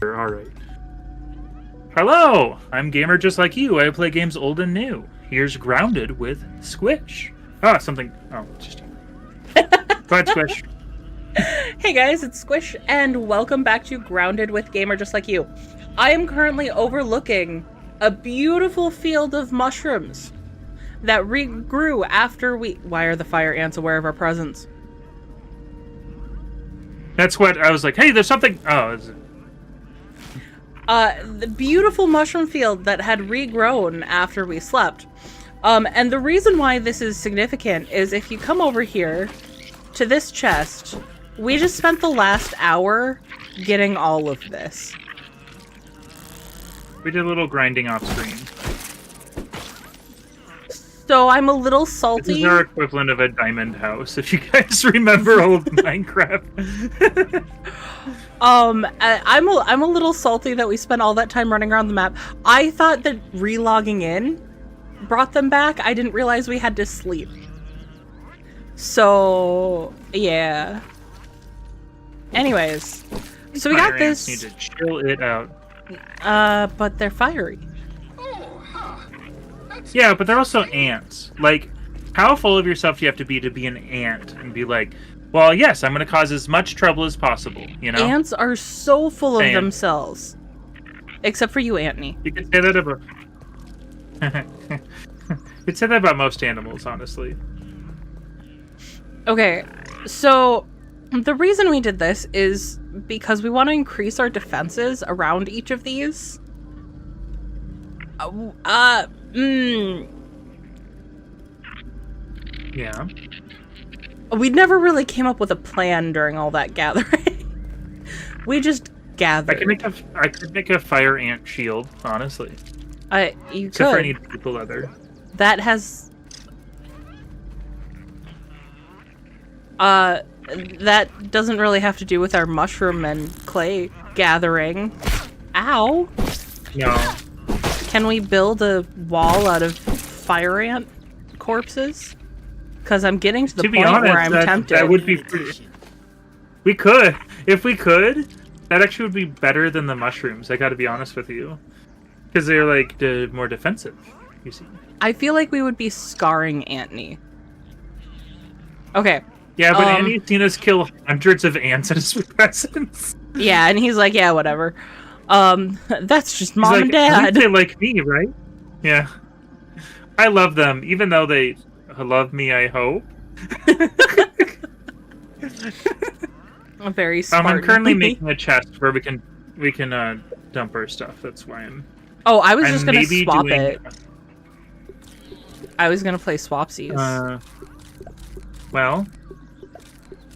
Alright. Hello! I'm Gamerjustlikeyou. I play games old and new. Here's Grounded with Squish. Ah, something... Oh, just... Go ahead, Squish. Hey guys, it's Squish, and welcome back to Grounded with Gamerjustlikeyou. I am currently overlooking a beautiful field of mushrooms that regrew after we... Why are the fire ants aware of our presence? That's what I was like, hey, there's something... Oh, is it... The beautiful mushroom field that had regrown after we slept. And the reason why this is significant is if you come over here to this chest, we just spent the last hour getting all of this. We did a little grinding off screen. So I'm a little salty. This is our equivalent of a diamond house, if you guys remember old Minecraft. I'm a little salty that we spent all that time running around the map. I thought that relogging in brought them back. I didn't realize we had to sleep. So yeah. Anyways, so we got this. Need to chill it out. But they're fiery. Yeah, but they're also ants. Like, how full of yourself do you have to be an ant and be like, well, yes, I'm going to cause as much trouble as possible, you know? Ants are so full of themselves. Except for you, Antony. You could say that about... you could say that about most animals, honestly. Okay, so the reason we did this is because we want to increase our defenses around each of these. Yeah. We never really came up with a plan during all that gathering. We just gathered. I could make a fire ant shield, honestly. You Except for I could. need people leather. That has... that doesn't really have to do with our mushroom and clay gathering. Ow! No. Can we build a wall out of fire ant corpses? Because I'm getting to the point where I'm tempted. That would be pretty... We could. If we could, that actually would be better than the mushrooms, I gotta be honest with you. Because they're, like, more defensive, you see. I feel like we would be scarring Antony. Okay. Yeah, but Andy's seen us kill hundreds of ants in his presence. Yeah, and he's like, yeah, whatever. That's just mom and dad. They like me, right? Yeah. I love them, even though they love me, I hope. Very smart. I'm currently making a chest where we can dump our stuff. That's why I'm... Oh, I was just gonna swap it. I was gonna play swapsies. Well,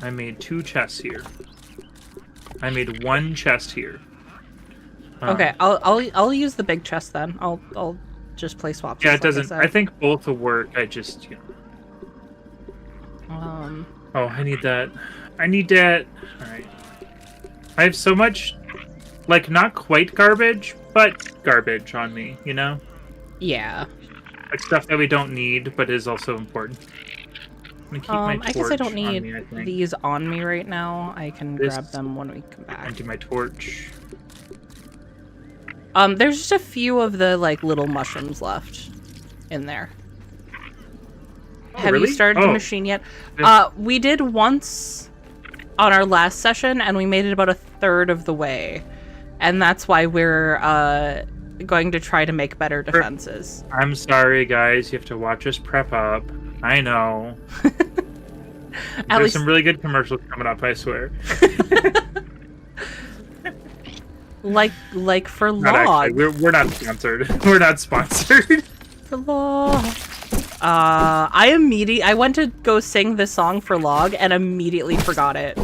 I made 2 chests here. I made 1 chest here. Okay, I'll use the big chest then. I'll just play swapsies. Yeah, it doesn't. I think both will work. I just, you know. Oh, I need that. I need that. All right. I have so much, like, not quite garbage, but garbage on me. You know. Yeah. Like stuff that we don't need, but is also important. I'm gonna keep my torch I guess I don't need on me, I think. these on me right now. I can grab them when we come back. Empty my torch. There's just a few of the, like, little mushrooms left in there. Oh, Have really? you started the machine yet? Yeah. We did once on our last session, and we made it about 1/3 of the way. And that's why we're, going to try to make better defenses. I'm sorry, guys. You have to watch us prep up. I know. There's some really good commercials coming up, I swear. Like for Not log. actually. We're not sponsored. We're not sponsored. For log. I went to go sing this song for log and immediately forgot it.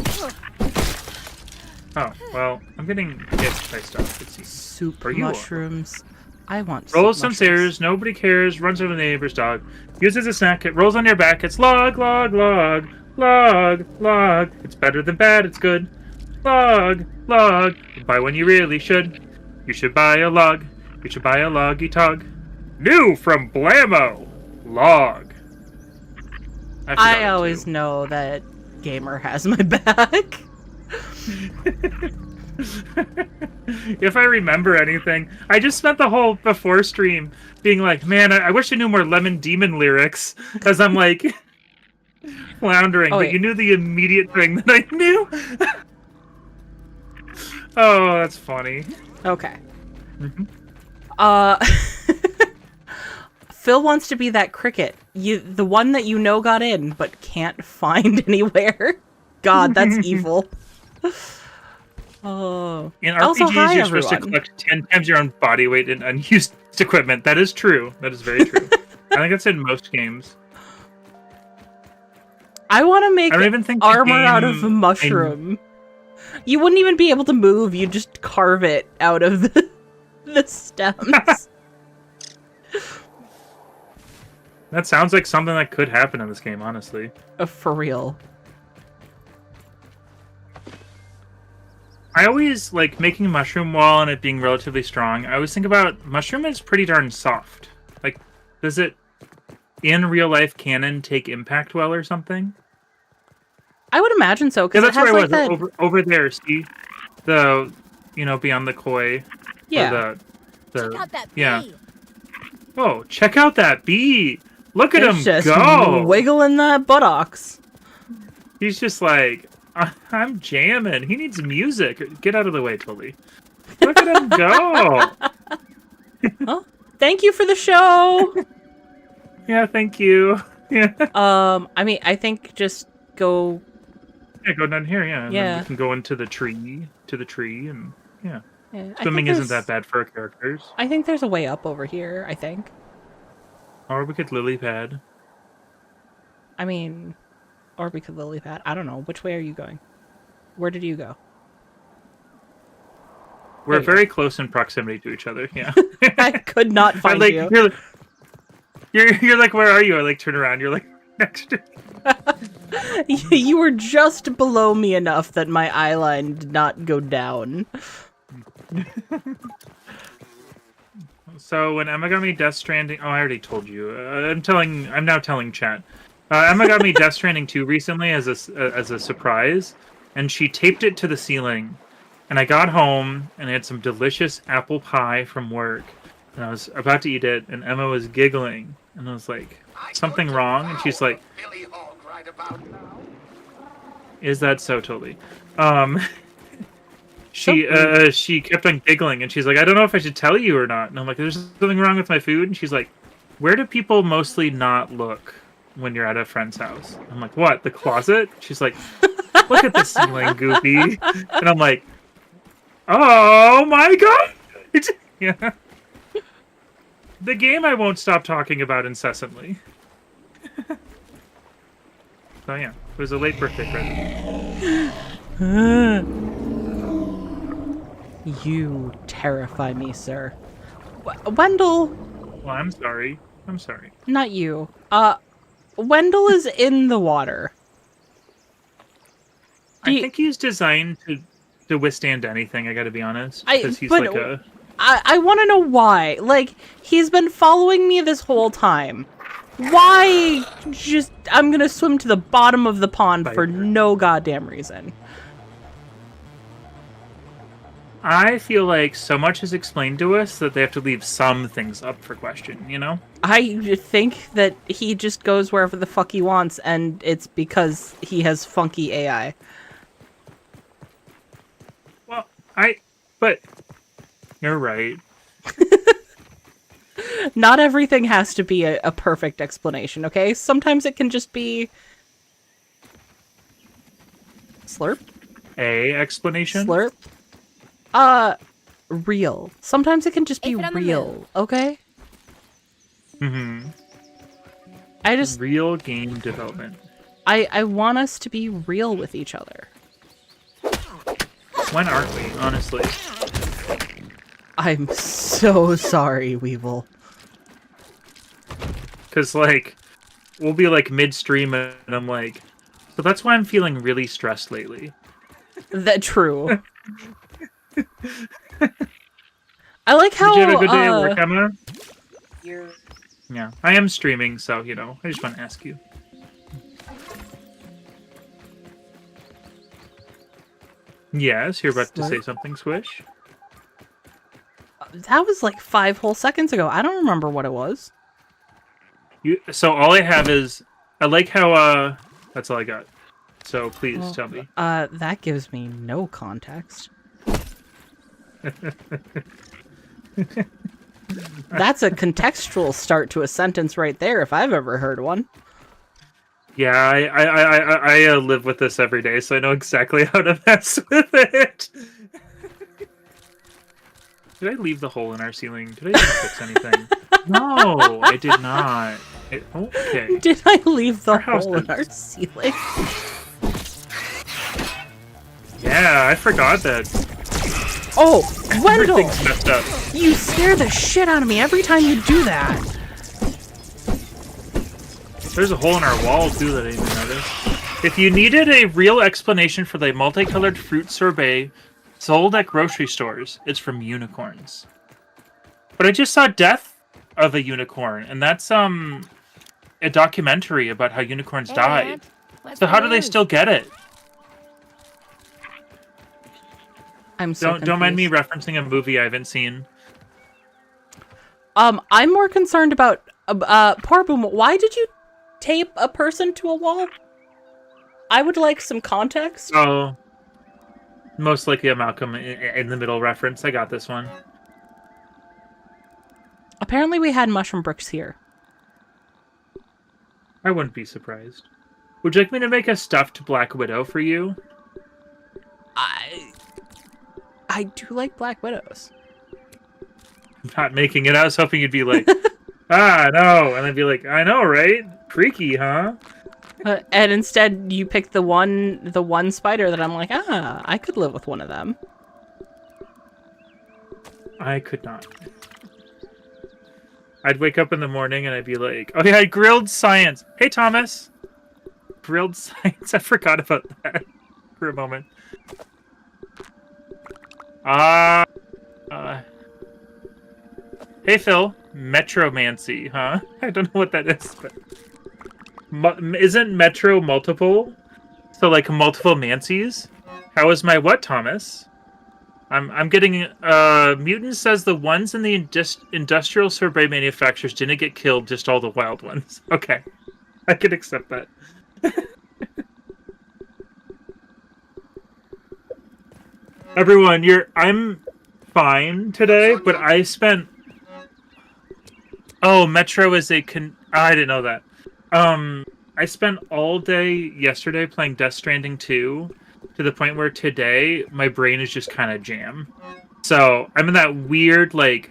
Oh, well, I'm getting hit by stuff. Let's see. Soup mushrooms. I want rolls some stairs, nobody cares, runs over the neighbor's dog. Uses a snack, it rolls on your back, it's log, log, log, log, log. It's better than bad, it's good. Log, log. Buy when you really should. You should buy a log. You should buy a loggy tog. New from Blammo. Log. I always know that Gamer has my back. If I remember anything, I just spent the whole before stream being like, man, I wish I knew more Lemon Demon lyrics, as I'm like floundering. Oh, but wait. you knew the immediate thing that I knew. Oh, that's funny. Okay. Mhm. Phil wants to be that cricket. The one that you know got in, but can't find anywhere. God, that's evil. Oh. In Also, RPGs, hi, you're supposed to everyone. collect 10 times your own body weight in unused equipment. That is true. That is very true. I think that's in most games. I want to make I don't even think the armor out of a game- mushroom. You wouldn't even be able to move. You just carve it out of the stems. That sounds like something that could happen in this game, honestly. For real. I always like making a mushroom wall and it being relatively strong. I always think about mushroom is pretty darn soft. Like, does it in real life canon take impact well or something? I would imagine so, Yeah, because it that's has where I like was that. over there. See, the beyond the koi. Yeah. Check out that yeah. bee. Oh, check out that bee! Look at It's him just go! wiggling that buttocks. He's just like, I'm jamming. He needs music. Get out of the way, Tully. Look at him go! Oh, thank you for the show. Yeah, thank you. Yeah. I mean, I think just go. Yeah, go down here, yeah. And Yeah. then we can go into the tree, and yeah. Yeah, I Swimming think isn't that there's- bad for our characters. I think there's a way up over here, I think. Or we could lily pad. I mean, or we could lily pad. I don't know. Which way are you going? Where did you go? We're There you very close in proximity to each other, yeah. I could not I find like, you. you're like, where are you? I like turn around, you're like next to You were just below me enough that my eye line did not go down. So when Emma got me Death Stranding, oh, I already told you. I'm now telling chat. Emma got me Death Stranding 2 recently as a surprise, and she taped it to the ceiling. And I got home and I had some delicious apple pie from work, and I was about to eat it, and Emma was giggling, and I was like, something wrong? And she's like, is that so, Tully? She kept on giggling, and she's like, I don't know if I should tell you or not. And I'm like, there's something wrong with my food? And she's like, where do people mostly not look when you're at a friend's house? I'm like, what, the closet? She's like, look at the ceiling, Goofy. And I'm like, oh my god! Yeah. The game I won't stop talking about incessantly. So yeah, it was a late birthday present. You terrify me, sir. Wendell, Well, I'm sorry. I'm sorry. not you. Wendell is in the water. I think he's designed to withstand anything, I gotta be honest. Because he's but- like a... I want to know why. Like, he's been following me this whole time. Why just... I'm gonna swim to the bottom of the pond for no goddamn reason. I feel like so much is explained to us that they have to leave some things up for question, you know? I think that he just goes wherever the fuck he wants, and it's because he has funky AI. Well, but... You're right. Not everything has to be a perfect explanation, okay? Sometimes it can just be... Slurp? A explanation? Slurp? Real. Sometimes it can just be If it on the real, move. okay? Mm-hmm. I just... Real game development. I want us to be real with each other. When aren't we, honestly? I'm so sorry, Weevil. Because, like, we'll be, like, midstream, and I'm like... So that's why I'm feeling really stressed lately. That true. I like how, Did you have a good day at work, Emma? you're... Yeah. I am streaming, so, you know, I just want to ask you. Yes, you're about to say something, Squish. That was like 5 whole seconds ago. I don't remember what it was. So all I have is... I like how, that's all I got. So please tell me. That gives me no context. That's a contextual start to a sentence right there, if I've ever heard one. Yeah, I live with this every day, so I know exactly how to mess with it. Did I leave the hole in our ceiling? Did I even fix anything? No, I did not. Okay. Did I leave the hole in our ceiling? Yeah, I forgot that. Oh, Wendell! Everything's messed up. You scare the shit out of me every time you do that. There's a hole in our wall, too, that I didn't notice. If you needed a real explanation for the multicolored fruit sorbet sold at grocery stores, it's from unicorns. But I just saw Death of a Unicorn, and that's a documentary about how unicorns died. So how do they still get it? I'm so Don't mind me referencing a movie I haven't seen. I'm more concerned about poor Boom. Why did you tape a person to a wall? I would like some context. Oh, most likely a Malcolm in the Middle reference. I got this one. Apparently we had mushroom bricks here. I wouldn't be surprised. Would you like me to make a stuffed Black Widow for you? I do like Black Widows. I'm not making it. I was hoping you'd be like, ah, no. And I'd be like, I know, right? Freaky, huh? And instead you pick the one spider that I'm like, I could live with one of them. I could not. I'd wake up in the morning and I'd be like, oh yeah, grilled science. Hey, Thomas. Grilled science. I forgot about that for a moment. Hey, Phil. Metromancy, huh? I don't know what that is, but... isn't Metro multiple? So, like, multiple Mancies? How is my what, Thomas? I'm getting... Mutant says the ones in the industrial sorbet manufacturers didn't get killed, just all the wild ones. Okay. I can accept that. Everyone, I'm fine today, but I spent... Oh, Metro is a I didn't know that. I spent all day yesterday playing Death Stranding 2, to the point where today my brain is just kind of jam. So I'm in that weird, like,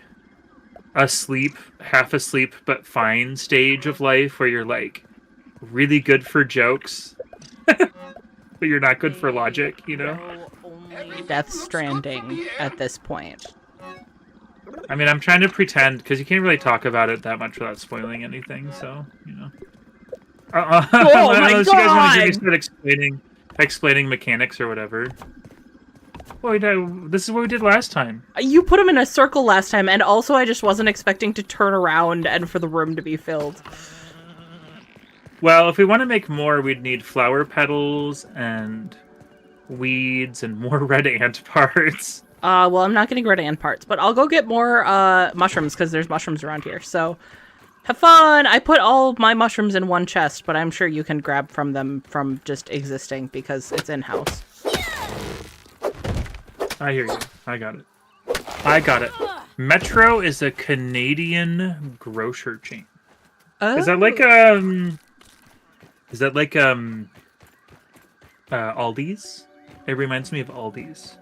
asleep, half asleep, but fine stage of life where you're, like, really good for jokes, but you're not good for logic, you know? Only Death Stranding at this point. I mean, I'm trying to pretend, because you can't really talk about it that much without spoiling anything, so, you know. Oh my unless God! You guys want to hear me start explaining mechanics or whatever. Well, this is what we did last time. You put him in a circle last time, and also I just wasn't expecting to turn around and for the room to be filled. Well, if we want to make more, we'd need flower petals and weeds and more red ant parts. Well, I'm not getting red ant parts, but I'll go get more mushrooms, because there's mushrooms around here, so... Have fun! I put all of my mushrooms in one chest, but I'm sure you can grab from them from just existing, because it's in-house. I hear you. I got it. I got it. Metro is a Canadian grocer chain. Oh. Is that like Aldi's? It reminds me of Aldi's.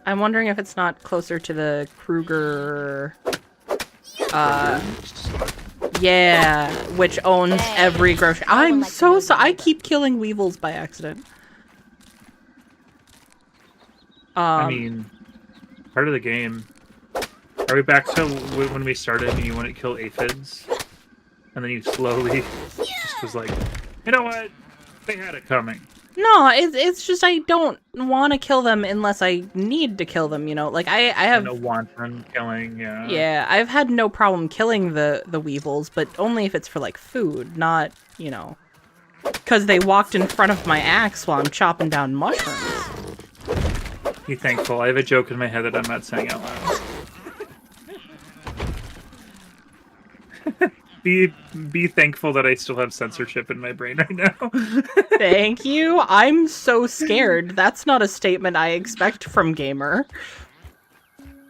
I'm wondering if it's not closer to the Kruger... yeah, which owns every grocery. I'm so sorry. I keep killing weevils by accident. I mean, part of the game. Are we back to when we started and you want to kill aphids? And then you slowly just was like, you know what? They had it coming. No, it's just I don't want to kill them unless I need to kill them, you know? Like, I have... No wanton killing, yeah. Yeah, I've had no problem killing the weevils, but only if it's for, like, food, not, you know... Because they walked in front of my axe while I'm chopping down mushrooms. Be thankful. I have a joke in my head that I'm not saying out loud. Be thankful that I still have censorship in my brain right now. Thank you. I'm so scared. That's not a statement I expect from Gamer.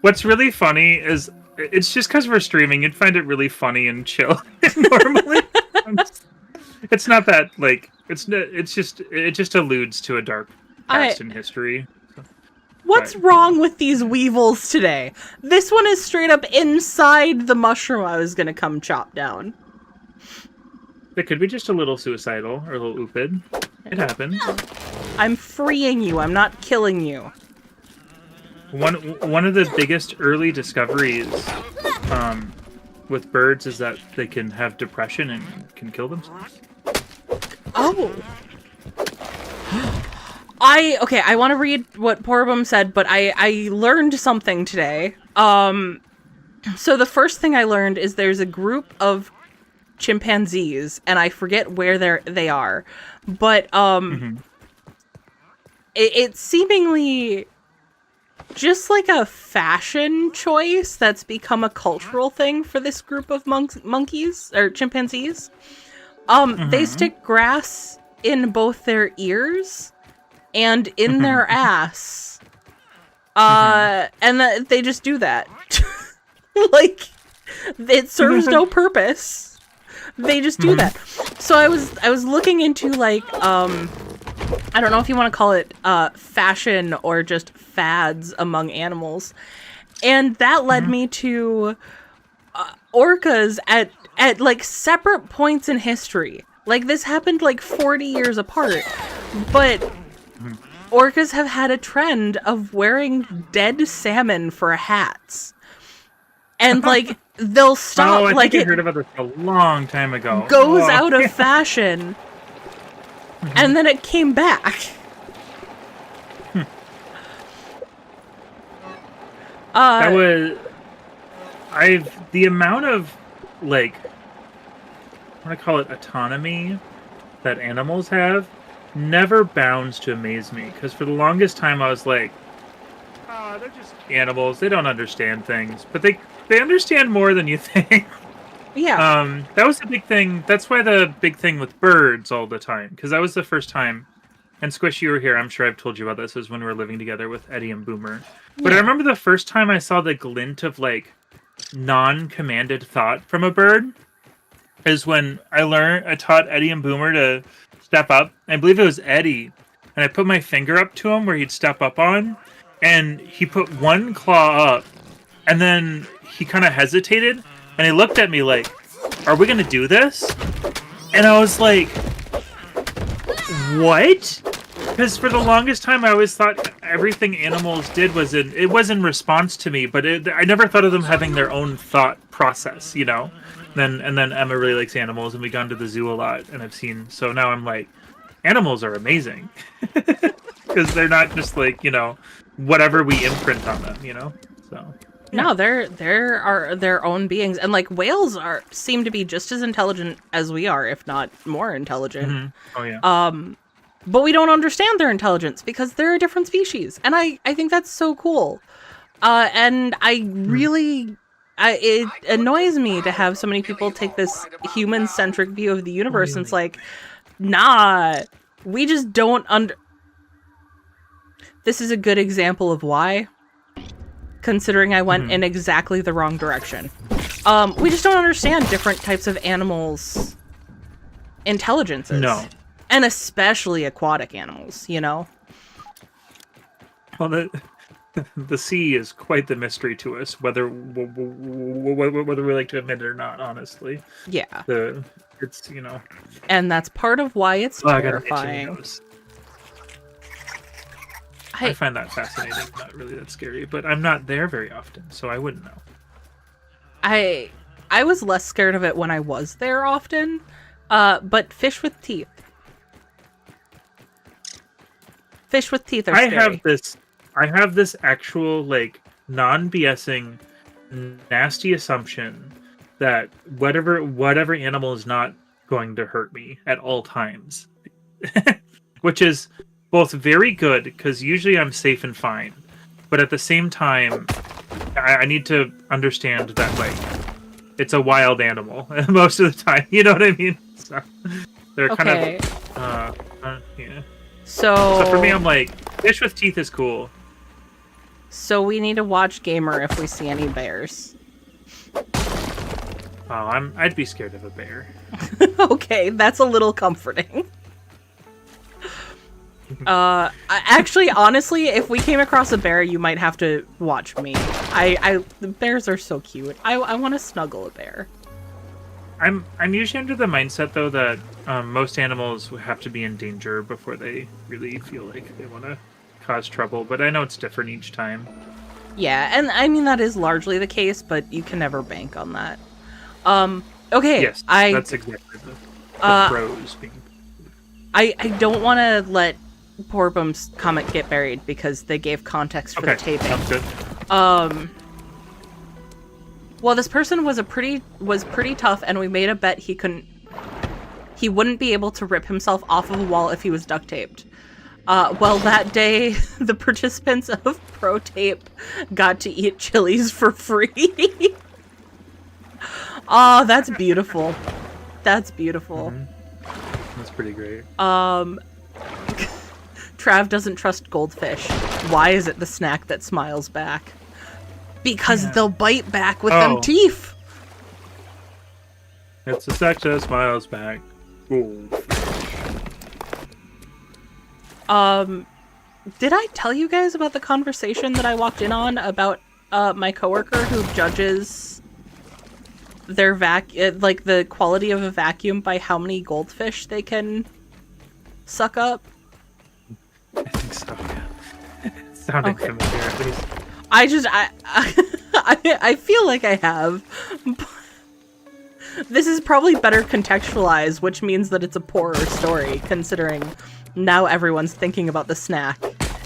What's really funny is it's just because we're streaming. You'd find it really funny and chill normally. It's not that like it just alludes to a dark past in history. What's wrong with these weevils today? This one is straight up inside the mushroom I was gonna come chop down. It could be just a little suicidal or a little oopid. It happens. I'm freeing you. I'm not killing you. One of the biggest early discoveries with birds is that they can have depression and can kill themselves. Oh. I want to read what Porbum said, but I learned something today. So the first thing I learned is there's a group of chimpanzees, and I forget where they are, but it's seemingly just like a fashion choice that's become a cultural thing for this group of monkeys or chimpanzees. They stick grass in both their ears and in their ass. And they just do that. Like, it serves no purpose. They just do that. So I was looking into, like, I don't know if you want to call it fashion or just fads among animals. And that led me to orcas at like separate points in history. Like, this happened like 40 years apart. But orcas have had a trend of wearing dead salmon for hats. And like they'll stop. I like think I heard about this a long time ago. Goes out of fashion, and then it came back. That was the amount of like, I want to call it autonomy that animals have never bounds to amaze me, because for the longest time I was like, they're just animals, they don't understand things, but they understand more than you think. Yeah. That was the big thing. That's why the big thing with birds all the time, because that was the first time, and Squish, you were here, I'm sure I've told you about this, was when we were living together with Eddie and Boomer. But I remember the first time I saw the glint of like non-commanded thought from a bird is when I taught Eddie and Boomer to step up. I believe it was Eddie, and I put my finger up to him where he'd step up on, and he put one claw up, and then he kind of hesitated, and he looked at me like, "Are we gonna do this?" And I was like, "What?" Because for the longest time, I always thought everything animals did was in response to me, but I never thought of them having their own thought process, you know. And then Emma really likes animals, and we've gone to the zoo a lot, and I've seen. So now I'm like, animals are amazing because they're not just like, you know, whatever we imprint on them, you know. So yeah. No, they're are their own beings, and like whales seem to be just as intelligent as we are, if not more intelligent. Oh yeah. But we don't understand their intelligence because they're a different species, and I think that's so cool. And I really. It annoys me to have so many people take this human-centric view of the universe, and it's like, nah, we just don't This is a good example of why, considering I went in exactly the wrong direction. We just don't understand different types of animals' intelligences. No. And especially aquatic animals, you know? Well, the sea is quite the mystery to us, whether we like to admit it or not, honestly. Yeah. It's, you know. And that's part of why it's terrifying. I find that fascinating, not really that scary, but I'm not there very often, so I wouldn't know. I was less scared of it when I was there often, but fish with teeth. Fish with teeth are scary. I have this actual, like, non-BSing, nasty assumption that whatever animal is not going to hurt me at all times. Which is both very good, because usually I'm safe and fine, but at the same time, I need to understand that like it's a wild animal most of the time. You know what I mean? So they're kind of yeah. So for me, I'm like, fish with teeth is cool. So we need to watch Gamer if we see any bears. Oh, I'd be scared of a bear. Okay, that's a little comforting. Actually, honestly, if we came across a bear, you might have to watch me. The bears are so cute. I want to snuggle a bear. I'm usually under the mindset though that most animals have to be in danger before they really feel like they want to cause trouble. But I know it's different each time. Yeah, and I mean that is largely the case, but you can never bank on that. Okay. Yes, that's exactly the pros being. I don't want to let Poor Bum's comment get buried because they gave context for the taping. Sounds good. Well, this person was pretty tough, and we made a bet he wouldn't be able to rip himself off of a wall if he was duct taped. Well, that day, the participants of Pro Tape got to eat chilies for free. Oh, that's beautiful. That's beautiful. Mm-hmm. That's pretty great. Trav doesn't trust goldfish. Why is it the snack that smiles back? Because they'll bite back with them teeth. It's a snack that smiles back. Goldfish. Did I tell you guys about the conversation that I walked in on about my coworker who judges their like the quality of a vacuum by how many goldfish they can suck up? I think so, yeah. It sounded familiar, at least. I feel like I have. This is probably better contextualized, which means that it's a poorer story, considering now everyone's thinking about the snack.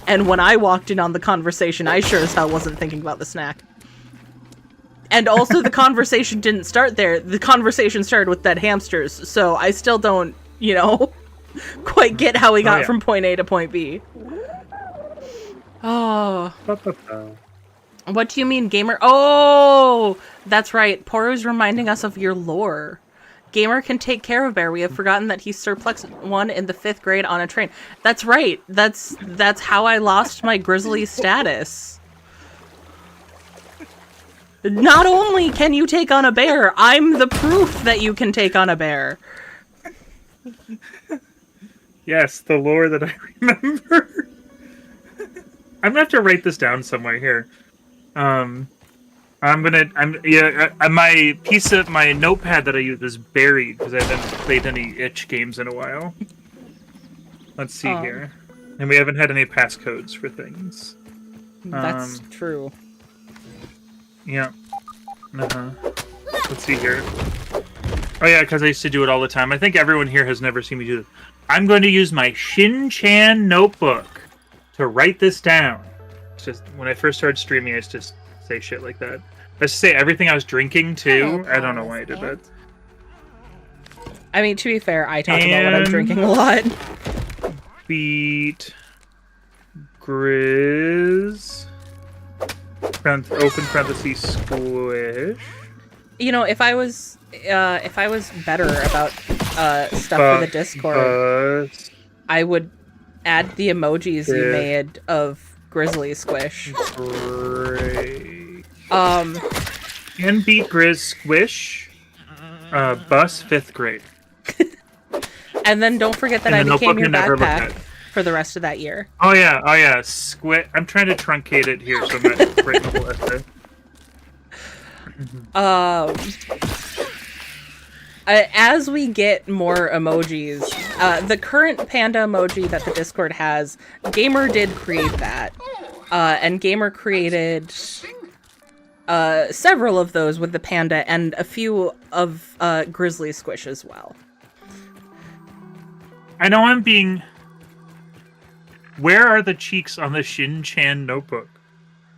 And when I walked in on the conversation, I sure as hell wasn't thinking about the snack. And also, the conversation didn't start there. The conversation started with dead hamsters, so I still don't, quite get how we got from point A to point B. Oh. What do you mean, Gamer? Oh, that's right. Poro's reminding us of your lore. Gamer can take care of bear. We have forgotten that he surplexed one in the 5th grade on a train. That's right. That's how I lost my grizzly status. Not only can you take on a bear, I'm the proof that you can take on a bear. Yes, the lore that I remember. I'm gonna have to write this down somewhere here. My notepad that I use is buried because I haven't played any itch games in a while. Let's see here. And we haven't had any passcodes for things. That's true. Yeah. Let's see here. Oh yeah, because I used to do it all the time. I think everyone here has never seen me do this. I'm going to use my Shin-Chan notebook to write this down. It's just when I first started streaming, I used to say shit like that. I used to say everything I was drinking too. I don't know why I did that. I mean, to be fair, I talk about what I'm drinking a lot. Beat Grizz. Open parentheses squish. If I was better about stuff for the Discord, I would add the emojis you made of Grizzly Squish. Great. And beat Grizz Squish. Bus 5th grade. And then don't forget that I became your backpack for the rest of that year. Oh yeah. I'm trying to truncate it here so I'm not writing the whole essay. As we get more emojis, the current panda emoji that the Discord has, Gamer did create that. And Gamer created several of those with the panda and a few of Grizzly Squish as well. I know I'm being... Where are the cheeks on the Shin-Chan notebook?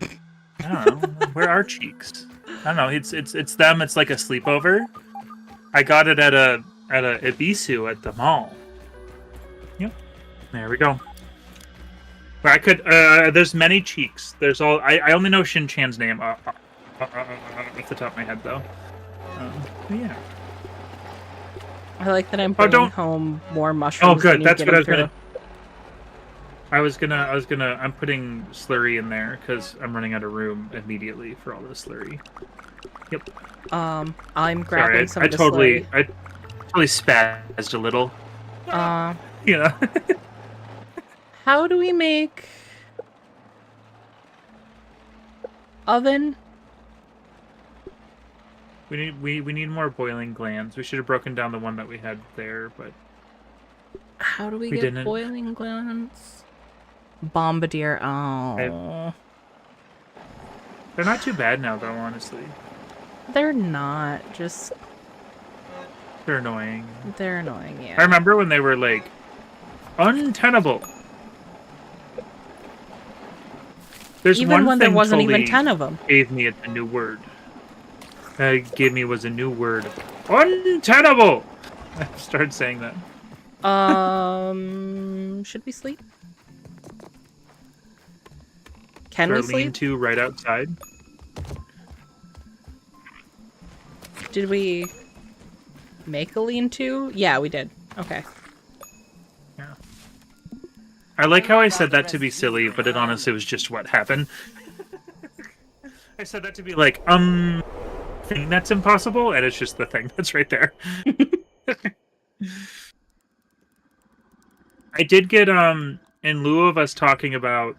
I don't know. Where are cheeks? I don't know. It's them. It's like a sleepover. I got it at a Ibisu at the mall. Yep. There we go. But I could. There's many cheeks. There's all. I only know Shin Chan's name off the top of my head, though. Yeah. I like that I'm bringing home more mushrooms. Oh, good. That's what I was gonna. I'm putting slurry in there because I'm running out of room immediately for all this slurry. Yep. I'm grabbing some I of the totally slurry. spazzed a little. You know. How do we make oven? We need more boiling glands. We should have broken down the one that we had there, but how do we get boiling glands? Bombardier. Oh. They're not too bad now, though. Honestly, they're not. Just they're annoying. They're annoying. Yeah. I remember when they were like untenable. There's even one when thing there wasn't totally even 10 of them. Gave me a new word. Was a new word. Untenable! I started saying that. Should we sleep? Can we sleep? Lean-to right outside. Did we make a lean-to? Yeah, we did. Okay. Yeah. I like how I said that to be silly, but it honestly was just what happened. I said that to be like, thing that's impossible, and it's just the thing that's right there. I did get, in lieu of us talking about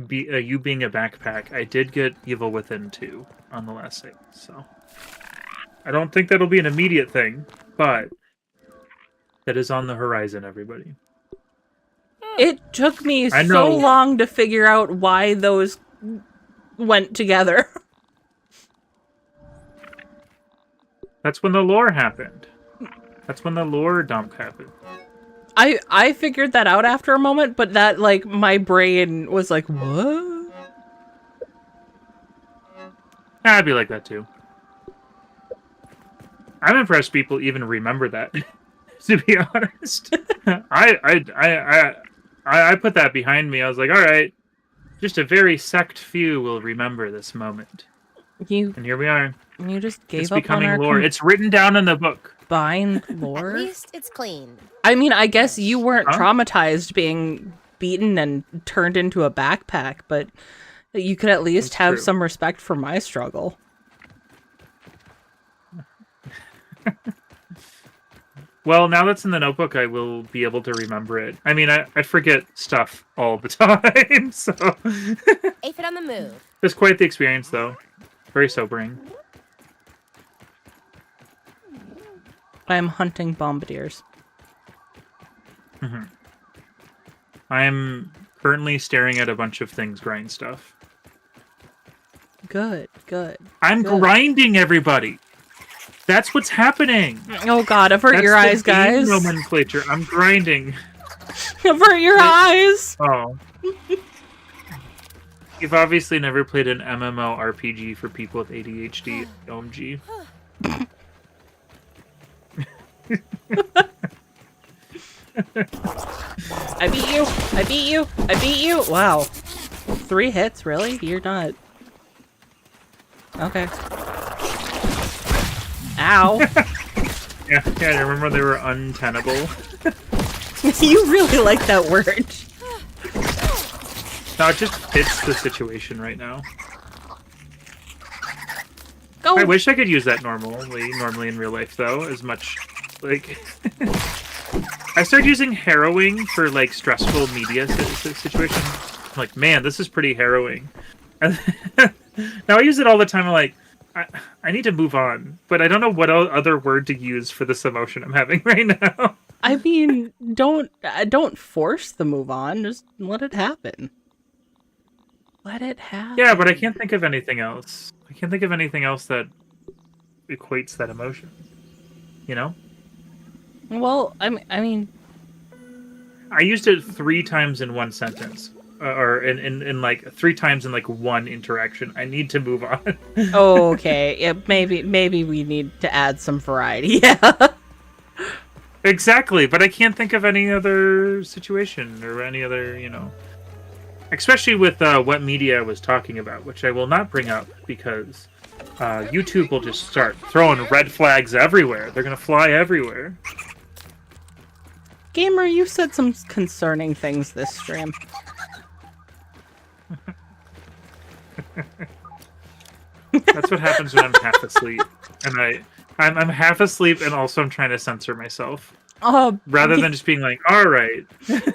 you being a backpack, I did get Evil Within 2 on the last save, so... I don't think that'll be an immediate thing, but that is on the horizon, everybody. It took me so long to figure out why those went together. That's when the lore happened. That's when the lore dump happened. I figured that out after a moment, but that, like, my brain was like, what? I'd be like that, too. I'm impressed people even remember that, to be honest. I put that behind me. I was like, all right, just a very select few will remember this moment. And here we are. You just gave it's up becoming on our lore. It's written down in the book. Combined lore? At least it's clean. I mean, I guess you weren't traumatized being beaten and turned into a backpack, but you could at least have some respect for my struggle. Well, now that's in the notebook, I will be able to remember it. I mean, I forget stuff all the time, so... Aphid on the move. It's quite the experience, though. Very sobering. I'm hunting bombardiers. Mm-hmm. I'm currently staring at a bunch of things grind stuff. Good. I'm grinding everybody! That's what's happening! Oh god, avert your eyes, guys. Nomenclature. I'm grinding. Avert your eyes! Oh. You've obviously never played an MMORPG for people with ADHD. OMG. I beat you! Wow. 3 hits, really? You're not... Okay. Ow. Yeah, I remember they were untenable. You really like that word. No, it just fits the situation right now. Go. I wish I could use that normally in real life, though, as much, like... I started using harrowing for, like, stressful media situations. I'm like, man, this is pretty harrowing. And now I use it all the time, I'm like, I need to move on, but I don't know what other word to use for this emotion I'm having right now. I mean, don't force the move on, just let it happen. Let it happen. Yeah, but I can't think of anything else. I can't think of anything else that equates that emotion. You know? Well, I mean... I used it 3 times in one sentence. Or in like 3 times in like one interaction. I need to move on. Oh, okay. Yeah, maybe we need to add some variety. Yeah. Exactly, but I can't think of any other situation or any other, you know... especially with what media I was talking about, which I will not bring up because YouTube will just start throwing red flags everywhere. They're gonna fly everywhere. Gamer, you said some concerning things this stream. That's what happens when I'm half asleep, and I'm half asleep, and also I'm trying to censor myself. Rather than just being like, all right.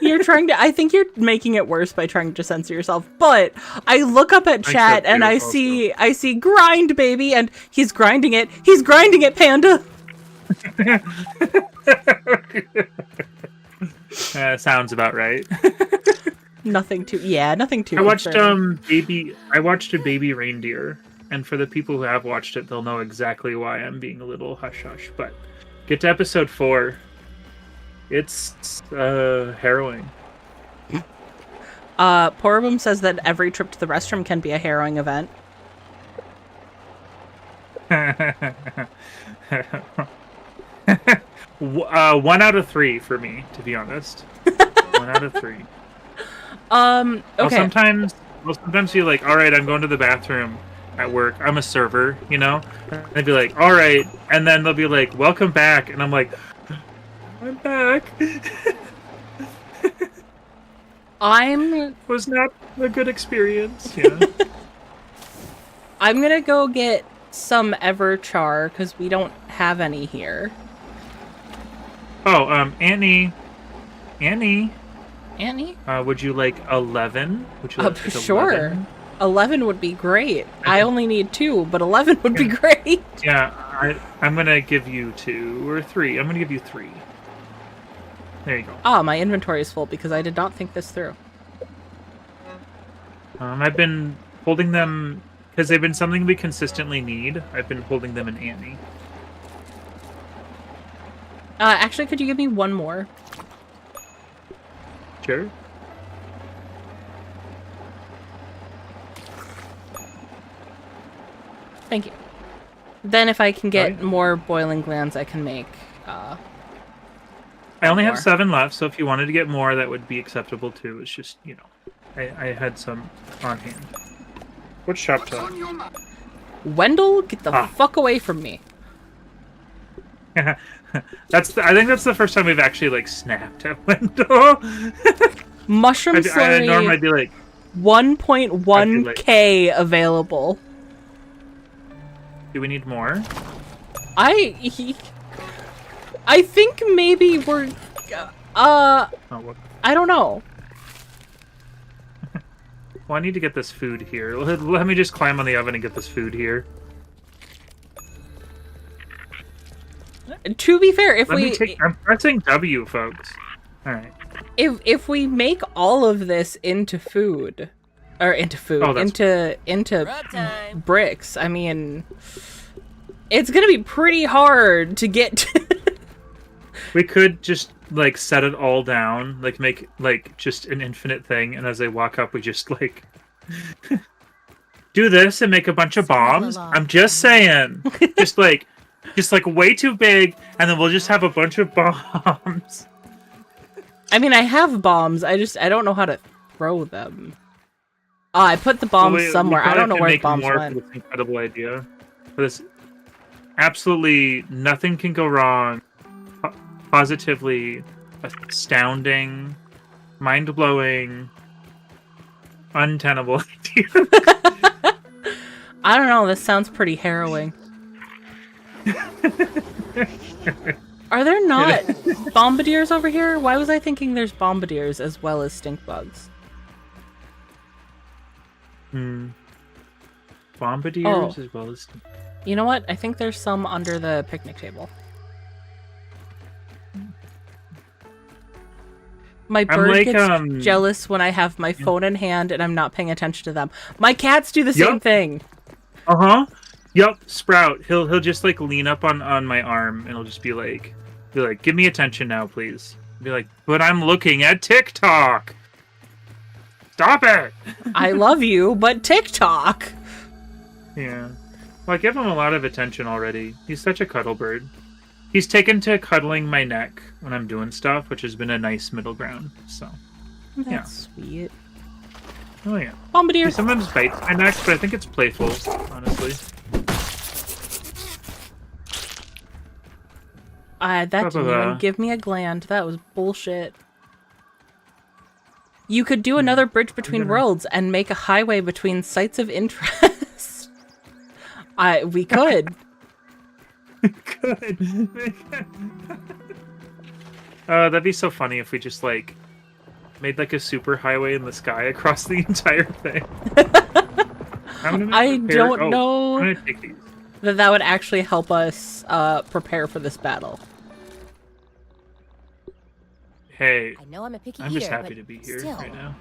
You're trying to, I think you're making it worse by trying to censor yourself. But I look up at chat and I see grind, baby, and he's grinding it. He's grinding it, Panda. Sounds about right. Nothing too I watched I watched a baby reindeer, and for the people who have watched it, they'll know exactly why I'm being a little hush hush. But get to episode 4. It's harrowing. Porabum says that every trip to the restroom can be a harrowing event. 1 out of 3 for me, to be honest. 1 out of 3. Okay. Well, sometimes you're like, all right, I'm going to the bathroom at work. I'm a server, you know? And they'd be like, all right. And then they'll be like, welcome back. And I'm like, I'm back. Was not a good experience. Yeah. I'm gonna go get some Everchar, because we don't have any here. Oh, Annie? Would you like 11? Would you like sure. 11? 11 would be great. I only need 2, but 11 would be great. Yeah, I'm gonna give you 2 or 3. I'm gonna give you 3. There you go. Ah, my inventory is full because I did not think this through. I've been holding them because they've been something we consistently need. I've been holding them in Annie. Actually, could you give me one more? Sure. Thank you. Then if I can get more boiling glands, I can make... I only have 7 left, so if you wanted to get more, that would be acceptable too. It's just, you know, I had some on hand. What's shop talk? Wendell, get the fuck away from me. I think that's the first time we've actually, like, snapped at Wendell. Mushroom slurry. Normally I'd be like... 1.1k available. Do we need more? I think maybe we're... I don't know. Well, I need to get this food here. Let me just climb on the oven and get this food here. To be fair, I'm pressing W, folks. Alright. If we make all of this into food... Or into bricks, I mean... It's gonna be pretty hard to get to... We could just, like, set it all down, like, make, like, just an infinite thing, and as they walk up, we just, like... do this and make a bunch of bombs. I'm just saying. just, like, way too big, and then we'll just have a bunch of bombs. I mean, I have bombs, I don't know how to throw them. I put the bombs somewhere. I don't know where the bombs went. For this incredible idea. For this... Absolutely nothing can go wrong. Positively astounding, mind-blowing, untenable idea. I don't know, this sounds pretty harrowing. Are there not bombardiers over here? Why was I thinking there's bombardiers as well as stink bugs? Bombardiers as well as... You know what? I think there's some under the picnic table. My bird gets jealous when I have my phone in hand and I'm not paying attention to them. My cats do the same thing. Yup, Sprout. He'll just like lean up on my arm and he'll just be like, give me attention now, please. Be like, but I'm looking at TikTok. Stop it. I love you, but TikTok. Yeah. Well, I give him a lot of attention already. He's such a cuddle bird. He's taken to cuddling my neck when I'm doing stuff, which has been a nice middle ground. So, That's sweet. Oh yeah. Bombardier. He sometimes bites my neck, but I think it's playful, honestly. That didn't even give me a gland. That was bullshit. You could do another bridge between worlds and make a highway between sites of interest. We could. Good. That'd be so funny if we just like made like a super highway in the sky across the entire thing. I don't know I'm gonna take these. that would actually help us prepare for this battle. Hey, I know I'm a picky I'm just eater, happy but to be here still. right now.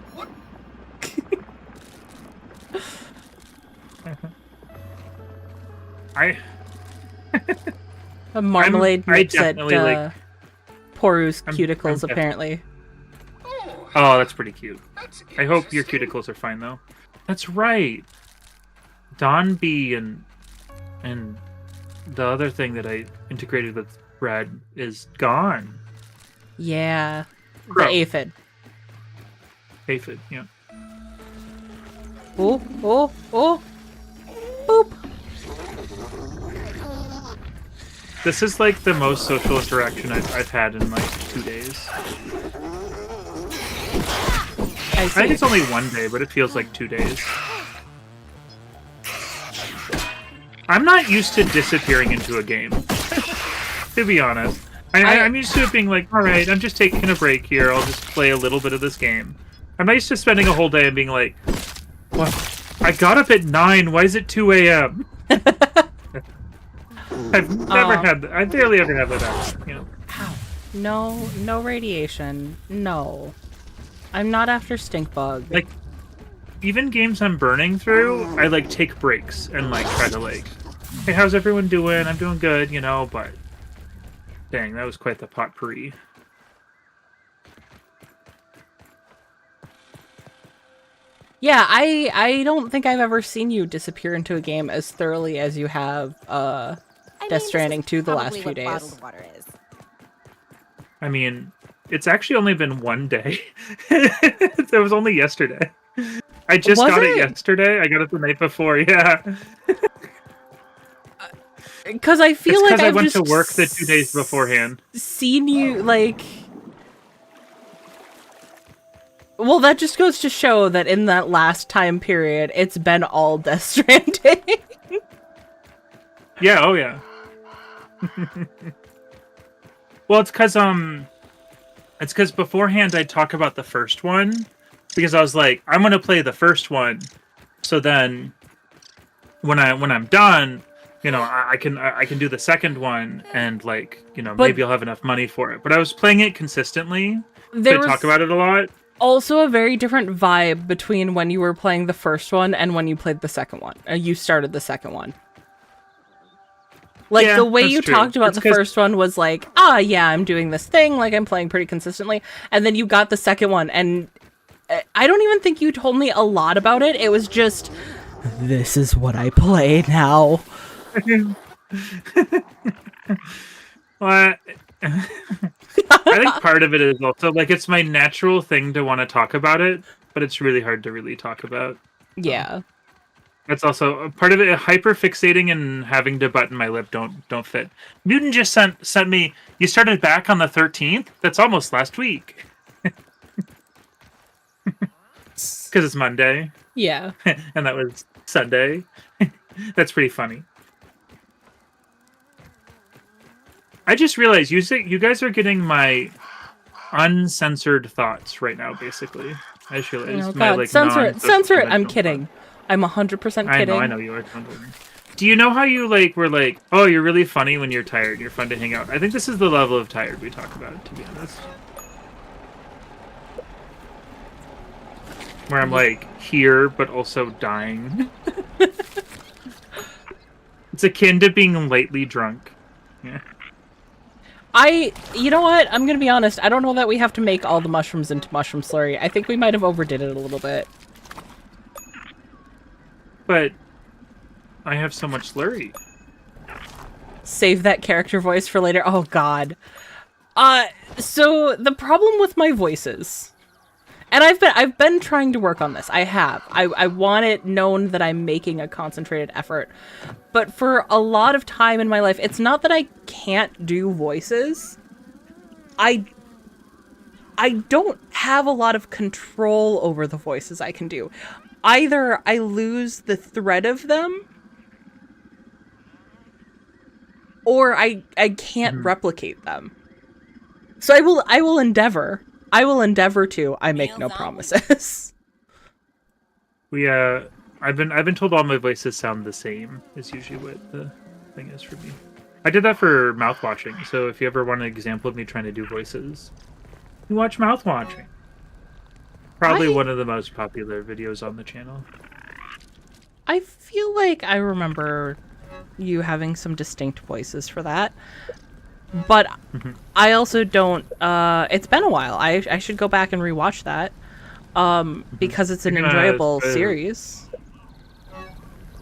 A marmalade nips at definitely, Poru's cuticles, I'm apparently. Oh, that's pretty cute. I hope your cuticles are fine, though. That's right. Don B and the other thing that I integrated with Red is gone. Yeah. Crow. The aphid. Aphid, yeah. Oh, oh, oh. Boop. This is like the most social interaction I've had in like 2 days. I I think it's only 1 day, but it feels like 2 days. I'm not used to disappearing into a game, to be honest. I'm used to it being like, alright, I'm just taking a break here, I'll just play a little bit of this game. I'm not used to spending a whole day and being like, what? I got up at 9, why is it 2 a.m.? I've never had that. I barely ever have that happen, you know. No radiation. No. I'm not after stink bug. Like, even games I'm burning through, I like take breaks and like try to like, hey, how's everyone doing? I'm doing good, you know, but dang, that was quite the potpourri. Yeah, I don't think I've ever seen you disappear into a game as thoroughly as you have Death Stranding 2 the last few days. Bottled water is. I mean, it's actually only been 1 day. It was only yesterday. I just got it yesterday. I got it the night before, yeah. Because I feel like I I've went just to work the 2 days beforehand. Seen you, like... Well, that just goes to show that in that last time period, it's been all Death Stranding. Yeah, oh yeah. Well, it's because beforehand I'd talk about the first one, because I was like, I'm gonna play the first one, so then when I'm done, you know, I can do the second one, and like, you know, maybe I'll have enough money for it. But I was playing it consistently to talk about it a lot. Also a very different vibe between when you were playing the first one and when you played the second one. You started the second one. Like, yeah, the way you true. talked about the first one was like, yeah, I'm doing this thing, like, I'm playing pretty consistently. And then you got the second one, and I don't even think you told me a lot about it. It was just, this is what I play now. Well, I think part of it is also, like, it's my natural thing to want to talk about it, but it's really hard to really talk about. Yeah. That's also a part of it. Hyperfixating and having to button my lip don't fit. Mutant just sent me, you started back on the 13th? That's almost last week. Because it's Monday. Yeah. And that was Sunday. That's pretty funny. I just realized you guys are getting my uncensored thoughts right now, basically. I just realized. Oh, God. Like, censor it. I'm kidding. Thoughts. I'm 100% kidding. I know you are. Don't worry. Do you know how you like were like, oh, you're really funny when you're tired. You're fun to hang out. I think this is the level of tired we talk about, to be honest. Where I'm like here, but also dying. It's akin to being lightly drunk. Yeah. You know what? I'm gonna be honest. I don't know that we have to make all the mushrooms into mushroom slurry. I think we might have overdid it a little bit. But I have so much slurry. Save that character voice for later. Oh, God. So the problem with my voices, And I've been trying to work on this. I have. I want it known that I'm making a concentrated effort. But for a lot of time in my life, it's not that I can't do voices. I don't have a lot of control over the voices I can do. Either I lose the thread of them, or I can't replicate them. So I will endeavor. I will endeavor to. I make no promises. I've been told all my voices sound the same. Is usually what the thing is for me. I did that for mouth washing. So if you ever want an example of me trying to do voices, you watch mouth washing. Probably one of the most popular videos on the channel. I feel like I remember you having some distinct voices for that. But I also don't... it's been a while. I should go back and rewatch that. Because it's an enjoyable series.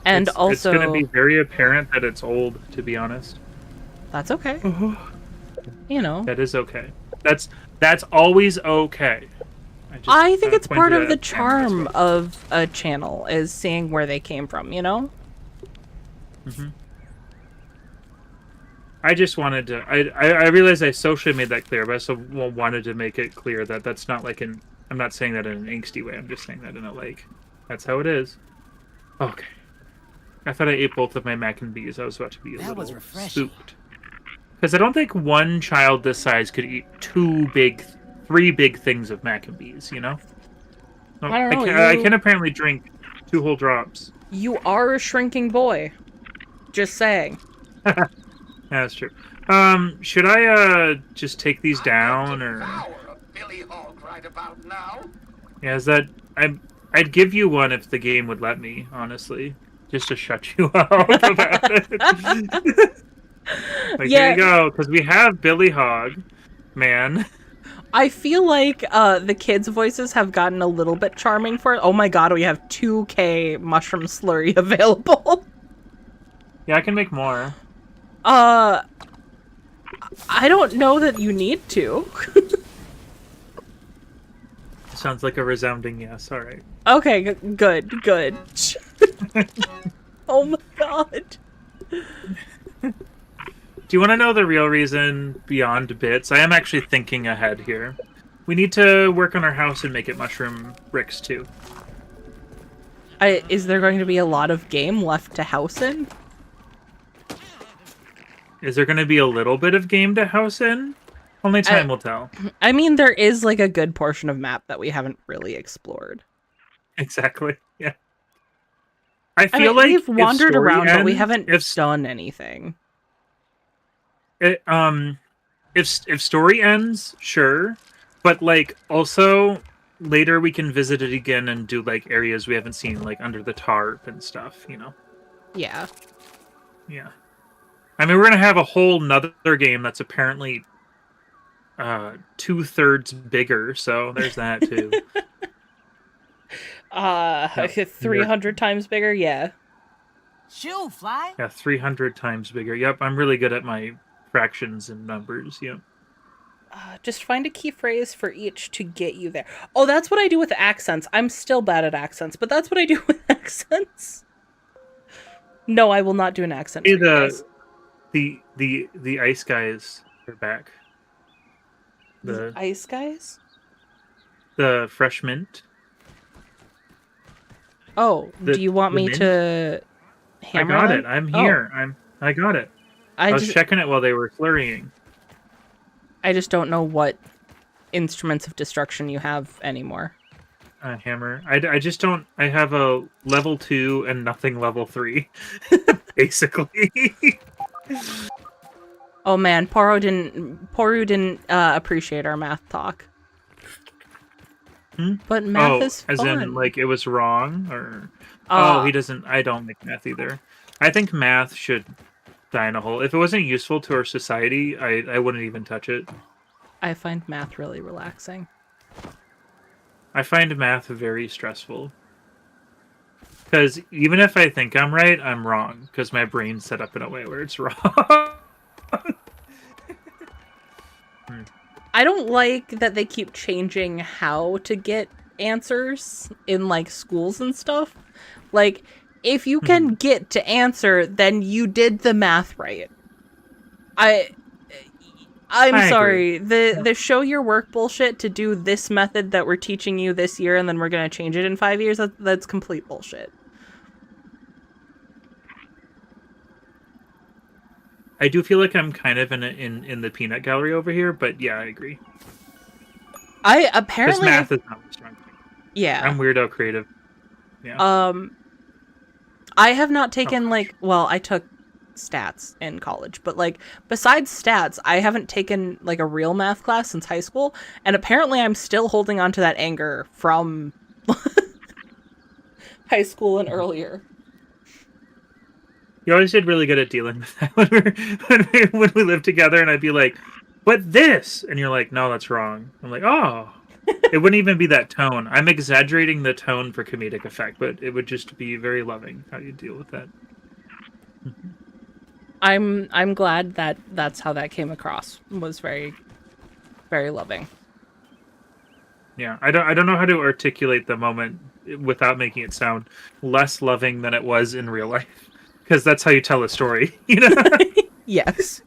And also... It's going to be very apparent that it's old, to be honest. That's okay. You know. That is okay. That's always okay. I think it's part of the charm of a channel, is seeing where they came from, you know? I just wanted to... I realized I socially made that clear, but I also wanted to make it clear that that's not like an... I'm not saying that in an angsty way, I'm just saying that in a, like... That's how it is. Okay. I thought I ate both of my mac and bees. I was about to be a little spooked. Because I don't think one child this size could eat three big things of mac and bees, you know? No, I don't know. I can apparently drink 2 whole drops. You are a shrinking boy. Just saying. That's true. Should I just take these down, or? Yeah, is that I'd give you one if the game would let me, honestly, just to shut you out about it. Like, yeah. There you go, because we have Billy Hog, man. I feel like the kids' voices have gotten a little bit charming for it. Oh my god, we have 2K mushroom slurry available. Yeah, I can make more. I don't know that you need to. Sounds like a resounding yes. All right. Okay, good. Oh my god. Do you want to know the real reason beyond bits? I am actually thinking ahead here. We need to work on our house and make it mushroom bricks too. Is there going to be a lot of game left to house in? Is there going to be a little bit of game to house in? Only time will tell. I mean, there is like a good portion of map that we haven't really explored. Exactly. Yeah. I feel like we've wandered around, but we haven't done anything. If story ends, sure, but like also later we can visit it again and do like areas we haven't seen, like under the tarp and stuff, you know. Yeah. Yeah. I mean, we're gonna have a whole nother game that's apparently 2/3 bigger, so there's that too. 300 times bigger, yeah. Shoo, fly. Yeah, 300 times bigger. Yep, I'm really good at my fractions and numbers. Yep. Just find a key phrase for each to get you there. Oh, that's what I do with accents. I'm still bad at accents, but that's what I do with accents. No, I will not do an accent. Hey, the ice guys are back. The ice guys? The fresh mint. Oh, do you want me to hammer I got them? it. I'm here. I got it. I was checking it while they were flurrying. I just don't know what instruments of destruction you have anymore. A hammer. I just don't. I have a level 2 and nothing level 3, basically. Oh man, Poru didn't appreciate our math talk. But math is fun. As in, like, it was wrong, or he doesn't. I don't make math either. I think math should die in a hole. If it wasn't useful to our society, I wouldn't even touch it. I find math really relaxing. I find math very stressful. Because even if I think I'm right, I'm wrong. Because my brain's set up in a way where it's wrong. I don't like that they keep changing how to get answers in like schools and stuff. Like, if you can get to answer, then you did the math right. I'm sorry. The show your work bullshit to do this method that we're teaching you this year and then we're going to change it in 5 years, that's complete bullshit. I do feel like I'm kind of in the peanut gallery over here, but yeah, I agree. Apparently this math is not my strong point. Yeah. I'm weirdo creative. Yeah. I have not taken I took stats in college, but like besides stats, I haven't taken like a real math class since high school, and apparently I'm still holding on to that anger from high school and earlier. You always did really good at dealing with that when we lived together, and I'd be like, "But this," and you're like, "No, that's wrong." I'm like, "Oh." It wouldn't even be that tone. I'm exaggerating the tone for comedic effect, but it would just be very loving how you deal with that. I'm glad that that's how that came across. It was very, very loving. Yeah, I don't know how to articulate the moment without making it sound less loving than it was in real life, because that's how you tell a story, you know? Yes.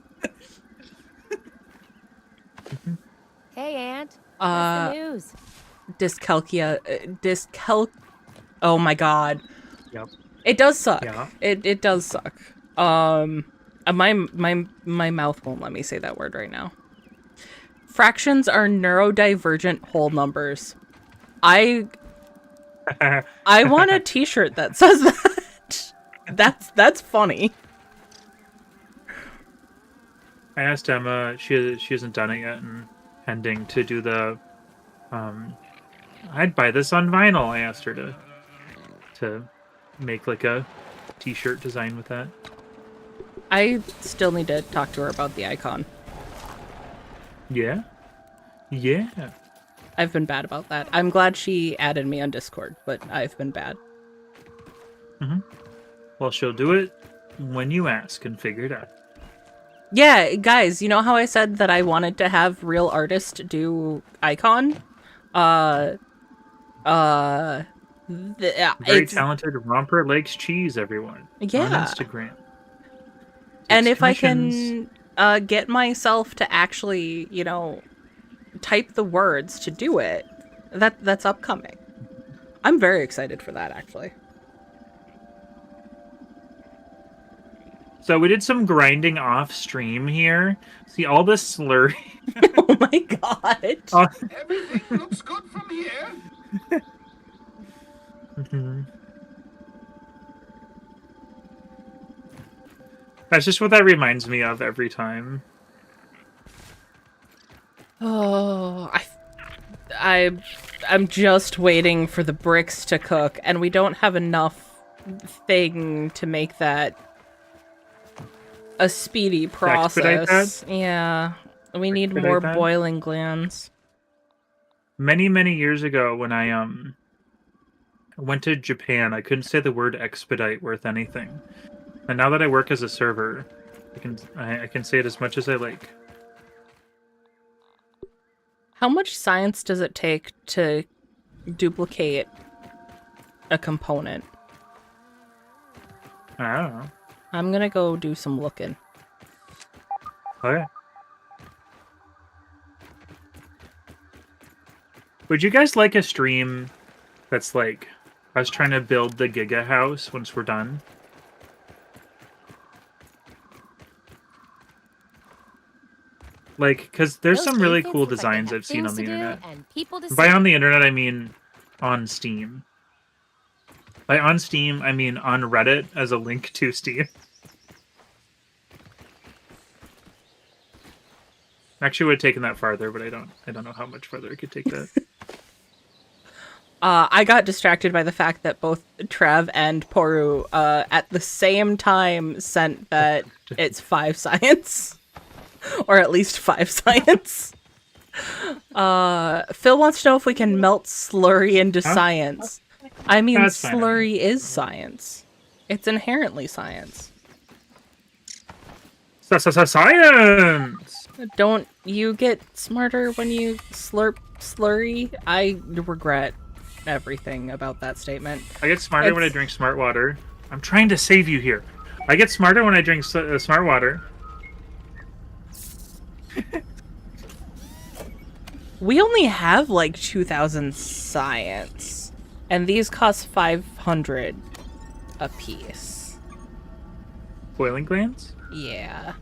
Hey, Aunt. What's the news? Dyscalculia. Oh my god. Yep. It does suck. Yeah. It does suck. My mouth won't let me say that word right now. Fractions are neurodivergent whole numbers. I want a t-shirt that says that. That's funny. I asked Emma, she hasn't done it yet, and pending to do the I'd buy this on vinyl. I asked her to make like a t-shirt design with that. I still need to talk to her about the icon. Yeah. Yeah. I've been bad about that. I'm glad she added me on Discord, but I've been bad. Well, she'll do it when you ask and figure it out. Yeah, guys, you know how I said that I wanted to have real artists do icon? Very talented Romper Lakes Cheese, everyone. Yeah. On Instagram. And if I can get myself to actually, type the words to do it, that's upcoming. I'm very excited for that, actually. So we did some grinding off stream here. See all this slurry. Oh my god. Everything looks good from here. That's just what that reminds me of every time. Oh, I'm just waiting for the bricks to cook, and we don't have enough thing to make that a speedy process. Yeah, we need more boiling glands. Many, many years ago, when I went to Japan, I couldn't say the word expedite worth anything. And now that I work as a server, I can say it as much as I like. How much science does it take to duplicate a component? I don't know. I'm gonna go do some looking. Okay. Would you guys like a stream that's like us trying to build the Giga house once we're done? Like, because there's some really cool designs I've seen on the internet. By on the internet, I mean on Steam. By on Steam, I mean on Reddit as a link to Steam. Actually, would have taken that farther, but I don't know how much further I could take that. I got distracted by the fact that both Trev and Poru at the same time sent that it's 5 science. Or at least 5 science. Phil wants to know if we can melt slurry into science. I mean, slurry is science. It's inherently science. Science! Don't you get smarter when you slurp slurry? I regret everything about that statement. I get smarter when I drink smart water. I'm trying to save you here. I get smarter when I drink smart water. We only have like 2,000 science, and these cost 500 a piece. Boiling glands? Yeah.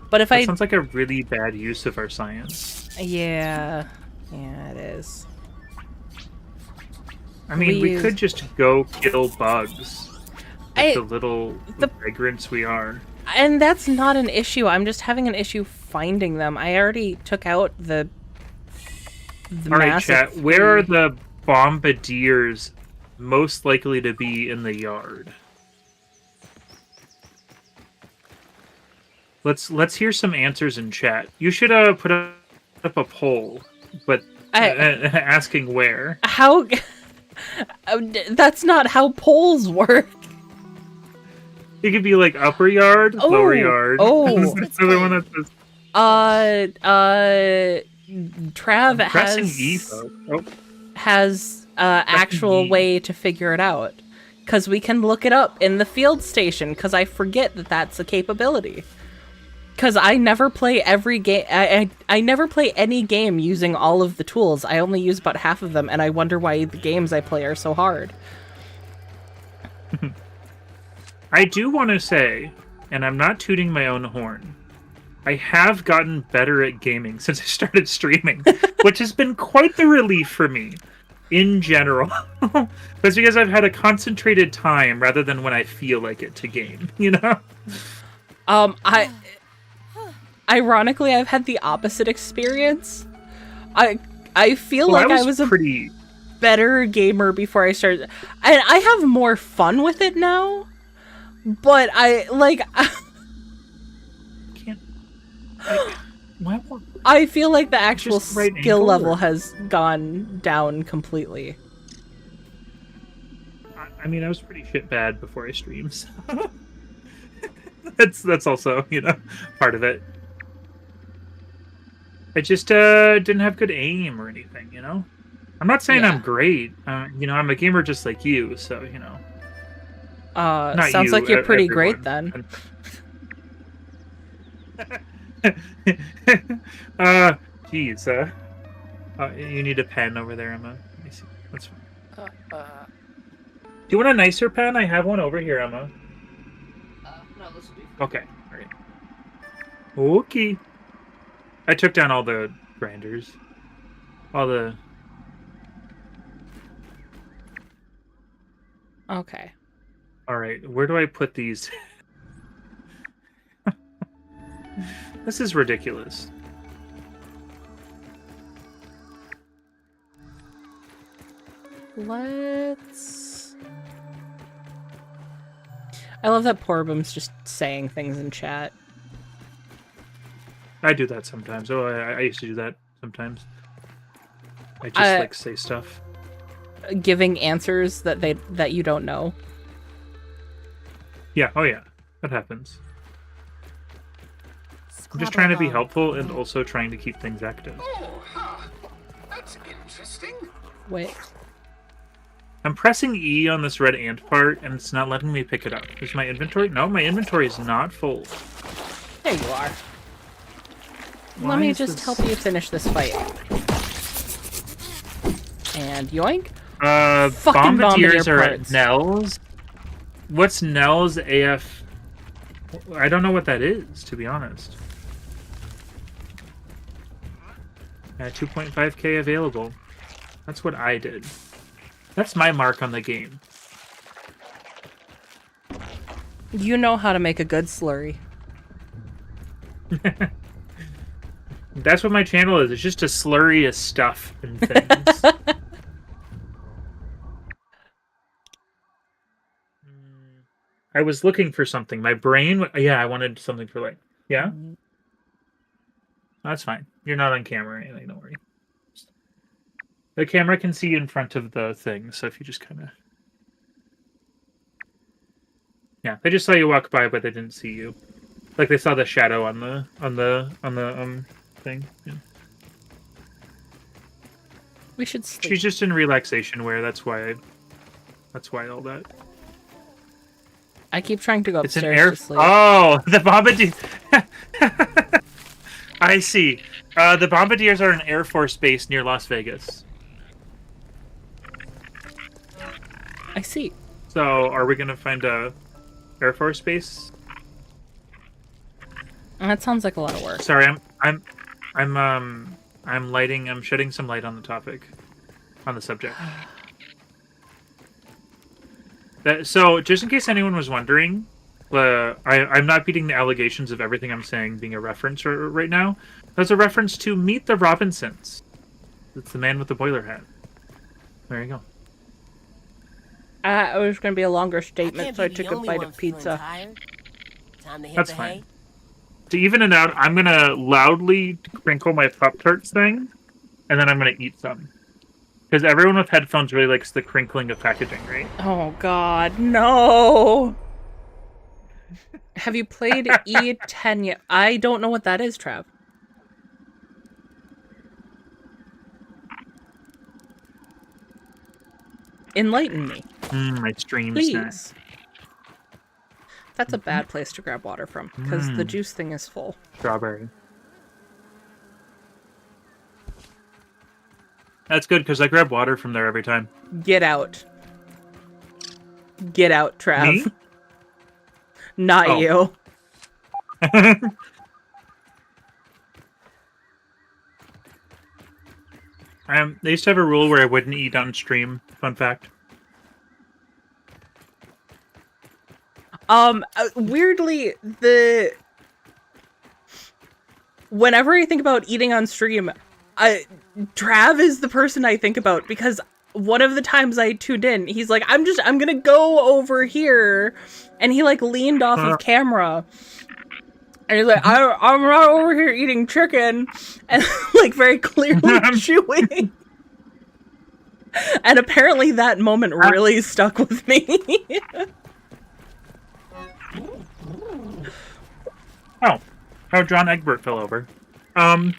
But if That sounds like a really bad use of our science. Yeah, it is. I mean, we could just go kill bugs. Like the little vagrants we are. And that's not an issue. I'm just having an issue finding them. I already took out the All right, chat. Where are the bombardiers most likely to be in the yard? Let's hear some answers in chat. You should put up a poll, but asking where. How? That's not how polls work. It could be like upper yard, lower yard. Oh, There's another one that says. Trav has actual way to figure it out, because we can look it up in the field station. Because I forget that that's a capability. Because I never play every game. I never play any game using all of the tools. I only use about half of them, and I wonder why the games I play are so hard. I do want to say, and I'm not tooting my own horn, I have gotten better at gaming since I started streaming, which has been quite the relief for me, in general. That's because I've had a concentrated time rather than when I feel like it to game, you know? Ironically, I've had the opposite experience. I feel like I was a pretty better gamer before I started, and I have more fun with it now. But I feel like the actual skill level has gone down completely. I mean, I was pretty shit bad before I streamed. So. that's also, you know, part of it. I just didn't have good aim or anything, you know? I'm not saying I'm great. You know, I'm a gamer just like you, so, you know. Sounds like you're pretty great then. Geez, you need a pen over there, Emma. Let me see. That's fine. Do you want a nicer pen? I have one over here, Emma. No, this will be fine. Okay, alright. Okay. I took down all the grinders. All the... Okay. Alright, where do I put these? This is ridiculous. Let's... I love that Porbum's just saying things in chat. I do that sometimes. Oh, I used to do that sometimes. I just like say stuff. Giving answers that you don't know. Yeah, oh yeah. That happens. I'm just trying to be helpful and also trying to keep things active. Oh, huh. That's interesting. Wait. I'm pressing E on this red ant part, and it's not letting me pick it up. Is my inventory? No, my inventory is not full. There you are. Let me just help you finish this fight. And yoink. Fucking bombardiers are at Nell's. What's Nell's AF? I don't know what that is, to be honest. 2.5k available. That's what I did. That's my mark on the game. You know how to make a good slurry. That's what my channel is. It's just a slurry of stuff and things. I was looking for something. My brain... Yeah, I wanted something for like... Yeah? That's fine. You're not on camera or anything, don't worry. The camera can see in front of the thing, so if you just kind of... Yeah, they just saw you walk by, but they didn't see you. Like they saw the shadow on the thing. Yeah. We should sleep. She's just in relaxation wear. That's why all that. I keep trying to go It's an upstairs air. to sleep. Oh, the bombardier. I see. The bombardiers are an Air Force base near Las Vegas. I see. So, are we gonna find a Air Force base? That sounds like a lot of work. Sorry, I'm shedding some light on the topic, on the subject. So, just in case anyone was wondering, I'm not beating the allegations of everything I'm saying being a reference right now. That's a reference to Meet the Robinsons. It's the man with the boiler hat. There you go. It was going to be a longer statement, so I took a bite of pizza. That's fine. To even it out, I'm going to loudly crinkle my Pop-Tarts thing, and then I'm going to eat some. Because everyone with headphones really likes the crinkling of packaging, right? Oh, God, no! Have you played E10 yet? I don't know what that is, Trav. Enlighten me. My stream Please. snack. That's a bad place to grab water from, because the juice thing is full. Strawberry. That's good, because I grab water from there every time. Get out. Get out, Trav. Me? Not you. They used to have a rule where I wouldn't eat on stream. Fun fact. Weirdly, whenever I think about eating on stream, Trav is the person I think about, because one of the times I tuned in, he's like, I'm gonna go over here, and he like leaned off of camera, and he's like, I'm not over here eating chicken, and like very clearly chewing. And apparently that moment really stuck with me. Oh, John Egbert fell over. I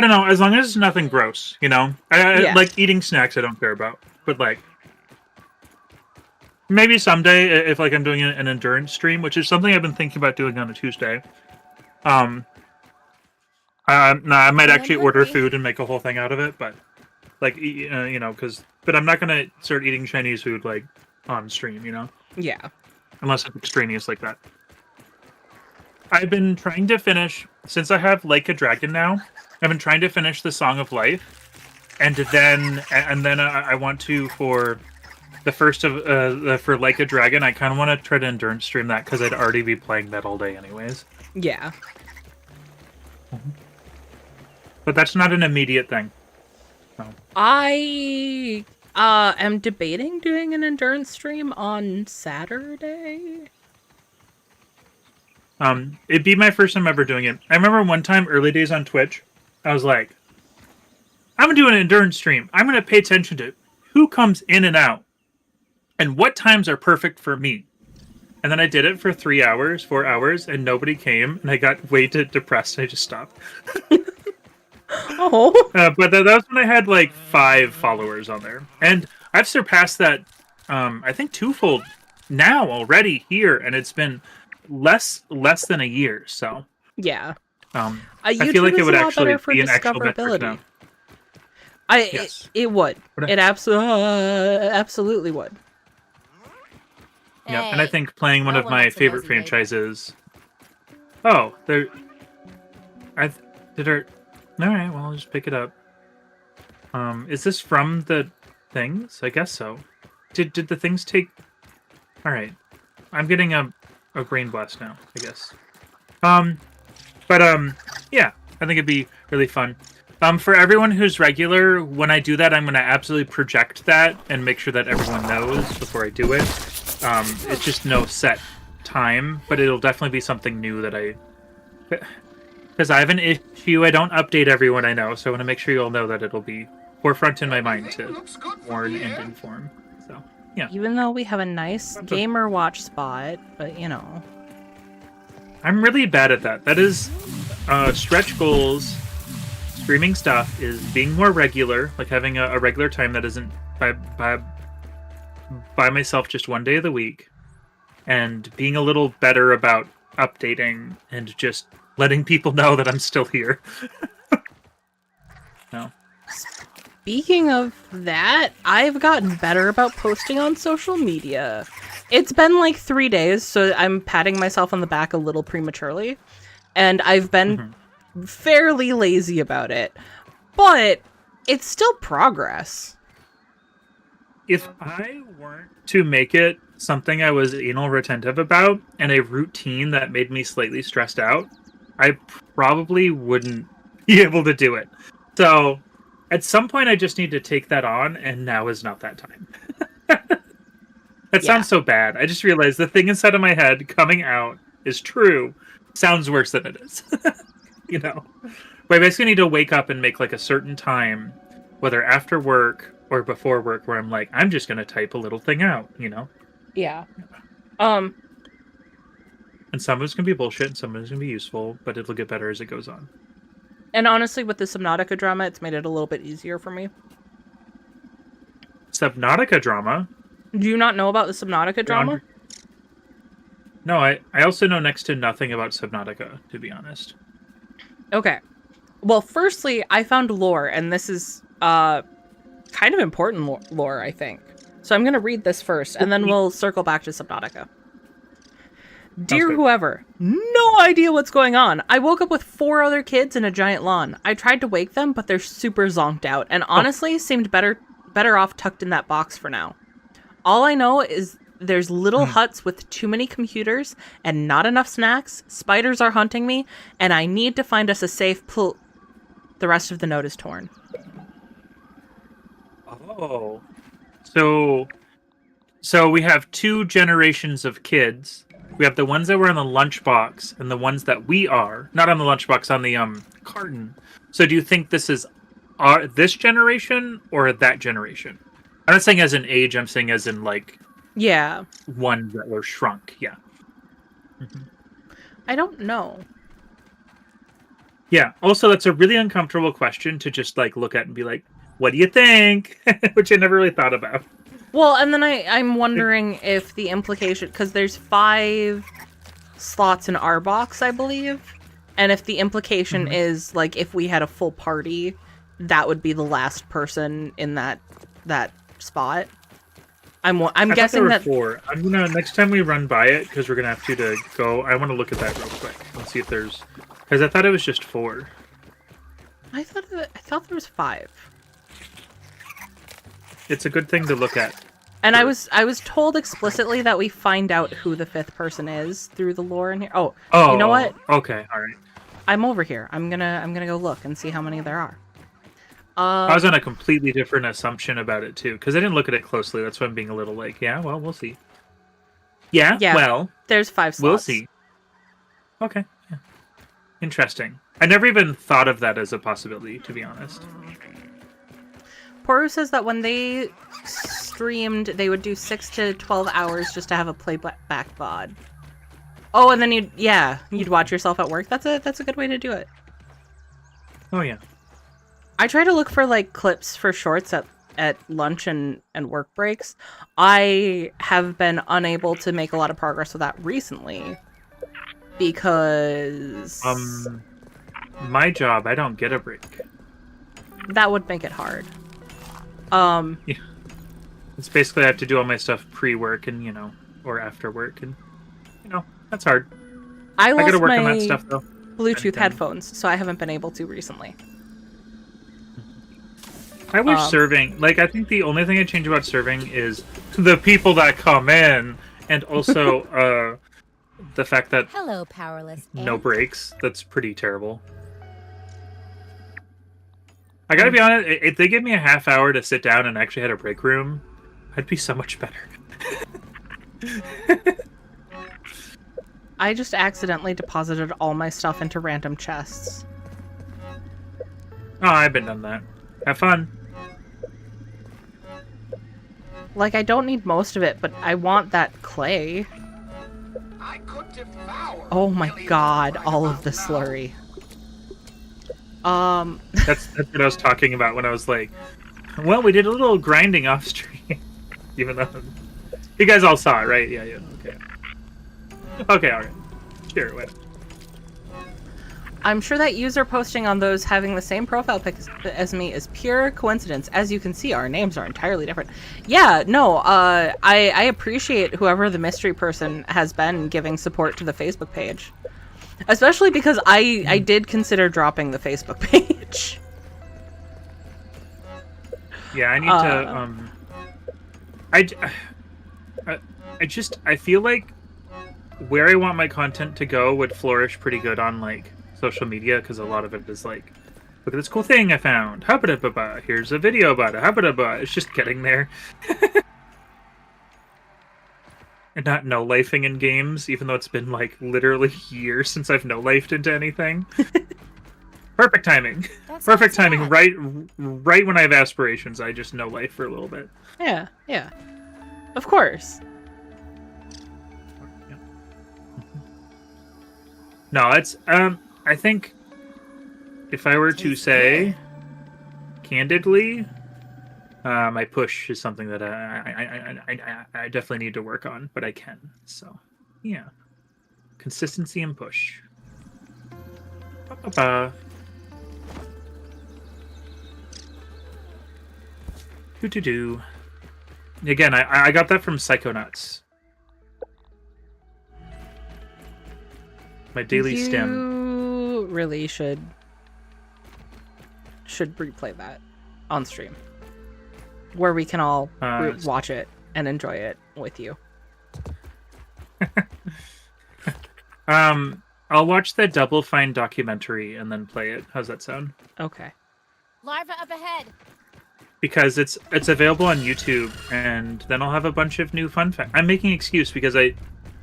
don't know, as long as it's nothing gross, you know? Yeah. Like, eating snacks I don't care about. But, like, maybe someday, if, like, I'm doing an endurance stream, which is something I've been thinking about doing on a Tuesday, I might actually order food and make a whole thing out of it, but, like, you know, but I'm not gonna start eating Chinese food, like, on stream, you know? Yeah. Unless it's extraneous like that. I've been trying to finish, since I have Like a Dragon now, I've been trying to finish the Song of Life, and then I want to, for the first of, for Like a Dragon, I kind of want to try to endurance stream that, because I'd already be playing that all day anyways. Yeah. But that's not an immediate thing. So. I am debating doing an endurance stream on Saturday. It'd be my first time ever doing it. I remember one time, early days on Twitch, I was like, I'm gonna do an endurance stream. I'm gonna pay attention to who comes in and out, and what times are perfect for me. And then I did it for 3 hours, 4 hours, and nobody came, and I got way too depressed, and I just stopped. Oh. But that was when I had, like, 5 followers on there. And I've surpassed that, I think, twofold now already here, and it's been less than a year, so Yeah. I feel like it would actually be an actual metric now. Yes. It would. It absolutely would. Yeah, and I think playing one of my favorite franchises. Oh, there. All right, well, I'll just pick it up. Is this from the things? I guess so. Did the things take? All right, I'm getting a brain blast now, I guess. Yeah, I think it'd be really fun. For everyone who's regular, when I do that, I'm going to absolutely project that and make sure that everyone knows before I do it. It's just no set time, but it'll definitely be something new that because I have an issue, I don't update everyone I know, so I want to make sure you'll know that it'll be forefront in my mind to warn and inform. So, yeah. Even though we have a nice gamer watch spot, but you know. I'm really bad at that. That is stretch goals streaming stuff is being more regular, like having a regular time that isn't by myself just one day of the week, and being a little better about updating and just letting people know that I'm still here. No. Speaking of that, I've gotten better about posting on social media. It's been like 3 days, so I'm patting myself on the back a little prematurely. And I've been fairly lazy about it. But it's still progress. If I weren't to make it something I was anal retentive about and a routine that made me slightly stressed out, I probably wouldn't be able to do it. So at some point I just need to take that on, and now is not that time. That sounds so bad. I just realized the thing inside of my head coming out is true. Sounds worse than it is. You know? But I basically need to wake up and make like a certain time, whether after work or before work, where I'm like, I'm just going to type a little thing out, you know? Yeah. And some of it's going to be bullshit and some of it's going to be useful, but it'll get better as it goes on. And honestly, with the Subnautica drama, it's made it a little bit easier for me. Subnautica drama? Do you not know about the Subnautica drama? No, I also know next to nothing about Subnautica, to be honest. Okay. Well, firstly, I found lore, and this is kind of important lore, I think. So I'm going to read this first, and then we'll circle back to Subnautica. Dear whoever, no idea what's going on. I woke up with 4 other kids in a giant lawn. I tried to wake them, but they're super zonked out, and honestly seemed better off tucked in that box for now. All I know is there's little huts with too many computers and not enough snacks. Spiders are hunting me, and I need to find us a safe pool. The rest of the note is torn. Oh. So we have 2 generations of kids. We have the ones that were on the lunchbox and the ones that we are. Not on the lunchbox, on the carton. So do you think this is this generation or that generation? I'm not saying as in age, I'm saying as in like... Yeah. Ones that were shrunk, yeah. Mm-hmm. I don't know. Yeah, also that's a really uncomfortable question to just like look at and be like, what do you think? Which I never really thought about. Well, and then I'm wondering if the implication, because there's 5 slots in our box, I believe, and if the implication is like if we had a full party, that would be the last person in that spot. I'm guessing that 4. I'm gonna next time we run by it, because we're gonna have to go. I want to look at that real quick and see if there's, because I thought it was just 4. I thought there was 5. It's a good thing to look at. And I was told explicitly that we find out who the 5th person is through the lore in here. Oh, you know what? Okay, all right. I'm over here. I'm gonna go look and see how many there are. I was on a completely different assumption about it too, because I didn't look at it closely. That's why I'm being a little like, yeah, well, we'll see. Yeah, well, there's 5 slots. We'll see. Okay, yeah. Interesting. I never even thought of that as a possibility, to be honest. Poru says that when they streamed, they would do 6 to 12 hours just to have a playback VOD. Oh, and then you'd watch yourself at work. That's a good way to do it. Oh yeah. I try to look for like clips for shorts at lunch and work breaks. I have been unable to make a lot of progress with that recently because my job, I don't get a break. That would make it hard. Yeah. It's basically I have to do all my stuff pre-work and or after work, and that's hard. I gotta work my on that stuff though. Bluetooth headphones, so I haven't been able to recently. I wish serving, like, I think the only thing I change about serving is the people that come in, and also the fact that Hello, powerless. no breaks. That's pretty terrible. I gotta be honest, if they give me a half hour to sit down and actually had a break room, I'd be so much better. I just accidentally deposited all my stuff into random chests. Oh, I've been done that. Have fun. Like, I don't need most of it, but I want that clay. I could devour Oh my millions god, of all of the mouths. slurry. That's what I was talking about when I was like, well, we did a little grinding off stream. Even though you guys all saw it, right? Yeah, okay. Okay, alright. Sure, whatever. I'm sure that user posting on those having the same profile pic as me is pure coincidence. As you can see, our names are entirely different. Yeah, no, I appreciate whoever the mystery person has been giving support to the Facebook page. Especially because I did consider dropping the Facebook page. Yeah, I need to, I feel like where I want my content to go would flourish pretty good on, like, social media, because a lot of it is like, look at this cool thing I found. Habba-dabba-ba. Here's a video about it. Habba-dabba. It's just getting there. And not no-lifing in games, even though it's been, like, literally years since I've no-lifed into anything. Perfect timing. Perfect timing. Right when I have aspirations, I just no-life for a little bit. Yeah, yeah. Of course. No, it's, I think if I were to say, candidly, my push is something that I definitely need to work on, but I can. So, yeah. Consistency and push. Do. Again, I got that from Psychonauts. My daily stem. You really should replay that on stream, where we can all watch it and enjoy it with you. I'll watch the Double Fine documentary and then play it. How's that sound? Okay. Larva up ahead. Because it's available on YouTube, and then I'll have a bunch of new fun facts. I'm making an excuse because I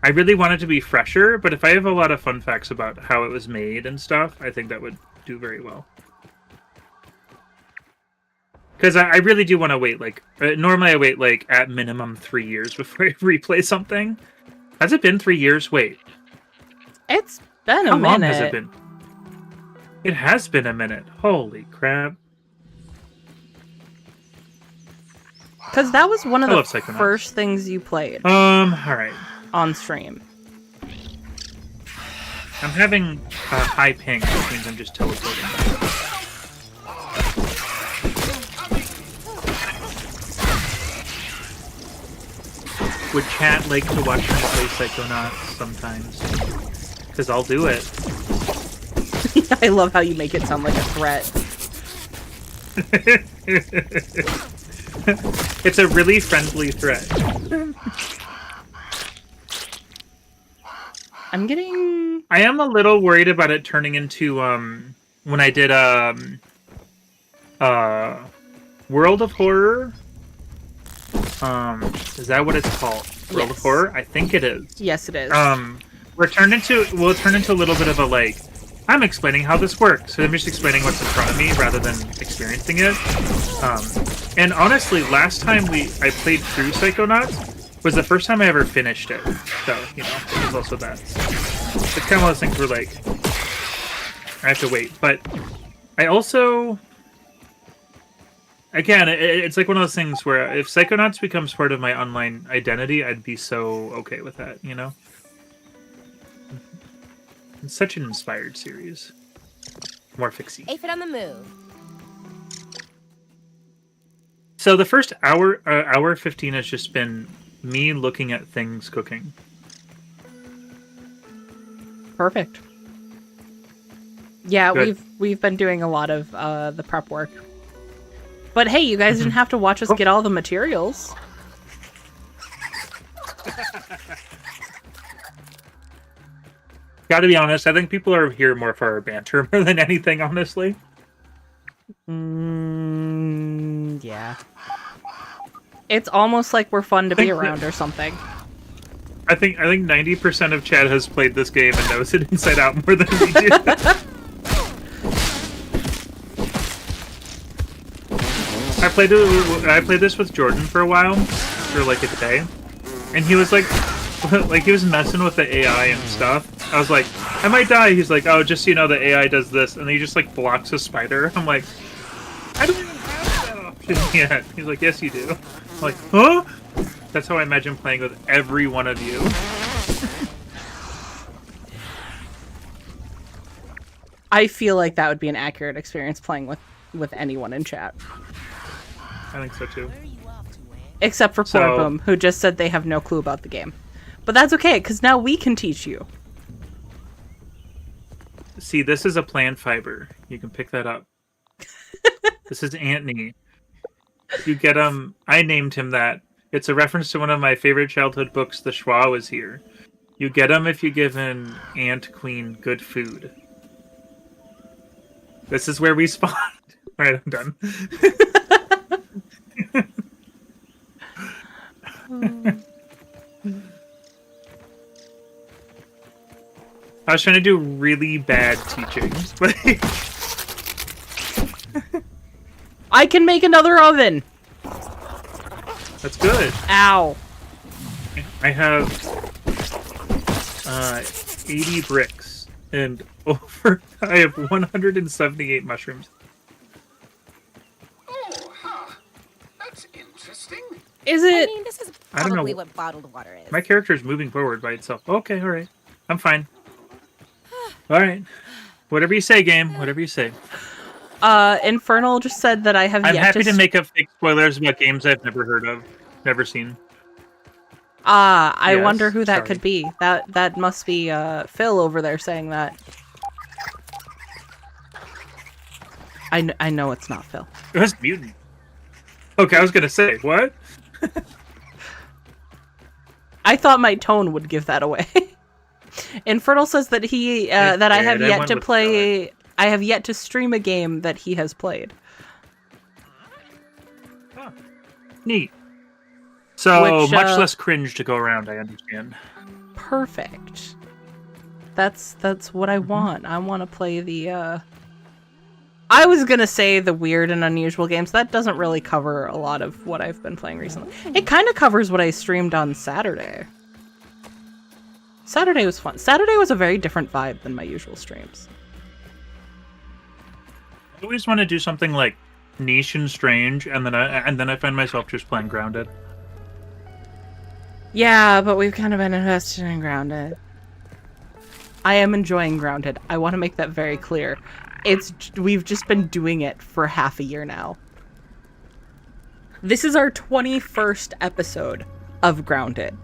really want it to be fresher, but if I have a lot of fun facts about how it was made and stuff, I think that would do very well. Because I really do want to wait, like, normally I wait, like, at minimum 3 years before I replay something. Has it been 3 years? Wait. It's been a minute. How long has it been? It has been a minute. Holy crap. Because that was one of the first things you played. Alright. On stream. I'm having a high ping, which means I'm just teleporting. Would chat like to watch me play Psychonauts sometimes? Because I'll do it. I love how you make it sound like a threat. It's a really friendly threat. I am a little worried about it turning into, when I did, World of Horror? Is that what it's called? World of Horror? I think it is. Yes, it is. We'll turn into a little bit of a, like, I'm explaining how this works. So I'm just explaining what's in front of me rather than experiencing it. And honestly, last time I played through Psychonauts was the first time I ever finished it. So, you know, it was also that. It's kind of one of those things where, like, I have to wait. But I also... Again, it's like one of those things where if Psychonauts becomes part of my online identity, I'd be so okay with that, you know? It's such an inspired series. More fixie. Aphid on the move. So the first hour 15 has just been me looking at things cooking. Perfect. Yeah, Good. we've been doing a lot of the prep work. But hey, you guys didn't have to watch us get all the materials. Gotta be honest, I think people are here more for our banter more than anything, honestly. Yeah. It's almost like we're fun to be around or something. I think 90% of Chad has played this game and knows it inside out more than we do. I played this with Jordan for a while, for like a day, and he was like, like he was messing with the AI and stuff. I was like, I might die. He's like, oh, just so you know, the AI does this, and then he just like blocks a spider. I'm like, I don't even have that option yet. He's like, yes, you do. I'm like, huh? That's how I imagine playing with every one of you. I feel like that would be an accurate experience playing with anyone in chat. I think so too. Except for Poor Boom, who just said they have no clue about the game. But that's okay, because now we can teach you. See, this is a plant fiber. You can pick that up. This is Antony. You get him. I named him that. It's a reference to one of my favorite childhood books, The Schwa Was Here. You get him if you give an ant queen good food. This is where we spawned. Alright, I'm done. I was trying to do really bad teaching. I can make another oven! That's good. Ow. I have 80 bricks and I have 178 mushrooms. Oh, huh. That's interesting. Is I it? mean, this is I don't know. probably what bottled water is. My character is moving forward by itself. Okay, alright. I'm fine. Alright. Whatever you say, game. Whatever you say. Infernal just said that I have I'm yet happy to make up fake spoilers about games I've never heard of. Never seen. I Yes, wonder who that sorry. could be. That must be Phil over there saying that. I know it's not Phil. It was mutant. Okay, I was gonna say, what? I thought my tone would give that away. Infernal says that he that I have did. I yet went to with play. I have yet to stream a game that he has played. Huh. Neat. So, Which, much less cringe to go around, I understand. Perfect. That's what I want. I want to play the I was gonna say the weird and unusual games. That doesn't really cover a lot of what I've been playing recently. It kind of covers what I streamed on Saturday. Saturday was fun. Saturday was a very different vibe than my usual streams. I always want to do something like niche and strange, and then I find myself just playing Grounded. Yeah, but we've kind of been invested in Grounded. I am enjoying Grounded. I want to make that very clear. We've just been doing it for half a year now. This is our 21st episode of Grounded.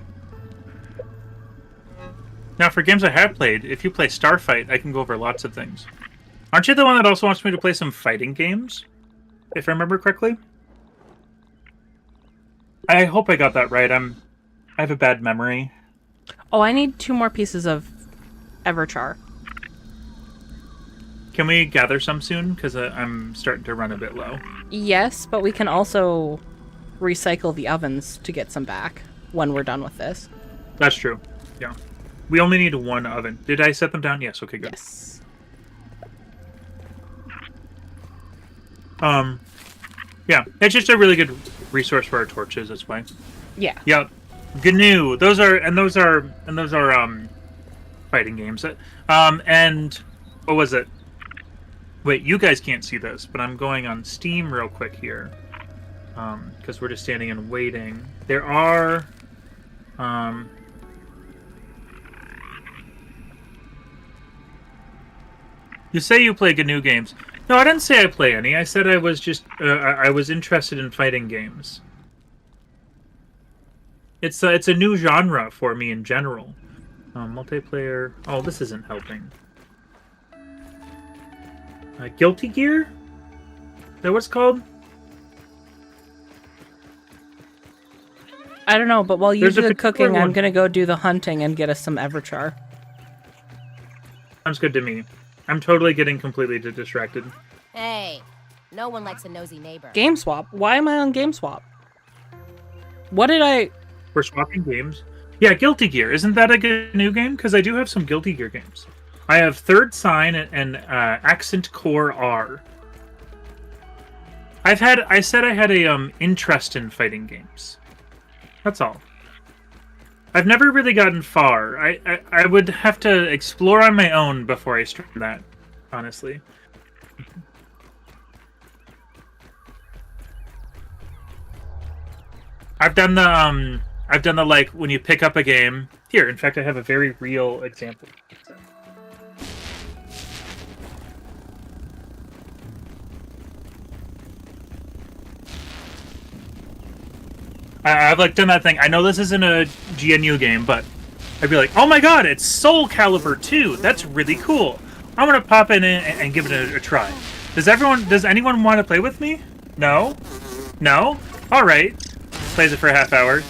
Now, for games I have played, if you play Starfight, I can go over lots of things. Aren't you the one that also wants me to play some fighting games? If I remember correctly? I hope I got that right. I have a bad memory. Oh, I need 2 more pieces of Everchar. Can we gather some soon? Because I'm starting to run a bit low. Yes, but we can also recycle the ovens to get some back when we're done with this. That's true. Yeah. We only need 1 oven. Did I set them down? Yes. Okay, good. Yes. Yeah. It's just a really good resource for our torches. That's why. Yeah. Yep. GNU. Those are fighting games. And what was it? Wait, you guys can't see this, but I'm going on Steam real quick here. Because we're just standing and waiting. There are you say you play GNU games. No, I didn't say I play any. I said I was just I was interested in fighting games. It's a new genre for me in general. Multiplayer. Oh, this isn't helping. Guilty Gear? Is that what it's called? I don't know, but while you There's do a the particular cooking, I'm one. gonna go do the hunting and get us some Everchar. Sounds good to me. I'm totally getting completely distracted. Hey, no one likes a nosy neighbor. Game swap? Why am I on Game Swap? What did I... We're swapping games. Yeah, Guilty Gear. Isn't that a good new game? Because I do have some Guilty Gear games. I have Third Sign and Accent Core R. I said I had a interest in fighting games. That's all. I've never really gotten far. I would have to explore on my own before I stream that, honestly. I've done the like when you pick up a game. Here, in fact, I have a very real example. I've like done that thing. I know this isn't a GNU game, but I'd be like, "Oh my god, it's Soul Calibur 2. That's really cool. I'm gonna pop in and give it a try." Does anyone want to play with me? No? No? All right. Plays it for a half hour.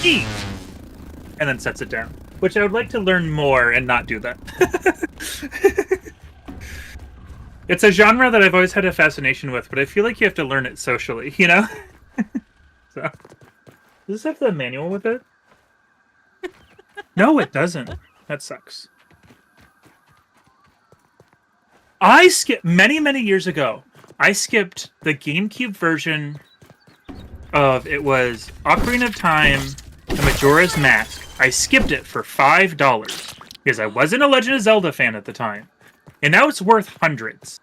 Eat. And then sets it down. Which I would like to learn more and not do that. It's a genre that I've always had a fascination with, but I feel like you have to learn it socially, you know? So, does this have the manual with it? No, it doesn't. That sucks. I skipped many years ago. I skipped the GameCube version of it was Ocarina of Time, the Majora's Mask. I skipped it for $5 because I wasn't a Legend of Zelda fan at the time, and now it's worth hundreds,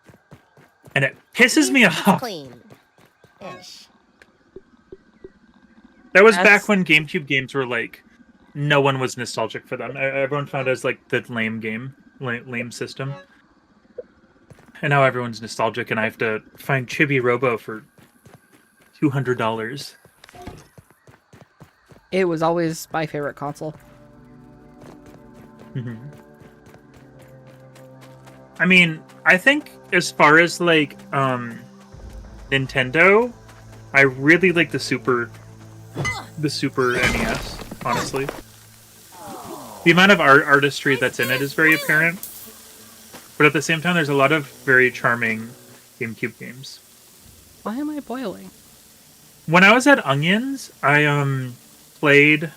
and it pisses me off. Clean-ish. That was back when GameCube games were like, no one was nostalgic for them. Everyone found it as like the lame system. And now everyone's nostalgic, and I have to find Chibi Robo for $200. It was always my favorite console. Mm-hmm. I mean, I think as far as like Nintendo, I really like the Super NES, honestly. The amount of artistry that's in it is very apparent. But at the same time, there's a lot of very charming GameCube games. Why am I boiling? When I was at Onions, I played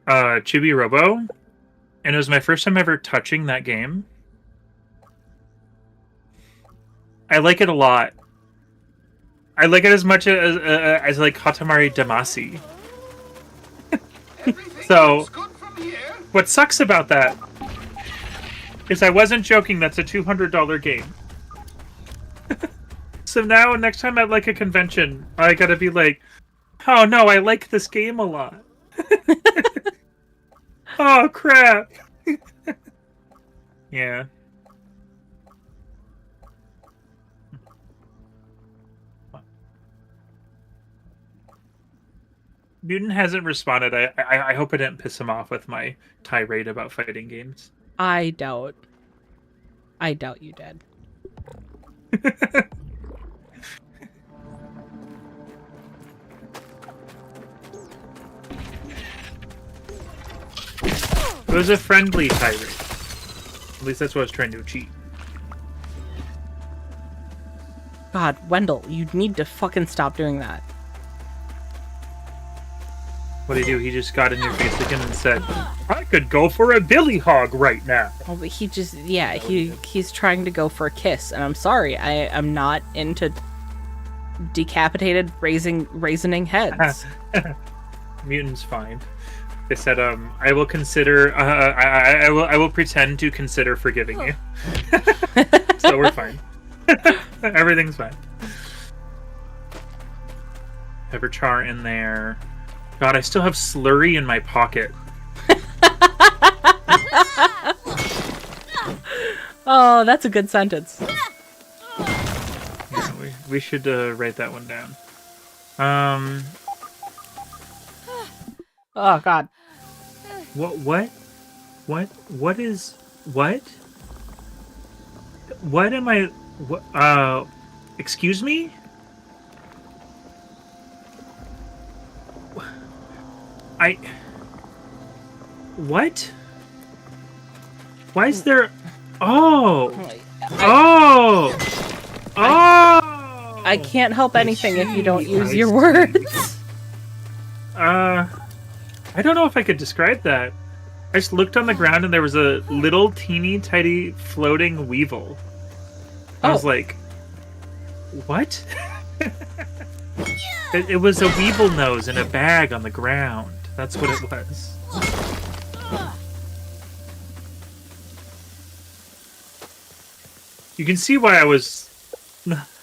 Chibi Robo, and it was my first time ever touching that game. I like it a lot. I like it as much as like Katamari Damacy. So, what sucks about that is I wasn't joking, that's a $200 game. So now, next time at like a convention, I gotta be like, oh no, I like this game a lot. Oh crap. Yeah. Mutant hasn't responded. I hope I didn't piss him off with my tirade about fighting games. I doubt you did. It was a friendly tirade. At least that's what I was trying to achieve. God, Wendell, you need to fucking stop doing that. What did he do? He just got in your face again and said, I could go for a billy hog right now. Oh, but he just, yeah, he's trying to go for a kiss, and I'm sorry, I'm not into decapitated raisioning heads. Mutant's fine. They said, I will consider, I will pretend to consider forgiving you. So we're fine. Everything's fine. Everchar in there. God, I still have Slurry in my pocket. Oh, that's a good sentence. Yeah, we should write that one down. Oh, God. What is, what? What am I, excuse me? What? Why is there, oh! I can't help anything if you don't use your words. I don't know if I could describe that. I just looked on the ground and there was a little teeny tiny floating weevil. I was like, what? It was a weevil nose in a bag on the ground. That's what it was. You can see why I was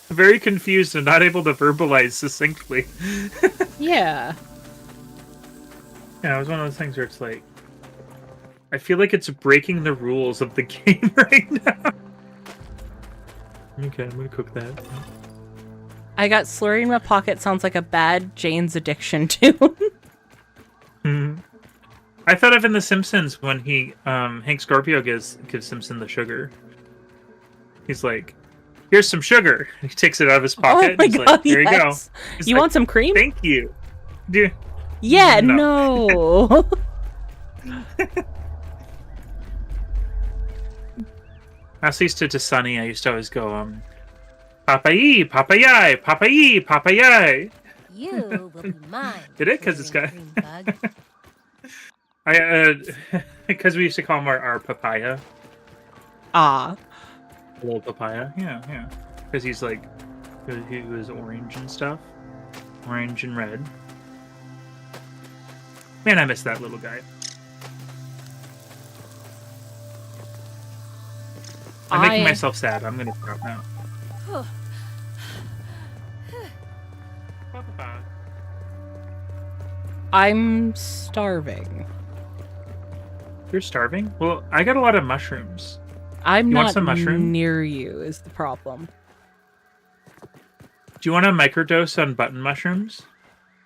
very confused and not able to verbalize succinctly. Yeah. Yeah, it was one of those things where it's like, I feel like it's breaking the rules of the game right now. Okay, I'm gonna cook that. I got slurry in my pocket sounds like a bad Jane's Addiction tune. I thought of in The Simpsons when Hank Scorpio gives Simpson the sugar. He's like, "Here's some sugar." He takes it out of his pocket. Oh my He's God, like, "Here you go." yes. He's You like, want some cream? Thank you. Do Yeah, No. no. I used to Sunny. I used to always go, "Papa-yi, Papa-yi, Papa-yi, Papa-yi." You will be mine. Did it? 'Cause it's got- green bug. Because we used to call him our papaya, Ah. little papaya. Yeah. Because he's like, he was orange and stuff, orange and red. Man, I miss that little guy. I'm making myself sad. I'm gonna stop now. I'm starving. You're starving? Well, I got a lot of mushrooms. I'm You want not some mushroom? near you is the problem. Do you want a microdose on button mushrooms?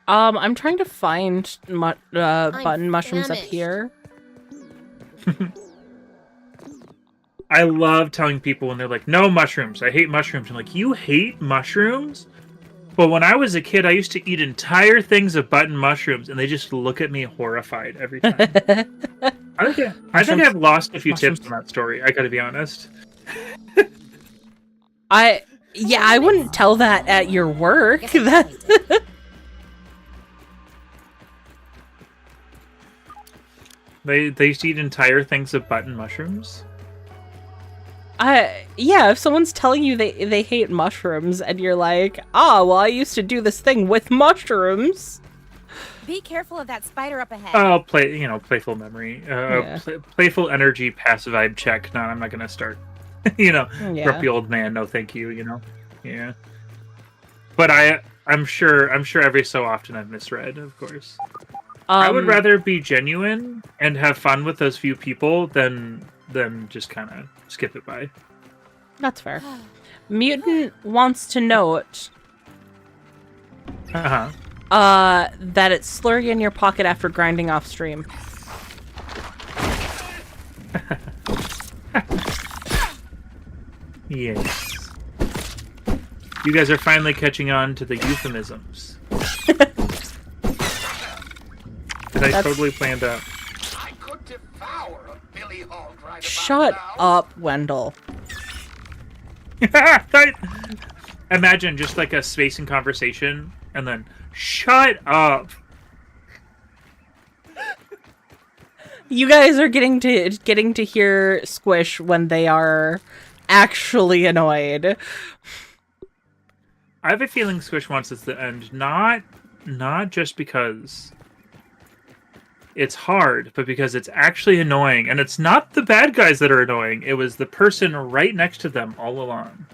I'm trying to find button mushrooms up famished. here. I love telling people when they're like, "No mushrooms. I hate mushrooms." I'm like, "You hate mushrooms?" But when I was a kid, I used to eat entire things of button mushrooms, and they just look at me horrified every time. I think I've lost a few tips on that story. I gotta be honest. I wouldn't tell that at your work. Guess I That did. They used to eat entire things of button mushrooms. if someone's telling you they hate mushrooms and you're like, well, I used to do this thing with mushrooms. Be careful of that spider up ahead. Oh, playful memory, playful energy, passive vibe check. No, I'm not gonna start. Yeah. Grumpy old man. No, thank you. Yeah. But I'm sure every so often I've misread. Of course, I would rather be genuine and have fun with those few people than just kind of skip it by. That's fair. Mutant wants to note Uh-huh. that it's slurry in your pocket after grinding off stream. Yes. You guys are finally catching on to the euphemisms. That I totally planned out. I could devour a Billy Hog right about Shut now. up, Wendell. Imagine just like a space in conversation, and then shut up. You guys are getting to hear Squish when they are actually annoyed. I have a feeling Squish wants us to end not just because it's hard, but because it's actually annoying, and it's not the bad guys that are annoying. It was the person right next to them all along.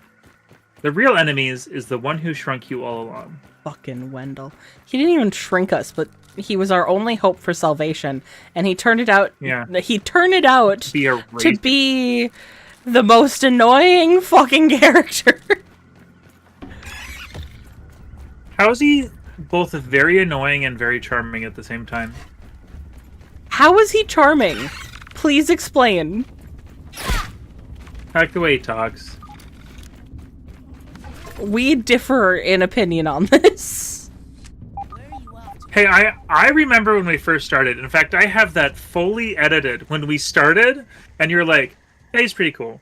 The real enemies is the one who shrunk you all along. Fucking Wendell. He didn't even shrink us, but he was our only hope for salvation, and he turned it out. Yeah. He turned it out Be a to racist. be the most annoying fucking character. How is he both very annoying and very charming at the same time? How is he charming? Please explain. Back the way he talks. We differ in opinion on this. Hey, I remember when we first started. In fact, I have that fully edited when we started, and you're like, "Hey, he's pretty cool."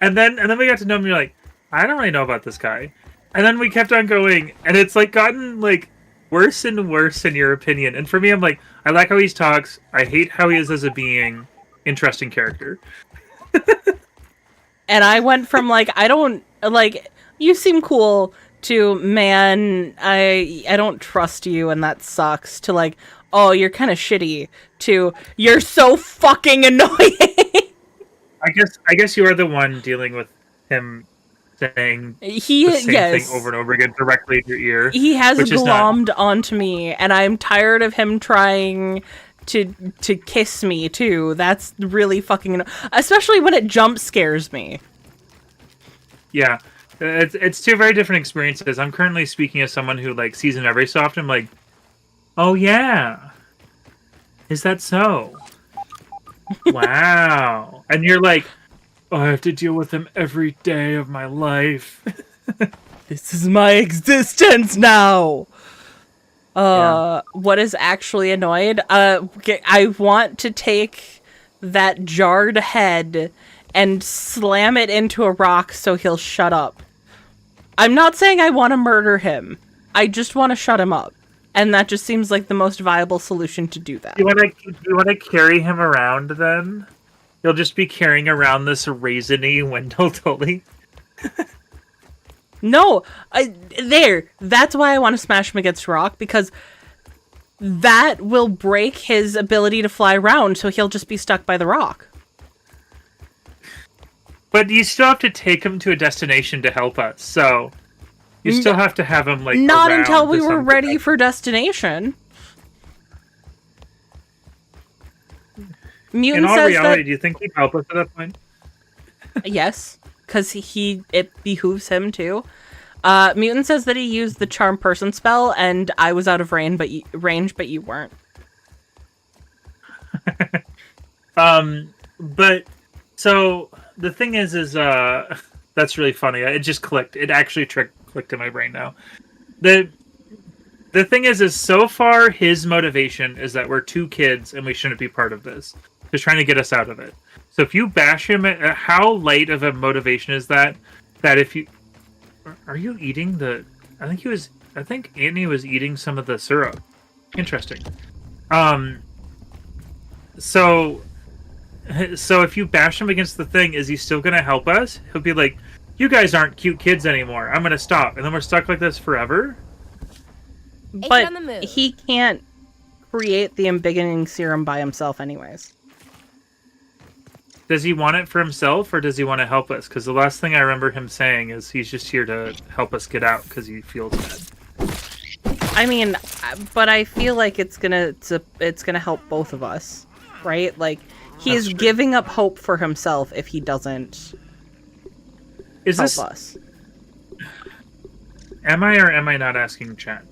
And then we got to know him. You're like, "I don't really know about this guy." And then we kept on going, and it's like gotten like worse and worse in your opinion. And for me, I'm like, I like how he talks. I hate how he is as a being. Interesting character. And I went from like, I don't like, you seem cool, to man, I don't trust you and that sucks, to like, oh, you're kind of shitty, to you're so fucking annoying. I guess you are the one dealing with him saying the same thing over and over again directly in your ear. He has glommed onto me, and I'm tired of him trying to kiss me too. That's really fucking especially when it jump scares me. Yeah. It's two very different experiences. I'm currently speaking as someone who like sees him every so often. I'm like, oh yeah, is that so? Wow. And you're like, oh, I have to deal with him every day of my life. This is my existence now. What is actually annoyed? I want to take that jarred head and slam it into a rock so he'll shut up. I'm not saying I want to murder him. I just want to shut him up. And that just seems like the most viable solution to do that. You want to carry him around then? You'll just be carrying around this raisiny Wendell Tully. No, that's why I want to smash him against a rock, because that will break his ability to fly around, so he'll just be stuck by the rock. But you still have to take him to a destination to help us, so you still have to have him, like, not until we were ready for destination. Mutant In all says reality, do you think he'd help us at that point? Yes, because it behooves him to. Mutant says that he used the charm person spell, and I was out of range, but you weren't. But so the thing is that's really funny. It just clicked. It actually clicked in my brain now. The thing is so far his motivation is that we're two kids and we shouldn't be part of this. He's trying to get us out of it. So if you bash him, how light of a motivation is that? That if you are you eating the? I think Annie was eating some of the syrup. Interesting. So if you bash him against the thing, is he still going to help us? He'll be like, you guys aren't cute kids anymore. I'm going to stop. And then we're stuck like this forever? But he can't create the embiggening serum by himself anyways. Does he want it for himself, or does he want to help us? Because the last thing I remember him saying is he's just here to help us get out because he feels bad. I mean, but I feel like it's gonna help both of us, right? Like, he's giving up hope for himself if he doesn't help us. Am I or am I not asking chat?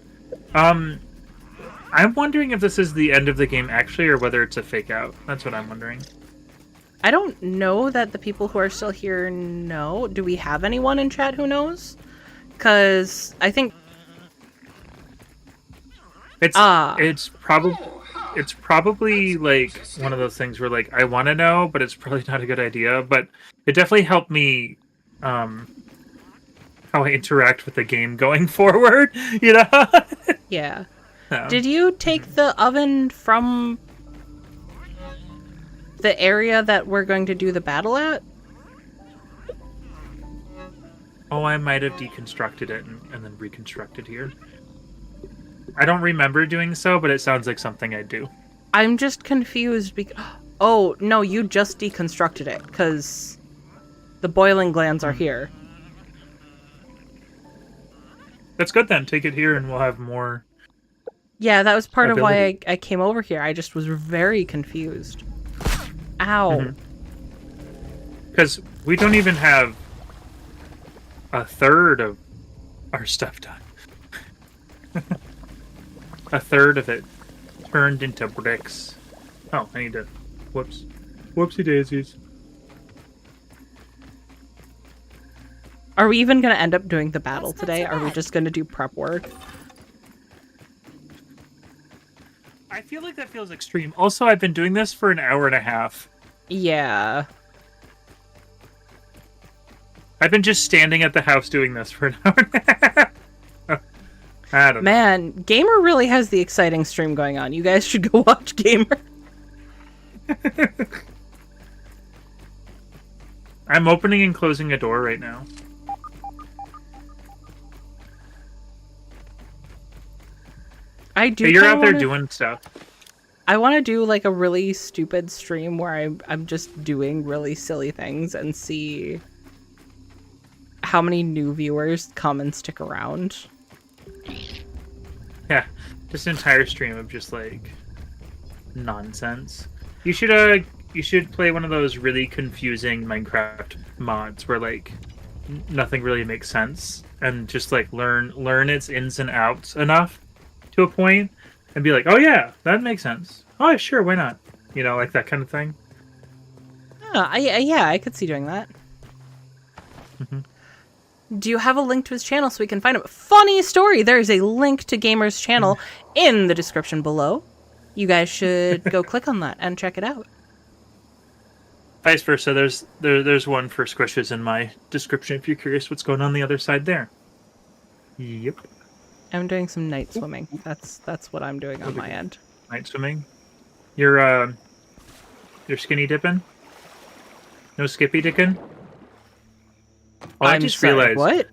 I'm wondering if this is the end of the game actually, or whether it's a fake out. That's what I'm wondering. I don't know that the people who are still here know. Do we have anyone in chat who knows? Because I think it's probably like one of those things where like I want to know, but it's probably not a good idea. But it definitely helped me how I interact with the game going forward. You know? Yeah. No. Did you take the oven from the area that we're going to do the battle at? Oh, I might have deconstructed it and then reconstructed here. I don't remember doing so, but it sounds like something I do. I'm just confused because... Oh, no, you just deconstructed it, because the boiling glands are here. That's good then. Take it here and we'll have more... Yeah, that was part of why I came over here. I just was very confused. Ow. Because we don't even have a third of our stuff done. A third of it turned into bricks. Oh, I need to... Whoops. Whoopsie daisies. Are we even going to end up doing the battle today? Are we just going to do prep work? I feel like that feels extreme. Also, I've been doing this for an hour and a half. Yeah. I've been just standing at the house doing this for an hour and a half. I don't know. Man, Gamer really has the exciting stream going on. You guys should go watch Gamer. I'm opening and closing a door right now. I do. Hey, you're out there doing stuff. I want to do like a really stupid stream where I'm just doing really silly things and see how many new viewers come and stick around. Yeah, just an entire stream of just like nonsense. You should play one of those really confusing Minecraft mods where like nothing really makes sense, and just like learn its ins and outs enough to a point and be like, oh yeah, that makes sense. Oh sure, why not? You know, like that kind of thing. Yeah, I could see doing that. Do you have a link to his channel so we can find him? Funny story, there is a link to Gamer's channel in the description below. You guys should go click on that and check it out. Vice versa, there's one for Squishes in my description if you're curious what's going on the other side there. Yep. I'm doing some night swimming. That's what I'm doing on my end. Night swimming? You're skinny dipping? No skippy dicking? Oh, I just realized. What?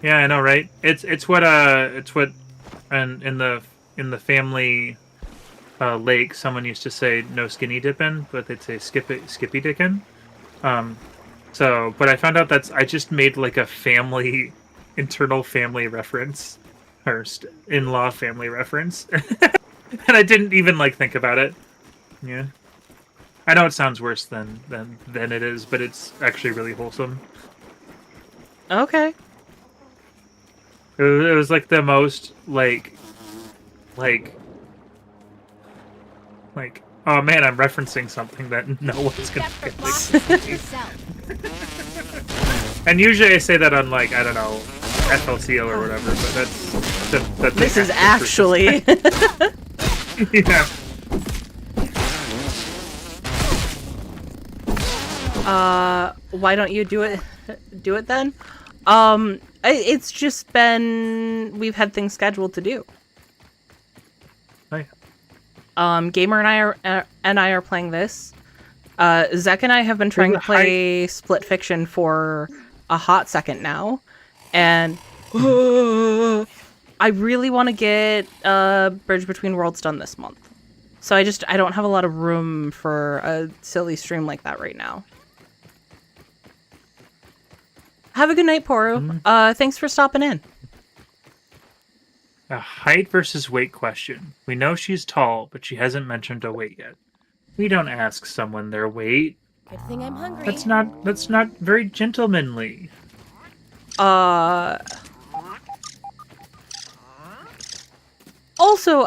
Yeah, I know, right? It's what and in the family lake, someone used to say no skinny dipping, but they'd say skippy dickin'. But I found out I just made like a internal family reference, or in-law family reference, and I didn't even like think about it. Yeah, I know it sounds worse than it is, but it's actually really wholesome. Okay. It was like the most like, oh man, I'm referencing something that no one's gonna get. And usually I say that on like, I don't know, FLCL or whatever, but that's this is actually. Yeah. Why don't you do it? Do it then. It's just been, we've had things scheduled to do. Oh, yeah. Gamer and I are playing this. Zek and I have been trying to play Split Fiction for a hot second now, and I really want to get Bridge Between Worlds done this month. So I don't have a lot of room for a silly stream like that right now. Have a good night, Poru. Thanks for stopping in. A height versus weight question. We know she's tall, but she hasn't mentioned a weight yet. We don't ask someone their weight. Good thing I'm hungry. That's not very gentlemanly. Also,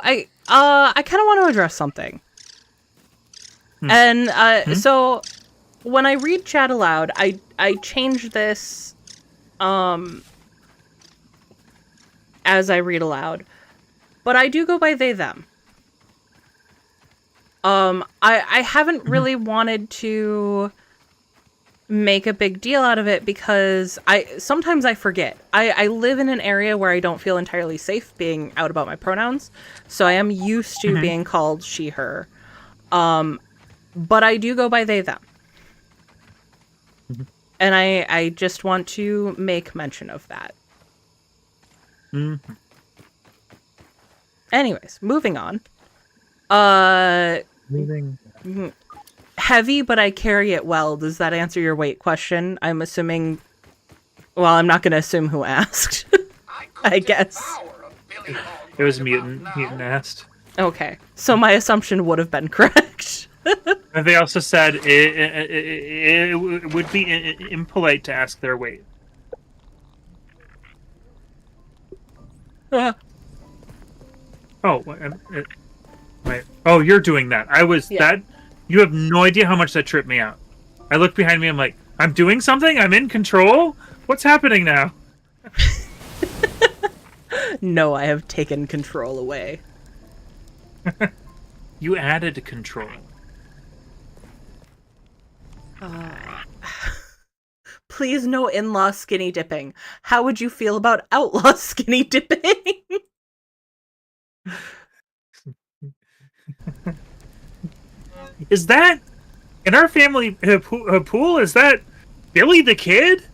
I kind of want to address something. And so when I read chat aloud, I change this as I read aloud. But I do go by they them. I haven't really wanted to make a big deal out of it because sometimes I forget. I live in an area where I don't feel entirely safe being out about my pronouns, so I am used to being called she, her. But I do go by they them. And I just want to make mention of that. Anyways, moving on. Heavy, but I carry it well. Does that answer your weight question? I'm assuming... Well, I'm not going to assume who asked. I guess. It was Mutant. Mutant asked. Okay. So my assumption would have been correct. And they also said it would be impolite to ask their weight. Oh, you're doing that. That. You have no idea how much that tripped me out. I look behind me. I'm like, I'm doing something. I'm in control. What's happening now? No, I have taken control away. You added control. Please no in-law skinny dipping. How would you feel about outlaw skinny dipping? Is that in our family pool? Is that Billy the Kid?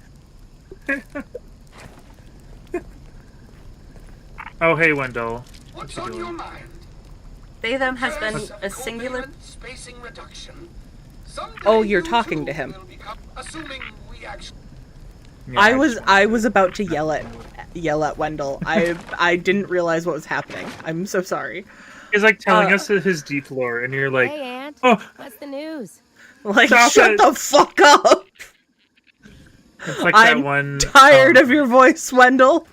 Oh, hey, Wendell. What's on your mind? They them has been Because of a singular. covalent spacing reduction, someday Oh, you're you talking too to him. will become- assuming we actually. Yeah, I was about to yell at Wendell. I didn't realize what was happening. I'm so sorry. He's like telling us his deep lore, and you're like, Hey, Aunt. oh, What's the news? Like, Stop shut it. the fuck up! it's like I'm that one. tired of your voice, Wendell.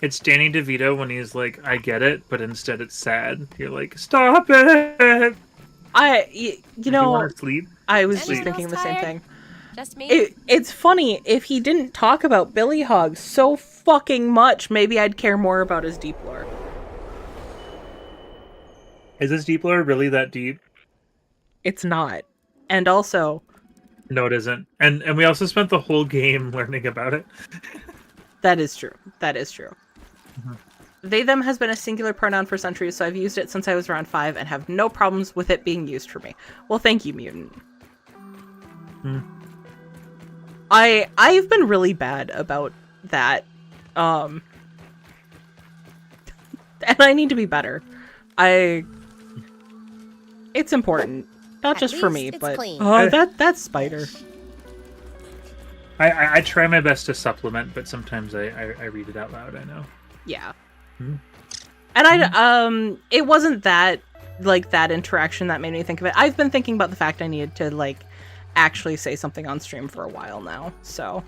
It's Danny DeVito when he's like, I get it, but instead it's sad. You're like, stop it! You Do you know, want to sleep? I was Anyone just thinking else the same tired? thing. Just me? It's funny, if he didn't talk about Billy Hog so fucking much, maybe I'd care more about his deep lore. Is this deep lore really that deep? It's not. And also, No, it isn't. And we also spent the whole game learning about it. that is true. That is true. They, them has been a singular pronoun for centuries, so I've used it since I was around 5 and have no problems with it being used for me. Well, thank you, Mutant. I've been really bad about that. And I need to be better. It's important. Not At just for least me, it's but clean. oh, that's Spider. I try my best to supplement, but sometimes I read it out loud, I know. Yeah. Hmm. And it wasn't that interaction that made me think of it. I've been thinking about the fact I needed to actually say something on stream for a while now. So,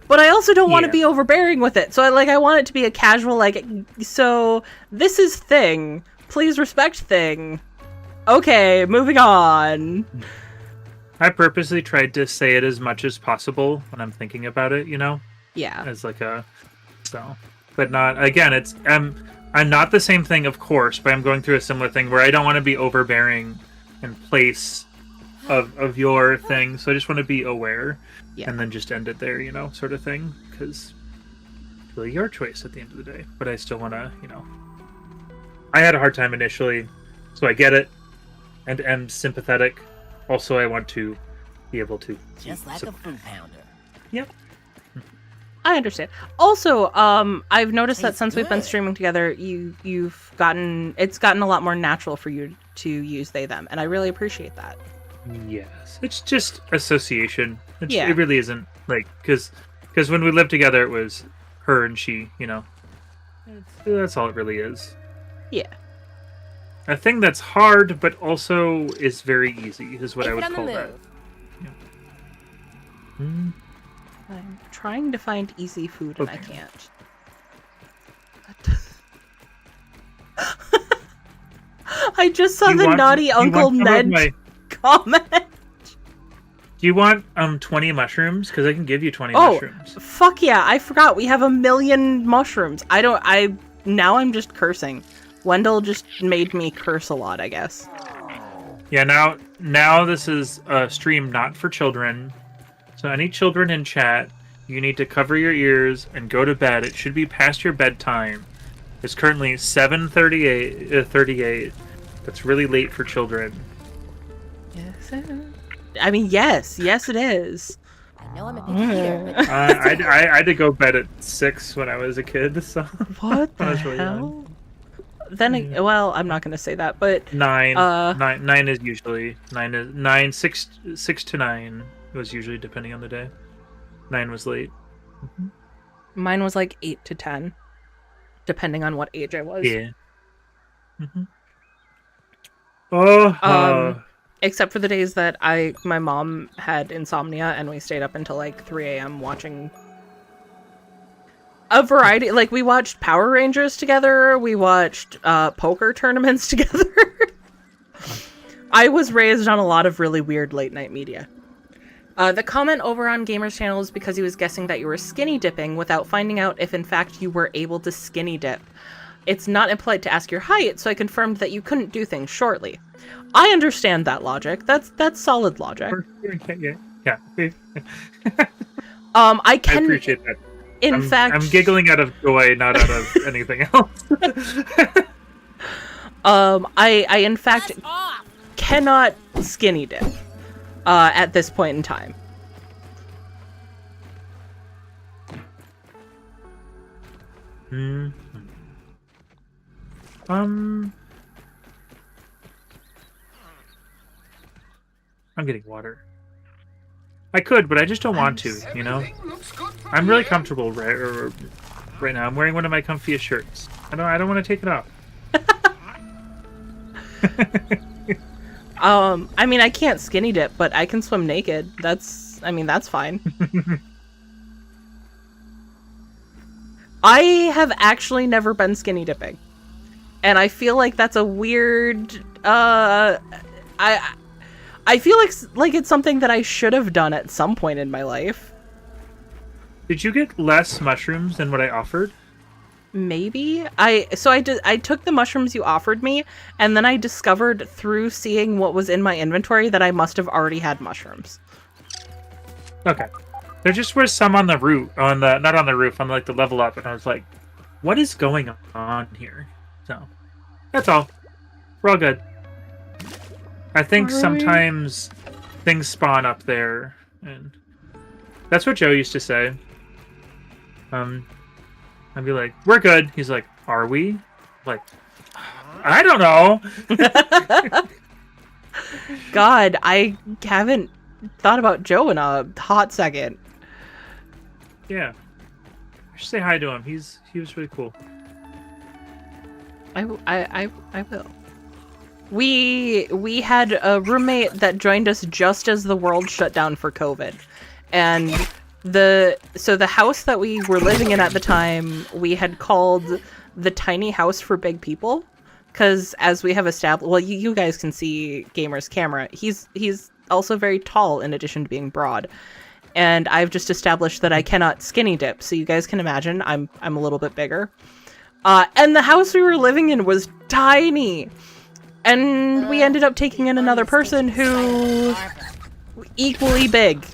but I also don't want to Yeah. be overbearing with it. So I want it to be a casual so this is thing. Please respect thing. Okay, moving on. I purposely tried to say it as much as possible when I'm thinking about it, you know? Yeah. As but not, again, it's, I'm not the same thing, of course, but I'm going through a similar thing where I don't want to be overbearing in place of your thing, so I just want to be aware, and then just end it there, you know, sort of thing, because it's really your choice at the end of the day, but I still want to, you know, I had a hard time initially, so I get it, and am sympathetic. Also, I want to be able to Just like a fruit pounder. Yep. I understand. Also, I've noticed that Tastes since we've been good. streaming together, it's gotten a lot more natural for you to use they them, and I really appreciate that. Yes, it's just association. Yeah. It really isn't because when we lived together, it was her and she. You know, that's all it really is. Yeah. A thing that's hard, but also is very easy, is what Keep I it would on the call that. move. Mm. I'm trying to find easy food and I Okay. can't. I just saw You the want- naughty you Uncle want some of Ned my- comment. Do you want 20 mushrooms? Because I can give you 20 Oh, mushrooms. fuck yeah! I forgot we have 1,000,000 mushrooms. Now I'm just cursing. Wendell just made me curse a lot, I guess. Yeah, now this is a stream not for children. So any children in chat, you need to cover your ears and go to bed. It should be past your bedtime. It's currently 7:38. That's really late for children. Yes. I mean, yes, it is. I know I'm a picky eater, but I had to go bed at 6 when I was a kid. So What the I was really hell? Then, well, I'm not gonna say that, but nine is usually 6 to 9 was usually depending on the day. 9 was late. mine was like 8 to 10, depending on what age I was. Yeah. Mm-hmm. Oh. Except for the days that my mom had insomnia and we stayed up until like 3 a.m. watching a variety. Like, we watched Power Rangers together. We watched poker tournaments together. I was raised on a lot of really weird late night media. The comment over on Gamer's channel is because he was guessing that you were skinny dipping without finding out if in fact you were able to skinny dip. It's not impolite to ask your height, so I confirmed that you couldn't do things shortly. I understand that logic. That's solid logic. Yeah. I can I appreciate that. in fact I'm giggling out of joy, not out of anything else. I in fact Buzz off. cannot skinny dip at this point in time. I'm getting water. I could, but I just don't want to, you know? Everything looks good from I'm really here. comfortable right now. I'm wearing one of my comfiest shirts. I don't want to take it off. I mean, I can't skinny dip, but I can swim naked. That's fine. I have actually never been skinny dipping. And I feel like that's a weird, I feel like it's something that I should have done at some point in my life. Did you get less mushrooms than what I offered? Maybe. I took the mushrooms you offered me, and then I discovered through seeing what was in my inventory that I must have already had mushrooms. Okay. There just were some on the roof, not on the roof, on like the level up, and I was like, what is going on here? So, that's all. We're all good. I think sometimes things spawn up there, and that's what Joe used to say. I'd be like, we're good. He's like, are we? Like, I don't know. God, I haven't thought about Joe in a hot second. Yeah. I should say hi to him. He was really cool. I will. We had a roommate that joined us just as the world shut down for COVID. And the house that we were living in at the time, we had called the tiny house for big people, because as we have established, well, you guys can see Gamer's camera. He's also very tall in addition to being broad, and I've just established that I cannot skinny dip, so you guys can imagine I'm a little bit bigger. And the house we were living in was tiny, and we ended up taking in another person who equally big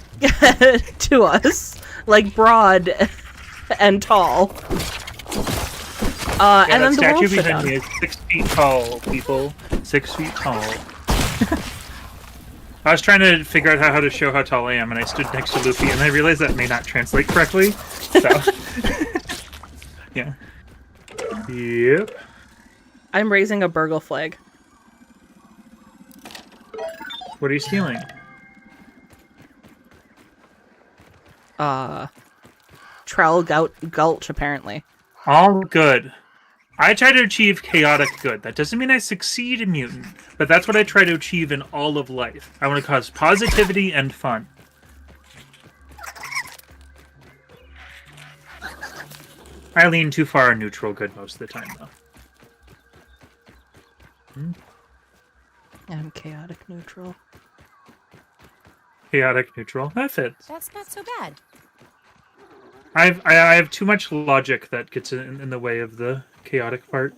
to us, like broad and tall. Yeah, and then the statue world shut behind down. me is 6 feet tall, people. 6 feet tall. I was trying to figure out how to show how tall I am, and I stood next to Luffy, and I realized that may not translate correctly. So, yeah. Yep. I'm raising a burgle flag. What are you stealing? Trowel Gulch, apparently. All good. I try to achieve chaotic good. That doesn't mean I succeed in mutant, but that's what I try to achieve in all of life. I want to cause positivity and fun. I lean too far on neutral good most of the time, though. I'm chaotic neutral. Chaotic neutral. That fits. That's not so bad. I have too much logic that gets in the way of the chaotic part.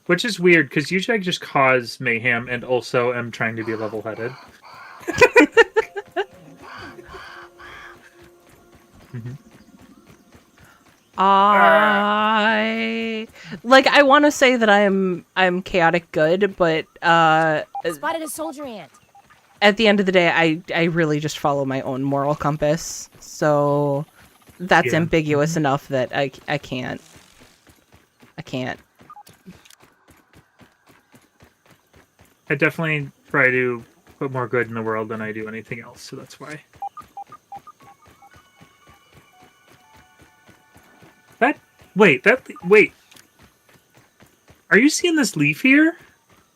Which is weird, because usually I just cause mayhem and also am trying to be level-headed. I want to say that I'm chaotic good, but Spotted a soldier ant. at the end of the day, I really just follow my own moral compass. So that's Yeah. ambiguous enough that I can't. I definitely try to put more good in the world than I do anything else, so that's why. Wait. Are you seeing this leaf here?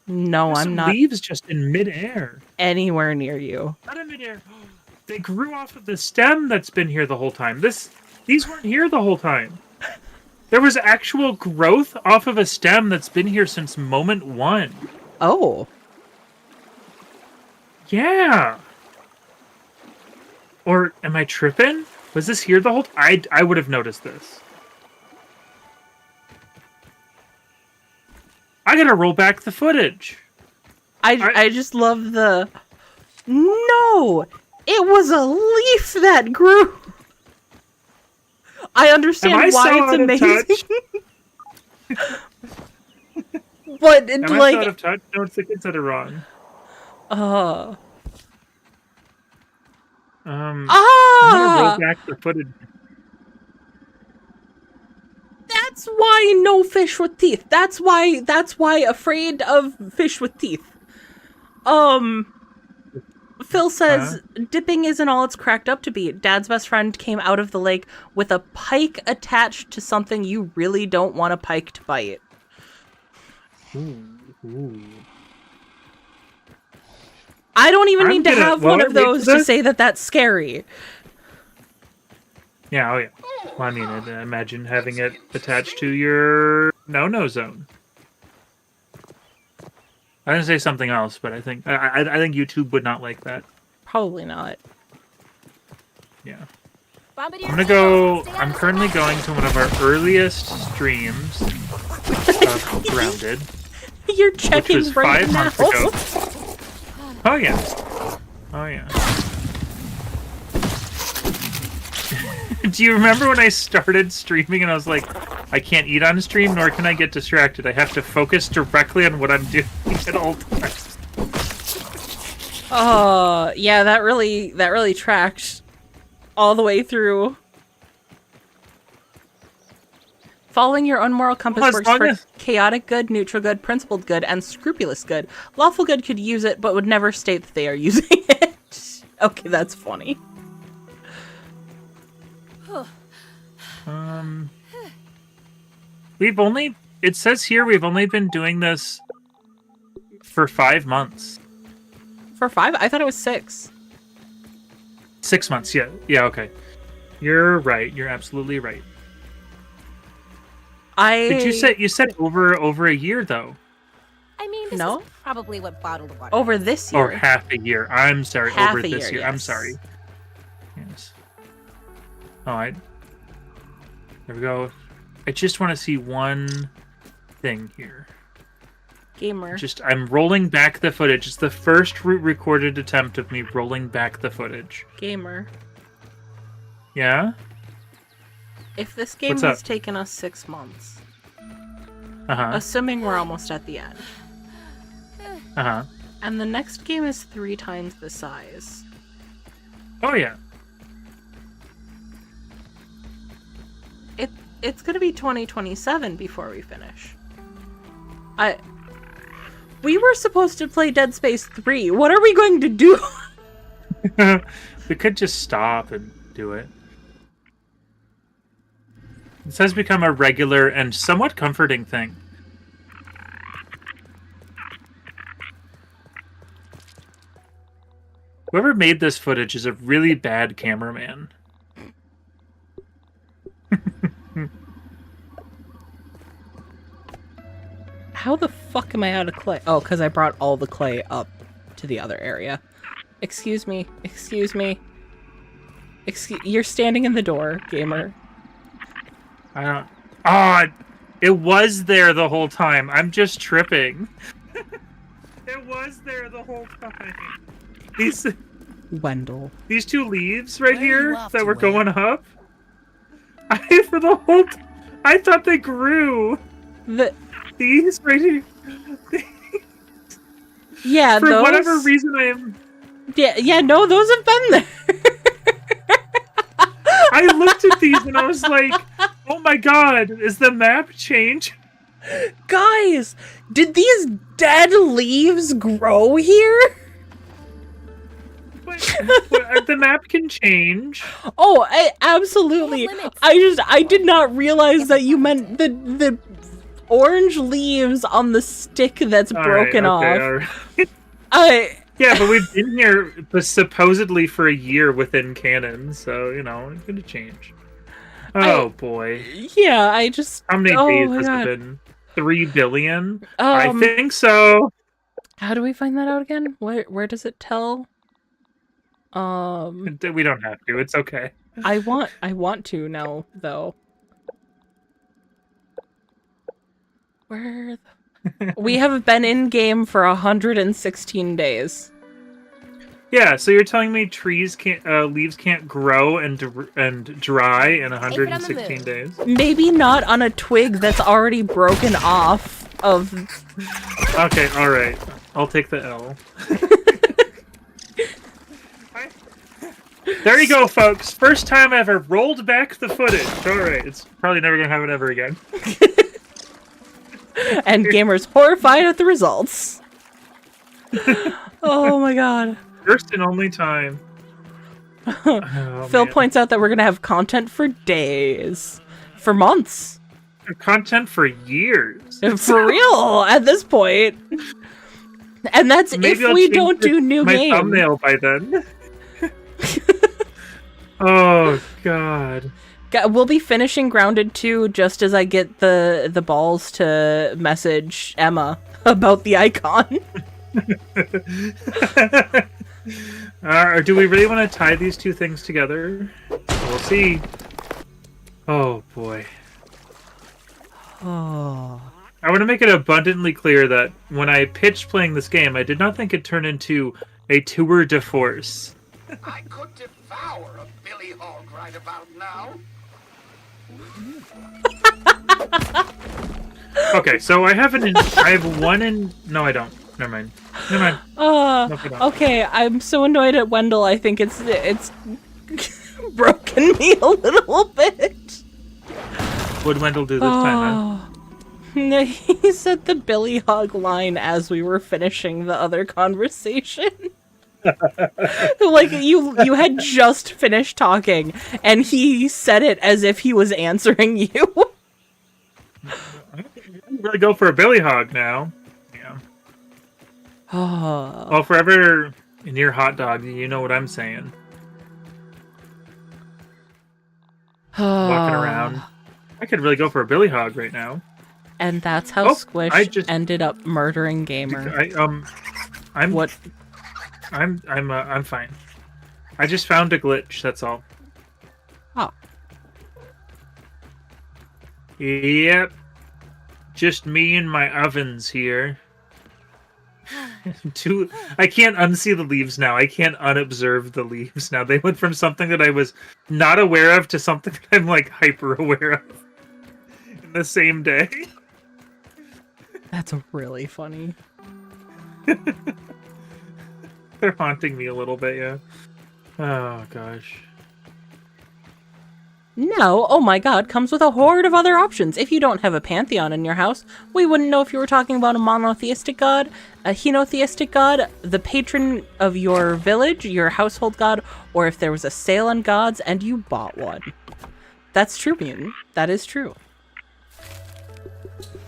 No, There's I'm some not leaves just in midair. anywhere near you. Not in midair. They grew off of the stem that's been here the whole time. These weren't here the whole time. There was actual growth off of a stem that's been here since moment one. Oh. Yeah. Or am I tripping? Was this here the whole time? I would have noticed this. I gotta roll back the footage. I just love the... No! It was a leaf that grew! I understand Am I why so it's out of amazing. But, Am I so like... out of touch? No, it's the kids that are wrong. I'm gonna roll back the footage. That's That's why no fish with teeth. That's why afraid of fish with teeth. Phil says, dipping isn't all it's cracked up to be. Dad's best friend came out of the lake with a pike attached to something you really don't want a pike to bite. Ooh. I don't even need to have one of those to say that that's scary. Yeah, oh yeah. Well, I mean, imagine having it attached to your no-no zone. I was gonna say something else, but I think YouTube would not like that. Probably not. Yeah. Bombardier I'm currently going to one of our earliest streams of Grounded. You're checking which was right 5 now. months ago. Oh yeah. Oh yeah. Do you remember when I started streaming and I was like, I can't eat on stream, nor can I get distracted. I have to focus directly on what I'm doing at all times. Oh, yeah, that really tracked all the way through. Following your own moral compass works for chaotic good, neutral good, principled good, and scrupulous good. Lawful good could use it, but would never state that they are using it. Okay, that's funny. It says here we've only been doing this for 5 months. For 5? I thought it was 6. 6 months, yeah. Yeah, okay. You're right. You're absolutely right. Did you said over a year though? I mean, this is probably what bottled water. Over this year. Or half a year. I'm sorry. Over this year. Yes. I'm sorry. Yes. Alright. There we go. I just want to see one thing here. Gamer. I'm rolling back the footage. It's the first recorded attempt of me rolling back the footage. Gamer. Yeah? If this game has taken us 6 months, assuming we're almost at the end, and the next game is 3 times the size. Oh yeah. It's gonna be 2027 before we finish. We were supposed to play Dead Space 3. What are we going to do? We could just stop and do it. This has become a regular and somewhat comforting thing. Whoever made this footage is a really bad cameraman. How the fuck am I out of clay? Oh, because I brought all the clay up to the other area. Excuse me. Excuse me. You're standing in the door, gamer. I don't... Oh, it was there the whole time. I'm just tripping. It was there the whole time. Wendell. These 2 leaves right here that were going up. I thought they grew. These right here. Yeah, For whatever reason I am... Yeah, no, those have been there. I looked at these and I was like, oh my god, is the map change? Guys, did these dead leaves grow here? But the map can change. Oh, absolutely. I did not realize that you meant the orange leaves on the stick that's broken off. Yeah, but we've been here supposedly for a year within canon, so, you know, it's gonna change. Oh, boy. Yeah, I just... How many days has it been? 3 billion? I think so. How do we find that out again? Where does it tell? We don't have to. It's okay. I want to now, though. Where... We have been in game for 116 days. Yeah, so you're telling me leaves can't grow and dry in 116 days? Maybe not on a twig that's already broken off of... Okay, alright. I'll take the L. There you go, folks. First time I ever rolled back the footage. All right, it's probably never gonna happen ever again. And gamers horrified at the results. Oh my god. First and only time. Oh, Phil man. points out that we're gonna have content for days. For months. Content for years. For real, at this point. And that's Maybe if I'll we change don't do new my games. thumbnail by then. Oh, God. We'll be finishing Grounded 2 just as I get the balls to message Emma about the icon. Do we really want to tie these two things together? We'll see. Oh, boy. Oh. I want to make it abundantly clear that when I pitched playing this game, I did not think it'd turn into a tour de force. I could devour a Billy Hog right about now. Okay, so I have one in... No, I don't. Never mind. Nope, I don't. Okay, I'm so annoyed at Wendell. I think it's broken me a little bit. What'd Wendell do this time, huh? No, he said the Billy Hog line as we were finishing the other conversation. Like you had just finished talking, and he said it as if he was answering you. I'm really go for a Billy Hog now. Yeah. Oh. Well, forever in your hot dog, you know what I'm saying. Walking around. I could really go for a Billy Hog right now. And that's how Squish I just ended up murdering Gamer. I'm fine. I just found a glitch, that's all. Oh. Yep. Just me and my ovens here. I can't unsee the leaves now. I can't unobserve the leaves now. They went from something that I was not aware of to something that I'm like hyper aware of in the same day. That's really funny. They're haunting me a little bit, yeah. Oh, gosh. No, oh my god, comes with a horde of other options. If you don't have a pantheon in your house, we wouldn't know if you were talking about a monotheistic god, a henotheistic god, the patron of your village, your household god, or if there was a sale on gods and you bought one. That's true, Mutant. That is true.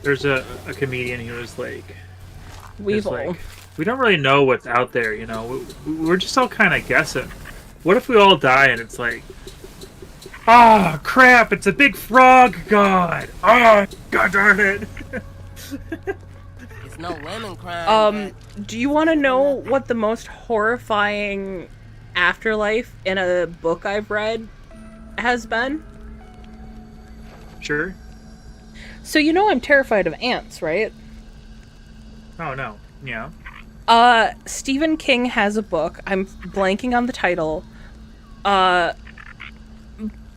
There's a comedian who was like... Weevil. Like, we don't really know what's out there, you know? We're just all kind of guessing. What if we all die and it's like... Ah, crap! It's a big frog god! Oh, god darn it! It's no lemon crime. Do you want to know what the most horrifying afterlife in a book I've read has been? Sure. So you know I'm terrified of ants, right? Oh, no. Yeah. Stephen King has a book. I'm blanking on the title.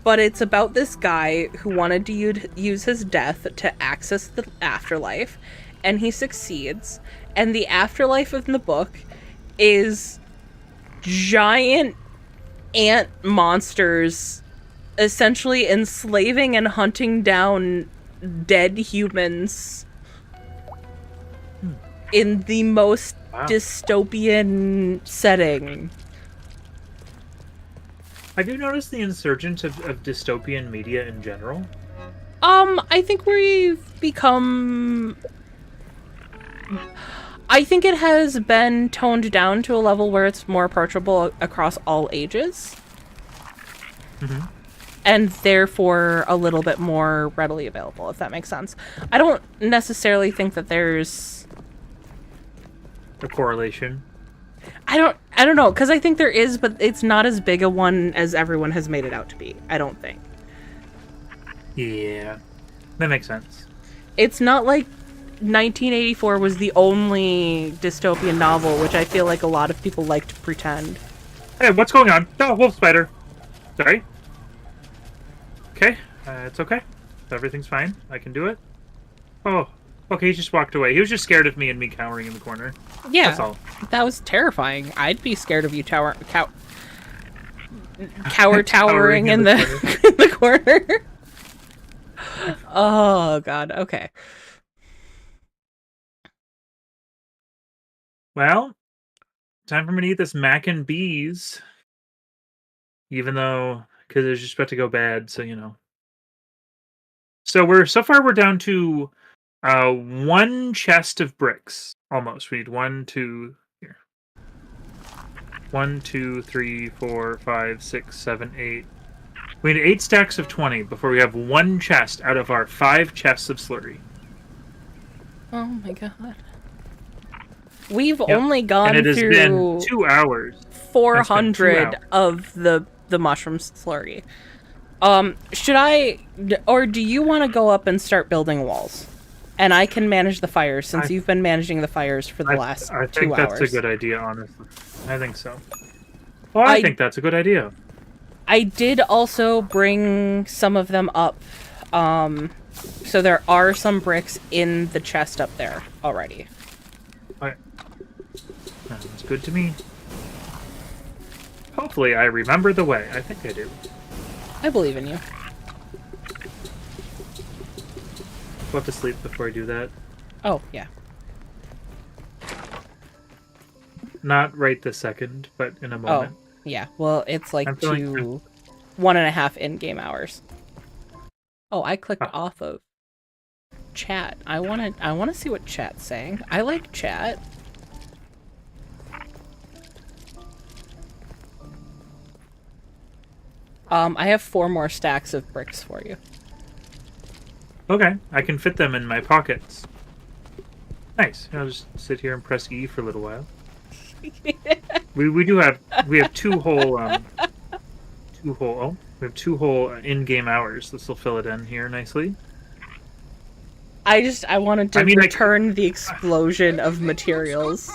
But it's about this guy who wanted to use his death to access the afterlife, and he succeeds. And the afterlife in the book is giant ant monsters essentially enslaving and hunting down dead humans in the most dystopian setting. Have you noticed the insurgence of dystopian media in general? I think we've become... I think it has been toned down to a level where it's more approachable across all ages. Mm-hmm. And therefore a little bit more readily available, if that makes sense. I don't necessarily think that there's... A correlation? I don't know, because I think there is, but it's not as big a one as everyone has made it out to be, I don't think. Yeah, that makes sense. It's not like 1984 was the only dystopian novel, which I feel like a lot of people like to pretend. Hey, what's going on? No, wolf spider. Sorry. Okay, it's okay. Everything's fine. I can do it. Oh, okay, he just walked away. He was just scared of me and me cowering in the corner. Yeah, that's all. That was terrifying. I'd be scared of you towering in the in the corner. Oh god. Okay. Well, time for me to eat this mac and bees. Even though, because it's just about to go bad, so you know. So far we're down to one chest of bricks almost. We need 1, 2 here. 1, 2, 3, 4, 5, 6, 7, 8. We need 8 stacks of 20 before we have one chest out of our 5 chests of slurry. Oh my god. We've only gone and it has through been 2 hours. 400 of the mushroom slurry. Should I, or do you want to go up and start building walls? And I can manage the fires since you've been managing the fires for the last 2 hours. I think that's a good idea, honestly. I think so. Well, I think that's a good idea. I did also bring some of them up. So there are some bricks in the chest up there already. Alright. Sounds good to me. Hopefully I remember the way. I think I do. I believe in you. Go have to sleep before I do that. Oh, yeah. Not right this second, but in a moment. Oh, yeah. Well, it's like 1.5 in-game hours. Oh, I clicked off of chat. I wanna see what chat's saying. I like chat. I have 4 more stacks of bricks for you. Okay, I can fit them in my pockets. Nice. I'll just sit here and press E for a little while. we have 2 whole we have 2 whole in-game hours. This will fill it in here nicely. I wanted to return the explosion of materials.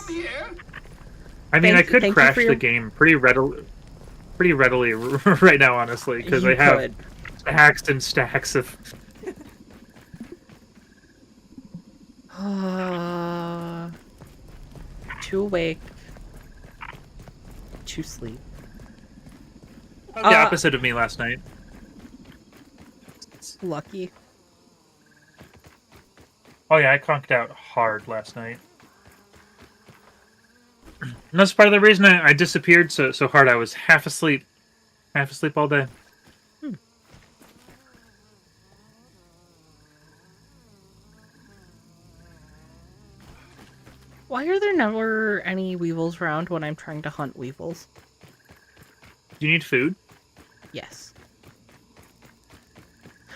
I mean, I could crash the game pretty readily right now, honestly, because I have stacks and stacks of. Too awake. To sleep. The opposite of me last night. Lucky. Oh yeah, I conked out hard last night. And that's part of the reason I disappeared so hard. I was half asleep all day. Why are there never any weevils around when I'm trying to hunt weevils? Do you need food? Yes.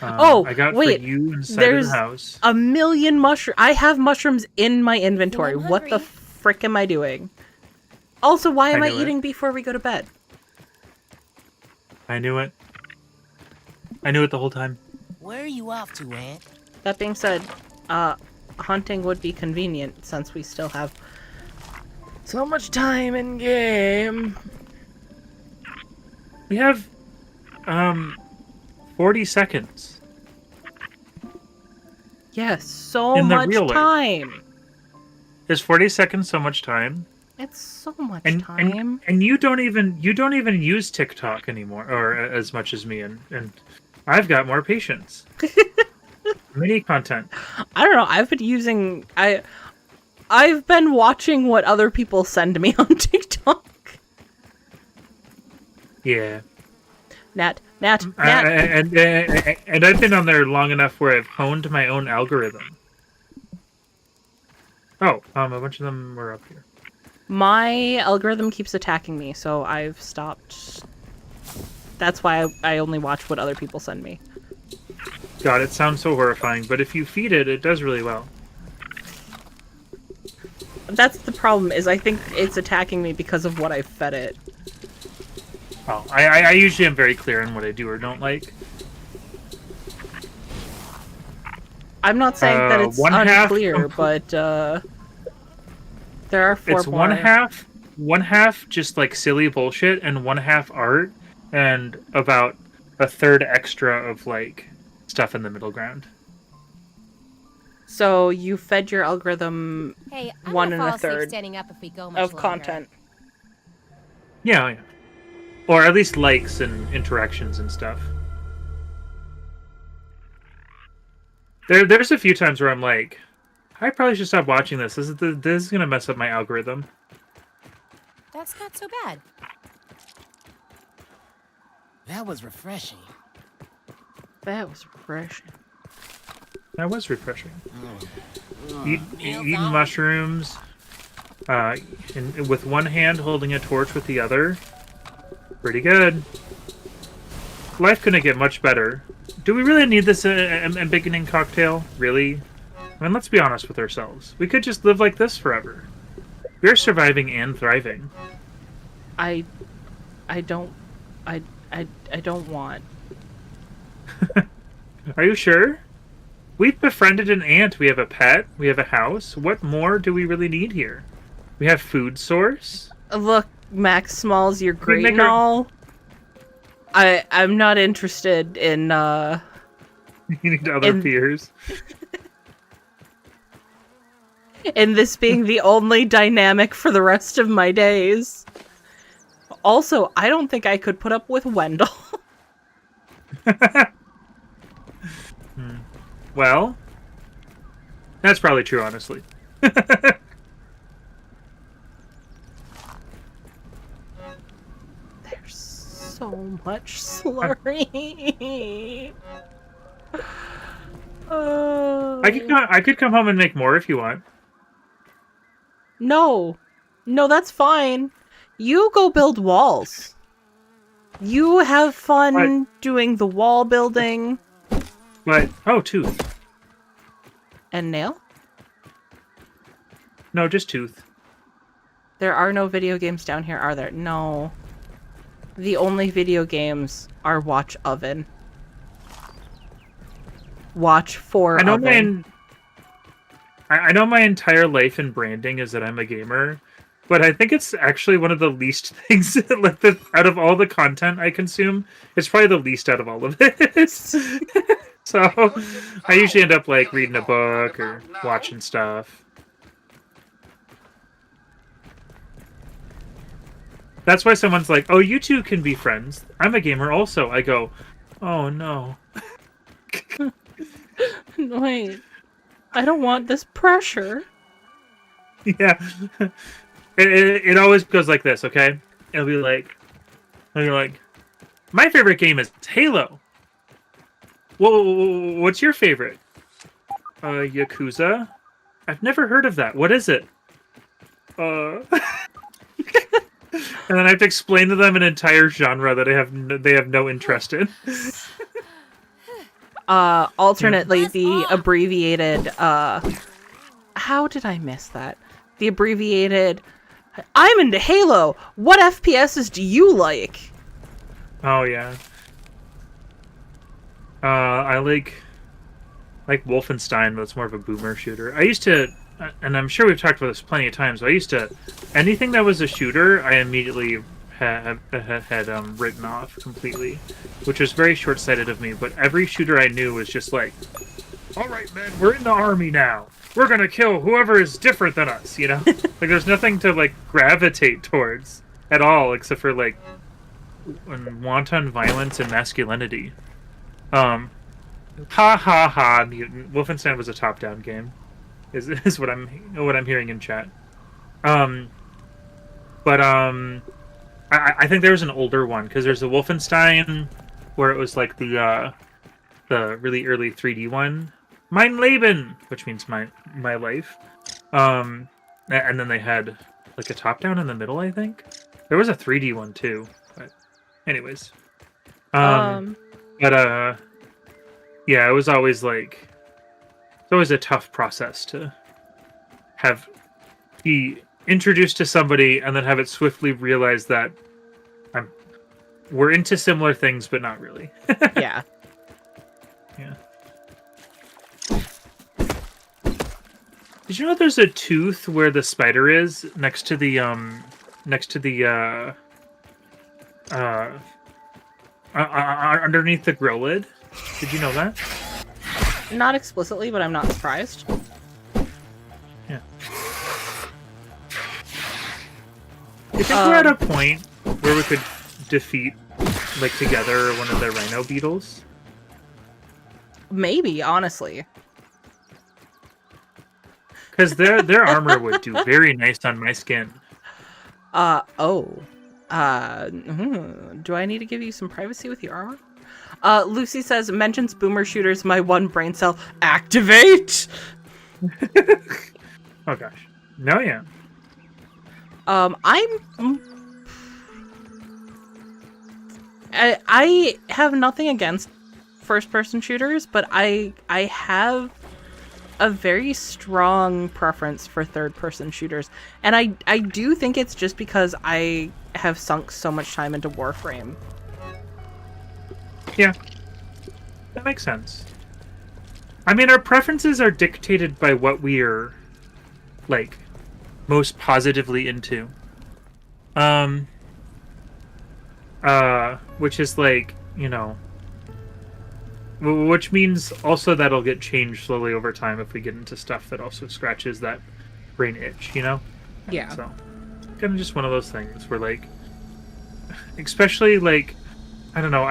I got wait, for you inside there's of the house. a million mushrooms. I have mushrooms in my inventory. What the frick am I doing? Also, why am I eating before we go to bed? I knew it. I knew it the whole time. Where are you off to, Ant? That being said, hunting would be convenient since we still have so much time in game. We have 40 seconds. Yes, so much time. Is 40 seconds so much time? It's so much time. And you don't even use TikTok anymore, or as much as me, and I've got more patience. Mini content. I don't know. I've been watching what other people send me on TikTok. Yeah. Nat. And I've been on there long enough where I've honed my own algorithm. Oh, a bunch of them were up here. My algorithm keeps attacking me, so I've stopped. That's why I only watch what other people send me. God, it sounds so horrifying, but if you feed it, it does really well. That's the problem, is I think it's attacking me because of what I fed it. Oh, I usually am very clear on what I do or don't like. I'm not saying that it's unclear, but there are 4 It's one half just like silly bullshit, and 1/2 art, and about 1/3 extra of like stuff in the middle ground. So you fed your algorithm 1 1/3 standing up if we go much of longer. content. Yeah. Or at least likes and interactions and stuff. There's a few times where I'm like, I probably should stop watching this. This is gonna mess up my algorithm. That's not so bad. That was refreshing. That was refreshing. That was refreshing. Meals Eating out. mushrooms, with one hand holding a torch with the other. Pretty good. Life couldn't get much better. Do we really need this embiggening cocktail? Really? I mean, let's be honest with ourselves. We could just live like this forever. We're surviving and thriving. I don't want. Are you sure? We've befriended an ant. We have a pet. We have a house. What more do we really need here? We have food source. Look, Max Smalls, you're great make and her- all. I'm not interested in You need other And- peers. in this being the only dynamic for the rest of my days. Also, I don't think I could put up with Wendell. Well, that's probably true, honestly. There's so much slurry. I could come home and make more if you want. No, that's fine. You go build walls. You have fun doing the wall building. But tooth. And Nail? No, just tooth. There are no video games down here, are there? No. The only video games are Watch Oven. Watch for I know Oven. I know my entire life in branding is that I'm a gamer, but I think it's actually one of the least things like out of all the content I consume. It's probably the least out of all of it. So I usually end up like reading a book or watching stuff. That's why someone's like, "Oh, you two can be friends. I'm a gamer also." I go, "Oh no." Wait. I don't want this pressure. Yeah. It always goes like this, okay? It'll be like, my favorite game is Halo. Whoa, what's your favorite? Yakuza? I've never heard of that. What is it? And then I have to explain to them an entire genre that they have no interest in. Alternately, the abbreviated, how did I miss that? The abbreviated, I'm into Halo! What FPSs do you like? Oh, yeah. I like Wolfenstein, but it's more of a boomer shooter. I used to, and I'm sure we've talked about this plenty of times, but I used to, anything that was a shooter, I immediately had written off completely, which was very short-sighted of me, but every shooter I knew was just like, alright men, we're in the army now. We're gonna kill whoever is different than us, you know? Like, there's nothing to, like, gravitate towards at all, except for, like, wanton violence and masculinity. Ha ha ha, mutant. Wolfenstein was a top-down game, is what I'm hearing in chat. I think there was an older one, because there's a Wolfenstein where it was like the really early 3D one, Mein Leben, which means my life. And then they had like a top down in the middle. I think there was a 3D one too. But anyways, yeah, it was always like it's always a tough process to be introduced to somebody and then have it swiftly realize that we're into similar things, but not really. Yeah. Yeah. Did you know there's a tooth where the spider is next to the underneath the grill lid? Did you know that? Not explicitly, but I'm not surprised. Yeah. I think we're at a point where we could defeat, like, together one of the rhino beetles? Maybe, honestly. Because their armor would do very nice on my skin. Do I need to give you some privacy with your armor? Lucy says, mentions boomer shooters, my one brain cell. Activate! Oh gosh. No, yeah. I have nothing against first-person shooters, but I have a very strong preference for third-person shooters. And I do think it's just because I have sunk so much time into Warframe. Yeah. That makes sense. I mean, our preferences are dictated by what we are, like, most positively into. Which is, like, you know... Which means also that'll get changed slowly over time if we get into stuff that also scratches that brain itch, you know? Yeah. So, kind of just one of those things where, like... Especially, like... I don't know,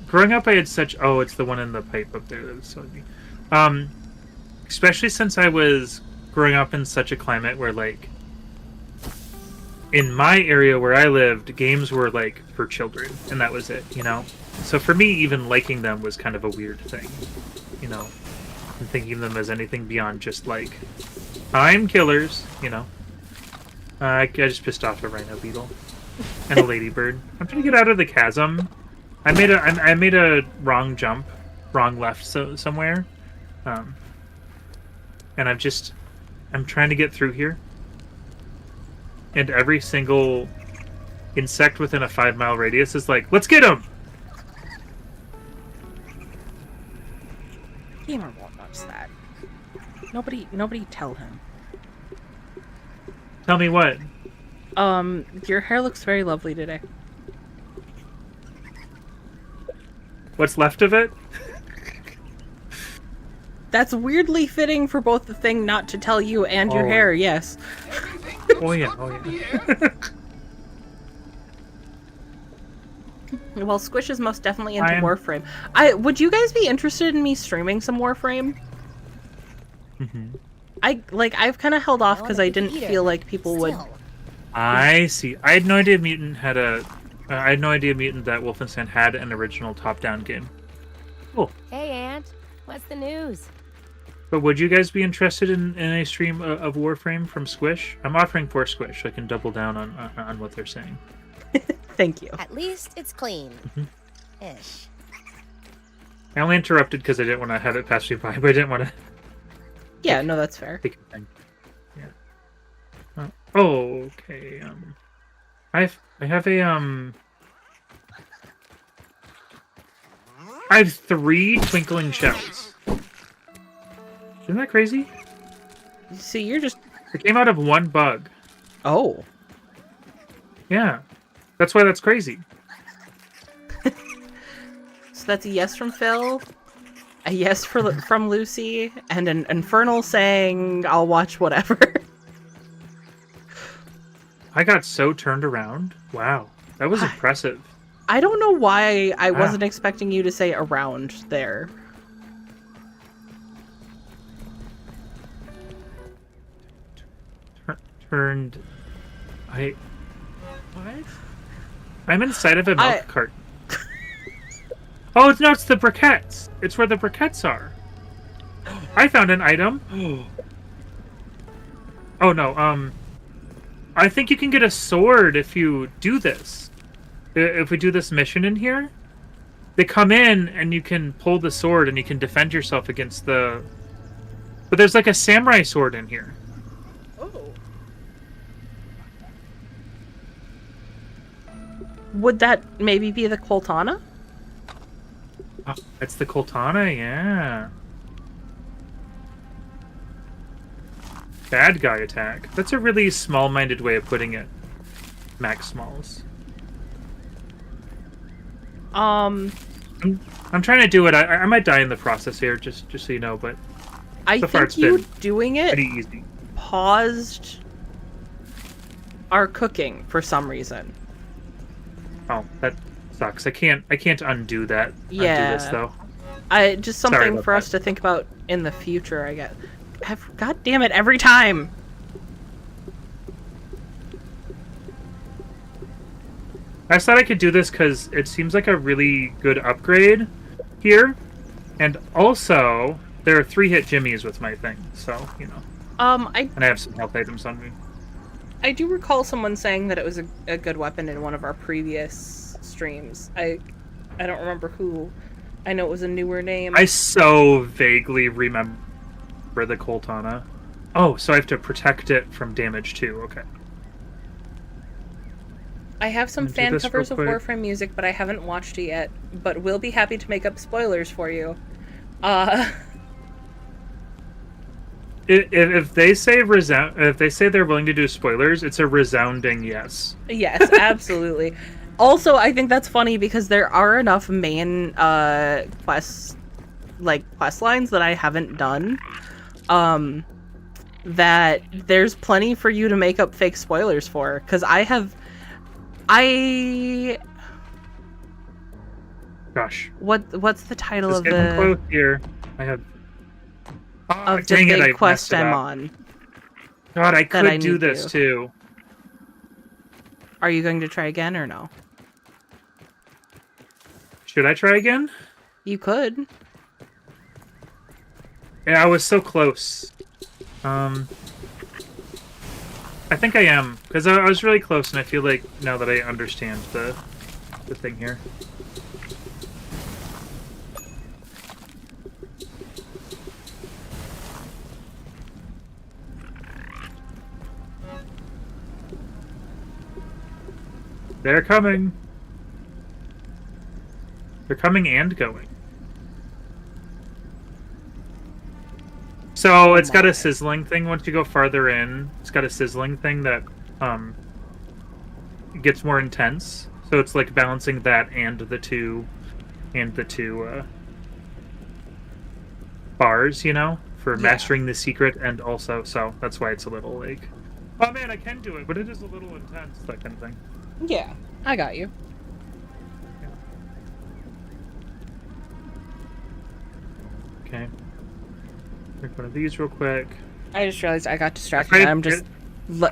growing up, I had such... Oh, it's the one in the pipe up there that was so ugly. Especially since I was growing up in such a climate where, like... In my area where I lived, games were, like, for children, and that was it, you know? So for me, even liking them was kind of a weird thing, you know? And thinking of them as anything beyond just, like, I'm killers, you know? I just pissed off a rhino beetle. And a ladybird. I'm trying to get out of the chasm. I made a wrong jump, wrong left somewhere. And I'm trying to get through here. And every single insect within a 5-mile radius is like, let's get him! Gamer won't notice that. Nobody tell him. Tell me what? Your hair looks very lovely today. What's left of it? That's weirdly fitting for both the thing not to tell you and your hair, yes. Oh yeah, oh yeah. Well, Squish is most definitely into Warframe. Would you guys be interested in me streaming some Warframe? Mm-hmm. I've kind of held off because I didn't feel like people would. I see. I had no idea Mutant had a. I had no idea Mutant that Wolfenstein had an original top-down game. Cool. Hey, Aunt. What's the news? But would you guys be interested in a stream of Warframe from Squish? I'm offering for Squish, so I can double down on what they're saying. Thank you. At least it's clean. Mm-hmm. Ish. I only interrupted because I didn't want to have it pass me by, but I didn't want to... Yeah, no, that's fair. Yeah. Okay, I have a, I have 3 twinkling shells. Isn't that crazy? See, you're just... It came out of 1 bug. Oh. Yeah. That's why that's crazy. So that's a yes from Phil, a yes from Lucy, and an Infernal saying, I'll watch whatever. I got so turned around. Wow. That was impressive. I don't know why I wasn't expecting you to say around there. Turned... What? I'm inside of a milk cart. Oh, it's the briquettes. It's where the briquettes are. I found an item. Oh no, I think you can get a sword if you do this. If we do this mission in here, they come in and you can pull the sword and you can defend yourself against the... But there's like a samurai sword in here. Would that maybe be the Coltana? Oh, it's the Coltana, yeah. Bad guy attack. That's a really small-minded way of putting it. Max Smalls. I'm trying to do it. I might die in the process here, just so you know, but I so think you doing it pretty easy. Paused our cooking for some reason. Oh, that sucks. I can't undo that. Yeah. Undo this though. Just Sorry something about for us that. to think about in the future, I guess. God damn it, every time! I just thought I could do this because it seems like a really good upgrade here. And also, there are 3-hit jimmies with my thing, so, you know. And I have some health items on me. I do recall someone saying that it was a good weapon in one of our previous streams. I don't remember who. I know it was a newer name. I so vaguely remember the Coltana. Oh, so I have to protect it from damage too, okay. I have some Do fan this covers of real quick. Warframe music, but I haven't watched it yet. But we'll be happy to make up spoilers for you. If they say if they say they're willing to do spoilers, it's a resounding yes. Yes, absolutely. Also, I think that's funny because there are enough main quest lines that I haven't done, that there's plenty for you to make up fake spoilers for. Because Gosh. what's the title Just of getting the close here. I have. Oh, of the dang it, I big quest messed it I'm up. on? God, I that I could do need this to. too. Are you going to try again or no? Should I try again? You could. Yeah, I was so close. I think I am, because I was really close, and I feel like now that I understand the thing here. They're coming. They're coming and going. So it's got a sizzling thing once you go farther in. It's got a sizzling thing that gets more intense. So it's like balancing that and the two bars, you know, for mastering the secret, and also so that's why it's a little like, oh man, I can do it, but it is a little intense, that kind of thing. Yeah, I got you. Okay. Pick one of these real quick. I just realized I got distracted. Afraid I'm just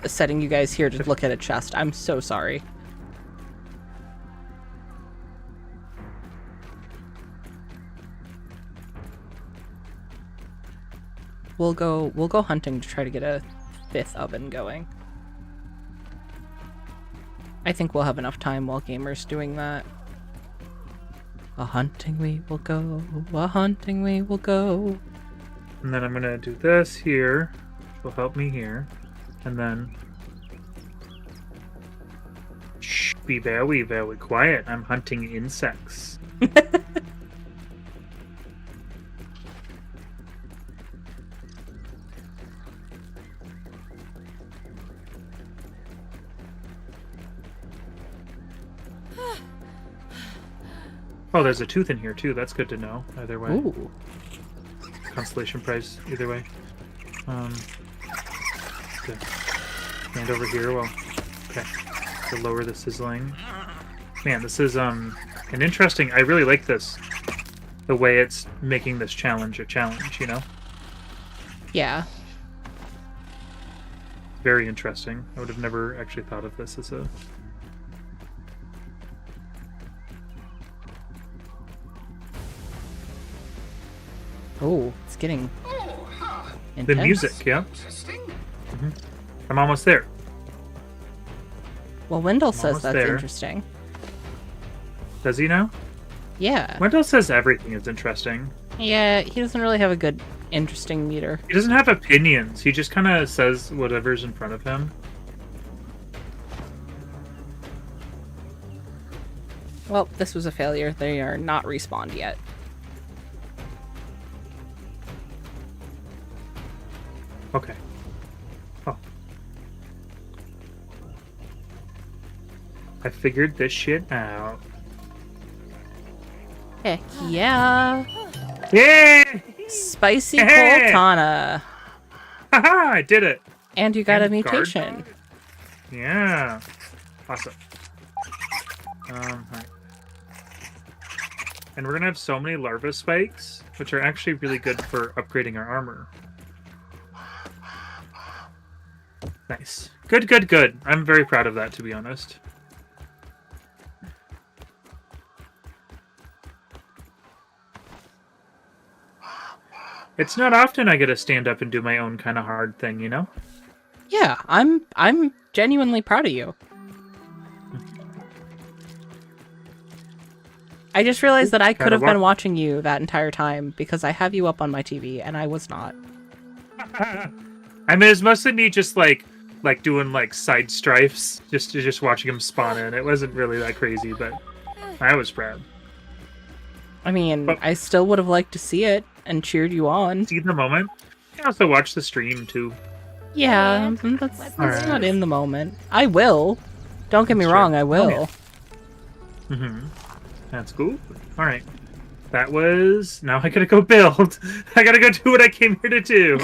setting you guys here to look at a chest. I'm so sorry. We'll go hunting to try to get a 5th oven going. I think we'll have enough time while Gamer's doing that. A hunting we will go, a hunting we will go. And then I'm gonna do this here, which will help me here. And then shh, be very, very quiet. I'm hunting insects. Oh, there's a tooth in here too. That's good to know. Either way. Ooh. Constellation prize. Either way. Good. And over here. Well, okay. To lower the sizzling. Man, this is an interesting. I really like this. The way it's making this challenge a challenge. You know. Yeah. Very interesting. I would have never actually thought of this as a. Oh, it's getting intense. The music, yeah. Interesting. I'm almost there. Well, Wendell says almost that's there. interesting. Does he now? Yeah. Wendell says everything is interesting. Yeah, he doesn't really have a good, interesting meter. He doesn't have opinions. He just kind of says whatever's in front of him. Well, this was a failure. They are not respawned yet. Okay. Oh. I figured this shit out. Heck yeah. Yay! Spicy Hey! Coltana. Haha! I did it! And you got a And guard mutation. dog? Yeah. Awesome. Alright. And we're gonna have so many larva spikes, which are actually really good for upgrading our armor. Nice. Good, good, good. I'm very proud of that, to be honest. It's not often I get to stand up and do my own kind of hard thing, you know? Yeah, I'm genuinely proud of you. I just realized that I could have been watching you that entire time because I have you up on my TV and I was not. I mean, it's mostly me just like doing like side strifes, just watching him spawn in. It wasn't really that crazy, but I was proud. I mean, I still would have liked to see it and cheered you on. See the moment. You can also watch the stream too. Yeah, that's not in the moment. I will. Don't get me wrong, I will. Mm-hmm. That's cool. All right. That was... Now I gotta go build. I gotta go do what I came here to do.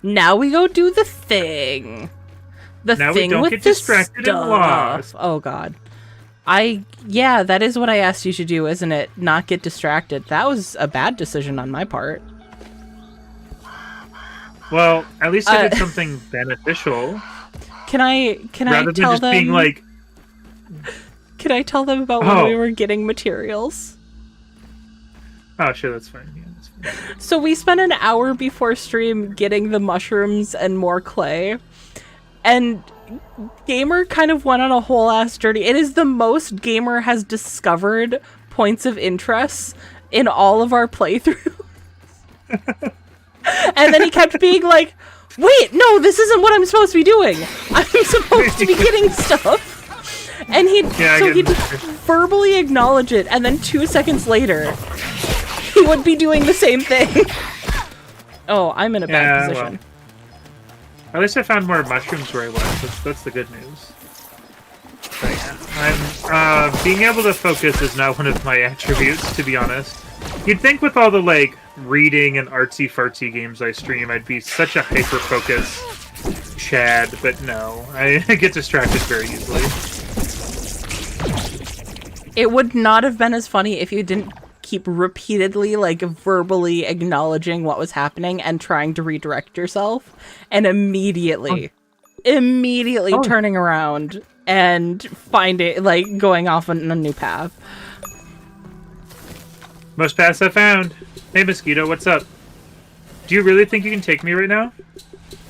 Now we go do the thing. The now thing we don't with get the distracted stuff. and lost. Oh, God. Yeah, that is what I asked you to do, isn't it? Not get distracted. That was a bad decision on my part. Well, at least I did something beneficial. Can I rather tell than just them... being like... Can I tell them about when we were getting materials? Oh, sure, that's fine. Yeah, that's fine. So we spent an hour before stream getting the mushrooms and more clay. And Gamer kind of went on a whole ass journey. It is the most Gamer has discovered points of interest in all of our playthroughs. And then he kept being like, wait, no, this isn't what I'm supposed to be doing. I'm supposed to be getting stuff. And he'd verbally acknowledge it, and then 2 seconds later, he would be doing the same thing. Oh, I'm in a bad position. Well, at least I found more mushrooms where I was. That's the good news. But yeah, being able to focus is not one of my attributes, to be honest. You'd think with all the, like, reading and artsy-fartsy games I stream, I'd be such a hyper-focused Chad, but no. I get distracted very easily. It would not have been as funny if you didn't keep repeatedly, like, verbally acknowledging what was happening and trying to redirect yourself, and immediately turning around and finding, like, going off on a new path. Most paths I found. Hey, Mosquito, what's up? Do you really think you can take me right now?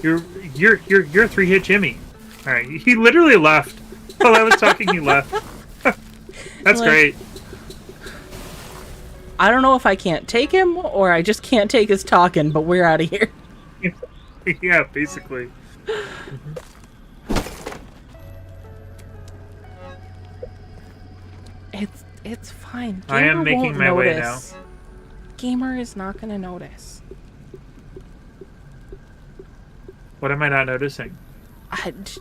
You're a 3-hit Jimmy. All right, he literally left while I was talking. He left. That's great. I don't know if I can't take him or I just can't take his talking, but we're out of here. Yeah, basically. It's fine. I am making my way now. Gamer is not going to notice. What am I not noticing?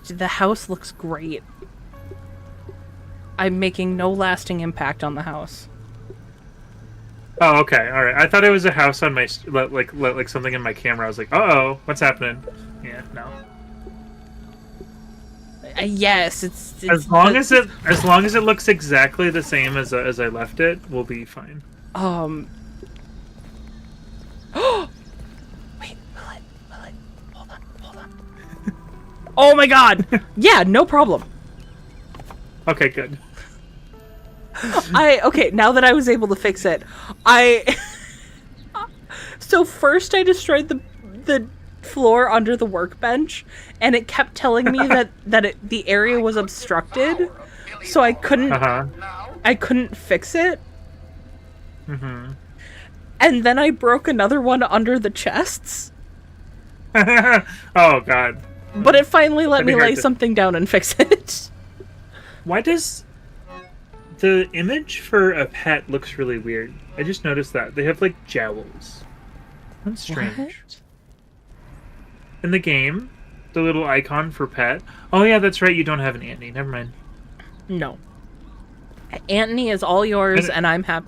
The house looks great. I'm making no lasting impact on the house. Oh, okay, all right. I thought it was a house on my like something in my camera. I was like, uh-oh, what's happening? Yeah, no. Yes, it's as long as it looks exactly the same as I left it, we'll be fine. Wait, will it? Hold on. Oh my God! Yeah, no problem. Okay, good. Okay, now that I was able to fix it, so first I destroyed the floor under the workbench, and it kept telling me that the area was obstructed, so I couldn't fix it. Mm-hmm. And then I broke another one under the chests. Oh God! But it finally let me lay something down and fix it. Why does the image for a pet looks really weird? I just noticed that they have like jowls. That's strange. What? In the game, the little icon for pet. Oh yeah, that's right. You don't have an Antony. Never mind. No. Antony is all yours, and I'm happy.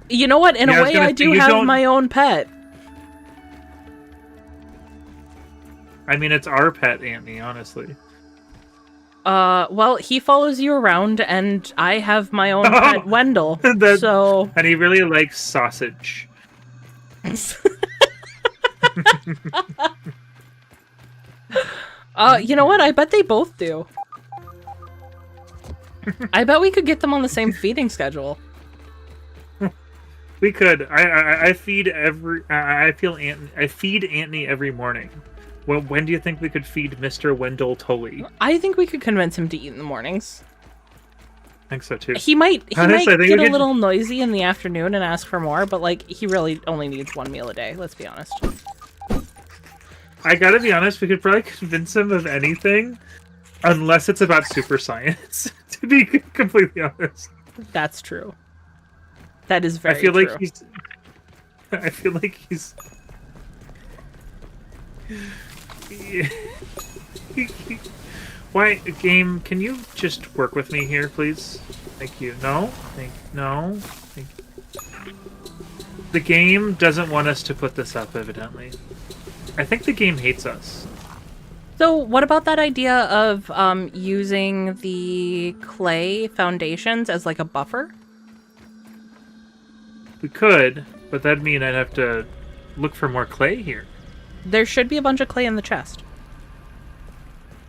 You know what? In a way, I do have my own pet. I mean, it's our pet, Antony, honestly. Well, he follows you around, and I have my own pet, Wendell. So, and he really likes sausage. you know what? I bet they both do. I bet we could get them on the same feeding schedule. We could. I feed I feed Anthony every morning. Well, when do you think we could feed Mr. Wendell Tully? I think we could convince him to eat in the mornings. I think so too. He might Honestly, get a little noisy in the afternoon and ask for more, but like he really only needs one meal a day. Let's be honest. I gotta be honest. We could probably convince him of anything, unless it's about super science. To be completely honest, that's true. That is very. I feel true. like he's. I feel like he's. Why, game? Can you just work with me here, please? Thank you. No. No. Thank you. The game doesn't want us to put this up, evidently. I think the game hates us. So, what about that idea of using the clay foundations as like a buffer? We could, but that'd mean I'd have to look for more clay here. There should be a bunch of clay in the chest.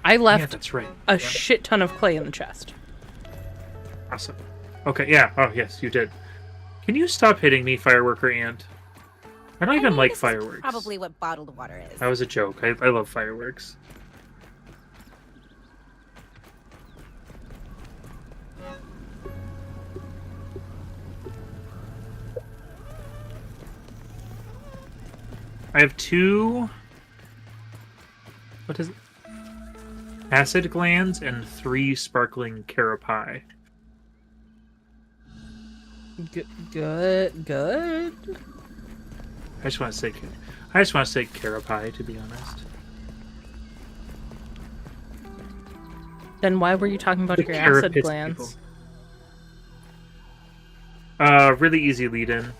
I left that's right. a shit ton of clay in the chest. Awesome. Okay, yeah. Oh, yes, you did. Can you stop hitting me, fireworker ant? I don't even like this is fireworks. probably what bottled water is. That was a joke. I love fireworks. I have 2... What is it? Acid glands and 3 sparkling carapae. Good. I just want to say carapae, to be honest. Then why were you talking about your acid glands? Really easy lead-in.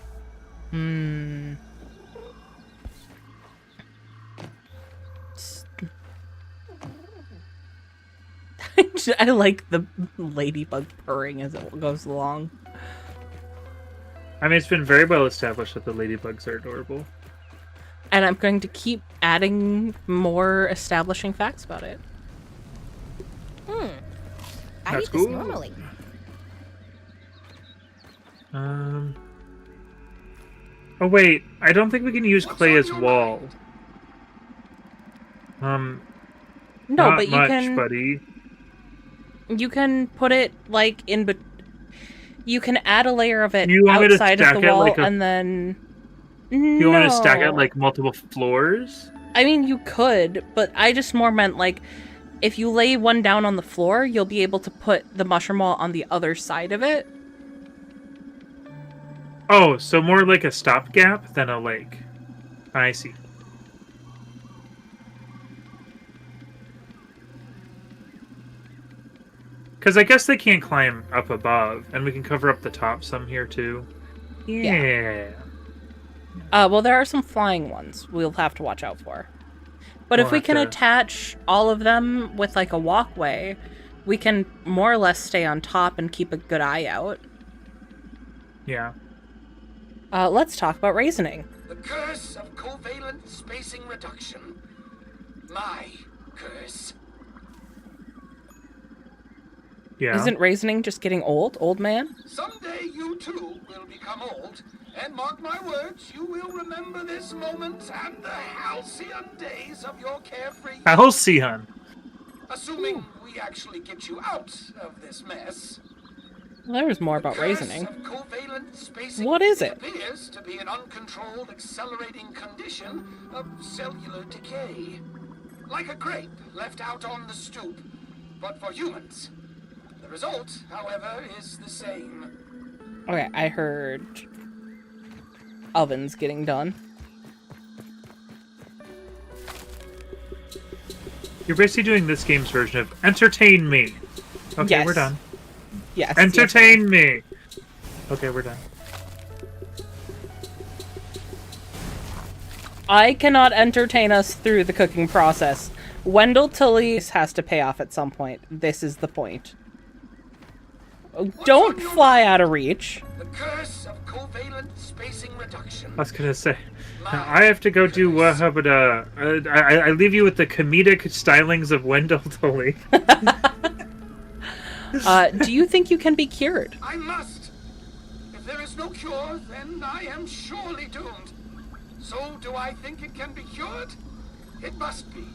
I like the ladybug purring as it goes along. I mean, it's been very well established that the ladybugs are adorable. And I'm going to keep adding more establishing facts about it. I eat this normally. Oh wait, I don't think we can use clay as wall. No, not but you much, can, buddy. You can put it like you can add a layer of it You want me to outside of stack the it wall, like and then. You want to stack it like multiple floors? I mean, you could, but I just more meant like, if you lay one down on the floor, you'll be able to put the mushroom wall on the other side of it. Oh, so more like a stopgap than a lake. I see. Because I guess they can't climb up above, and we can cover up the top some here too. Yeah. Well, there are some flying ones we'll have to watch out for. But if we can attach all of them with like a walkway, we can more or less stay on top and keep a good eye out. Yeah. Let's talk about raisoning. The curse of covalent spacing reduction. My curse. Yeah. Isn't raisoning just getting old man? Someday you too will become old, and mark my words, you will remember this moment and the halcyon days of your carefree. Halcyon. Assuming we actually get you out of this mess. Well, there was more about Curse raisoning. of covalent spacing What is it? Appears to be an uncontrolled accelerating condition of cellular decay. Like a grape left out on the stoop, but for humans. The result, however, is the same. Okay, I heard ovens getting done. You're basically doing this game's version of entertain me. Okay, Yes. we're done. Yes. Entertain me. Okay, we're done. I cannot entertain us through the cooking process. Wendell Tully has to pay off at some point. This is the point. Don't fly out of reach. The curse of covalent spacing reduction. I was gonna say, I have to go do how about I leave you with the comedic stylings of Wendell Tully. Do you think you can be cured? I must. If there is no cure, then I am surely doomed. So, do I think it can be cured? It must be.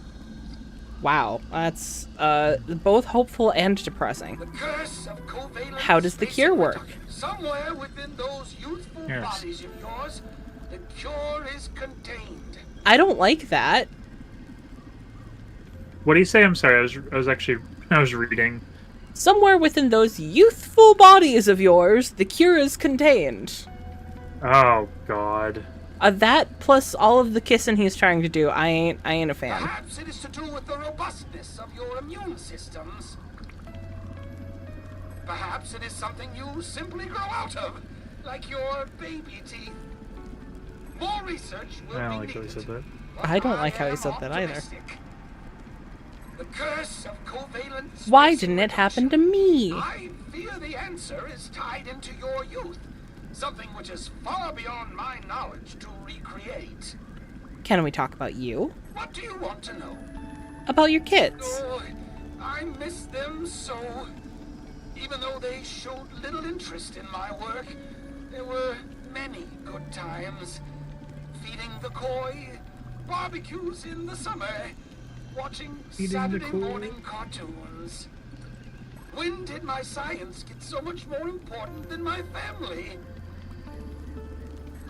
Wow, that's both hopeful and depressing. The curse of covalent How does the cure work? reduction. Somewhere within those youthful bodies of yours, the cure is contained. I don't like that. What do you say? I'm sorry. I was reading. Somewhere within those youthful bodies of yours, the cure is contained. Oh God. That plus all of the kissing he's trying to do, I ain't a fan. Perhaps it is to do with the robustness of your immune systems. Perhaps it is something you simply grow out of, like your baby teeth. More research will I don't be like how he needed, said that. but I don't like how he am said that either. optimistic. The curse of covalent Why spacing didn't it happen to reduction. me? I fear the answer is tied into your youth. Something which is far beyond my knowledge to recreate. Can we talk about you? What do you want to know? About your kids? Oh, I miss them so. Even though they showed little interest in my work, there were many good times. Feeding the koi, barbecues in the summer, watching Feeding the Saturday koi. morning cartoons. When did my science get so much more important than my family?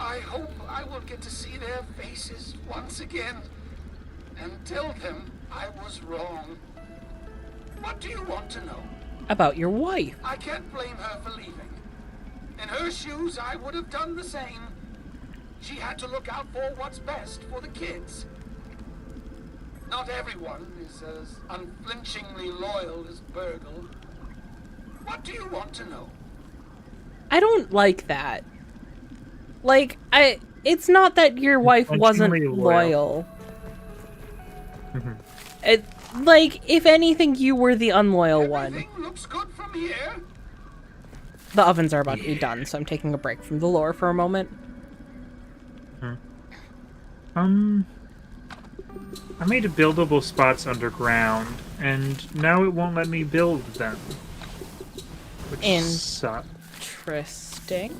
I hope I will get to see their faces once again and tell them I was wrong. What do you want to know? About your wife? I can't blame her for leaving. In her shoes, I would have done the same. She had to look out for what's best for the kids. Not everyone is as unflinchingly loyal as Burgle. What do you want to know? I don't like that. Like, it's not that your wife wasn't Unflinchingly loyal. Mhm. It, like, if anything, you were the unloyal one. Everything looks good from here. The ovens are about to be done, so I'm taking a break from the lore for a moment. I made buildable spots underground, and now it won't let me build them. Which sucks. Interesting.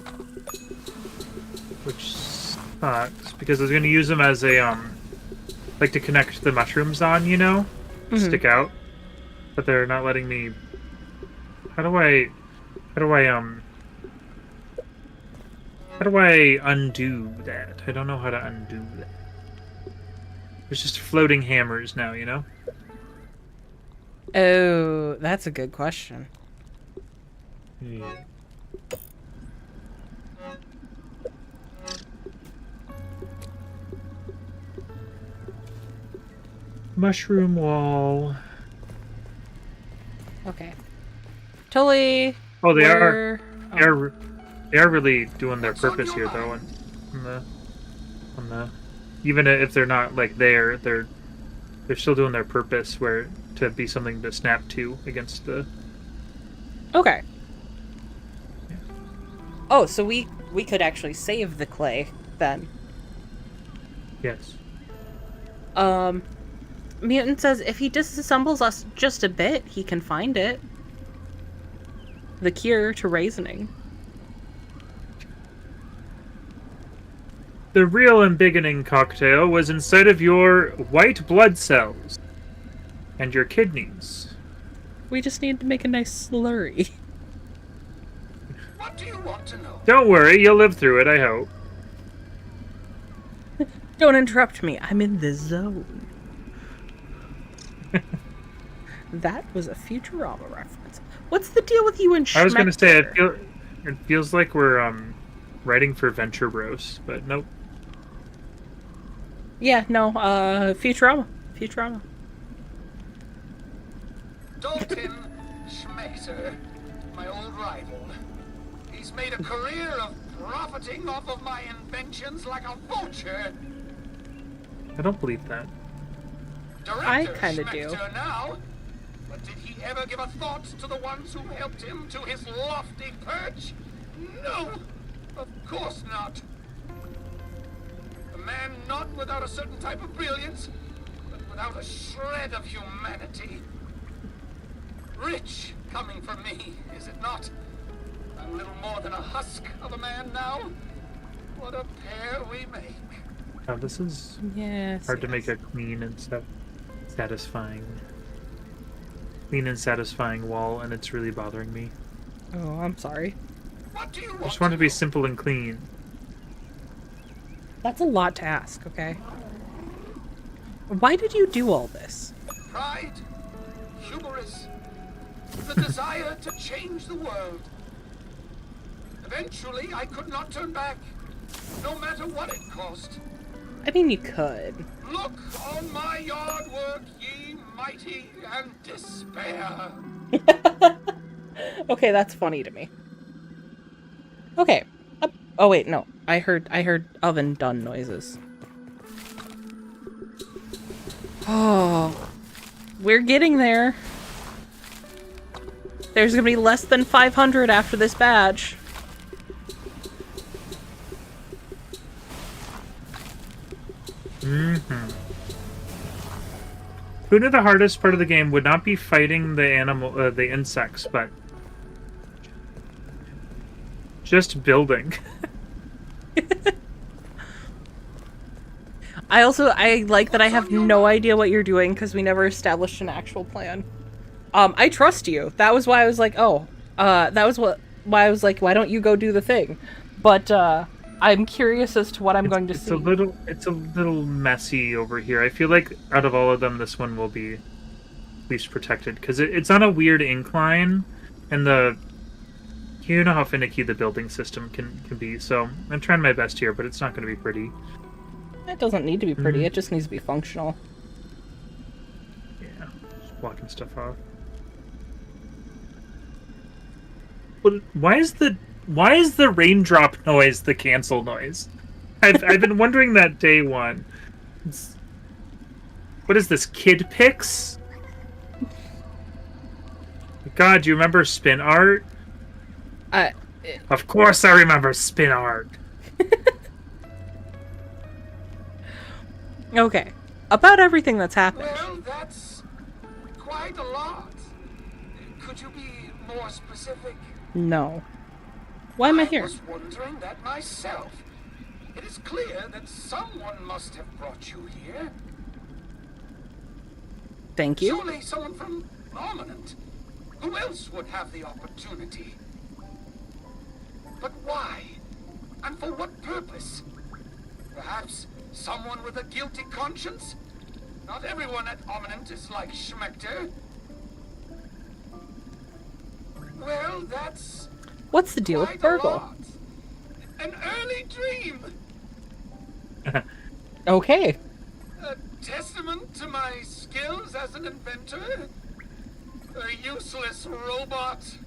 Which sucks, because I was going to use them as a, like to connect the mushrooms on, you know? Stick out. But they're not letting me... How do I undo that? I don't know how to undo that. There's just floating hammers now, you know? Oh, that's a good question. Yeah. Mushroom wall. Okay. Totally. Oh, they where- are. They are really doing their purpose here, though. On the, even if they're not like they're still doing their purpose, where to be something to snap to against the. Okay. Oh, so we could actually save the clay then. Yes. Mutant says if he disassembles us just a bit, he can find it. The cure to raisening. The real embiggening cocktail was inside of your white blood cells and your kidneys. We just need to make a nice slurry. What do you want to know? Don't worry, you'll live through it, I hope. Don't interrupt me. I'm in the zone. That was a Futurama reference. What's the deal with you and Schmechter? I was gonna say it feels like we're writing for Venture Bros, but nope. Yeah, no, Futurama. Futurama. Dalton Schmechter, my old rival. He's made a career of profiting off of my inventions like a vulture. I don't believe that. I kinda do. Schmechter now. But did he ever give a thought to the ones who helped him to his lofty perch? No, of course not. A man not without a certain type of brilliance, but without a shred of humanity. Rich coming from me, is it not? I'm little more than a husk of a man now. What a pair we make. Oh, this is Yes. hard to make a clean and satisfying wall, and it's really bothering me. Oh, I'm sorry. What do you I just want it to be simple and clean. That's a lot to ask, okay? Why did you do all this? Pride, hubris, the desire to change the world. Eventually, I could not turn back, no matter what it cost. I mean, you could. Look on my yard work, ye mighty, and despair. Okay, that's funny to me. Okay. Oh wait, no. I heard oven done noises. Oh. We're getting there. There's gonna be less than 500 after this badge. Who knew the hardest part of the game would not be fighting the insects, but just building. I like that I have no idea what you're doing because we never established an actual plan. I trust you. That was why I was like, oh, that was why I was like, why don't you go do the thing? But I'm curious as to what I'm going to see. It's a little messy over here. I feel like out of all of them, this one will be least protected because it's on a weird incline, and you know how finicky the building system can be. So I'm trying my best here, but it's not going to be pretty. It doesn't need to be pretty. It just needs to be functional. Yeah, just blocking stuff off. But why is the raindrop noise the cancel noise? I've been wondering that day one. What is this, Kid Pix? God, do you remember Spin Art? Of course I remember Spin Art. Okay. About everything that's happened. Well, that's quite a lot. Could you be more specific? No. Why am I here? I was wondering that myself. It is clear that someone must have brought you here. Thank you. Surely someone from Prominent. Who else would have the opportunity? But why? And for what purpose? Perhaps someone with a guilty conscience? Not everyone at Prominent is like Schmechter. Well, that's... What's the deal with Burgle? An early dream. Okay. A testament to my skills as an inventor. A useless robot.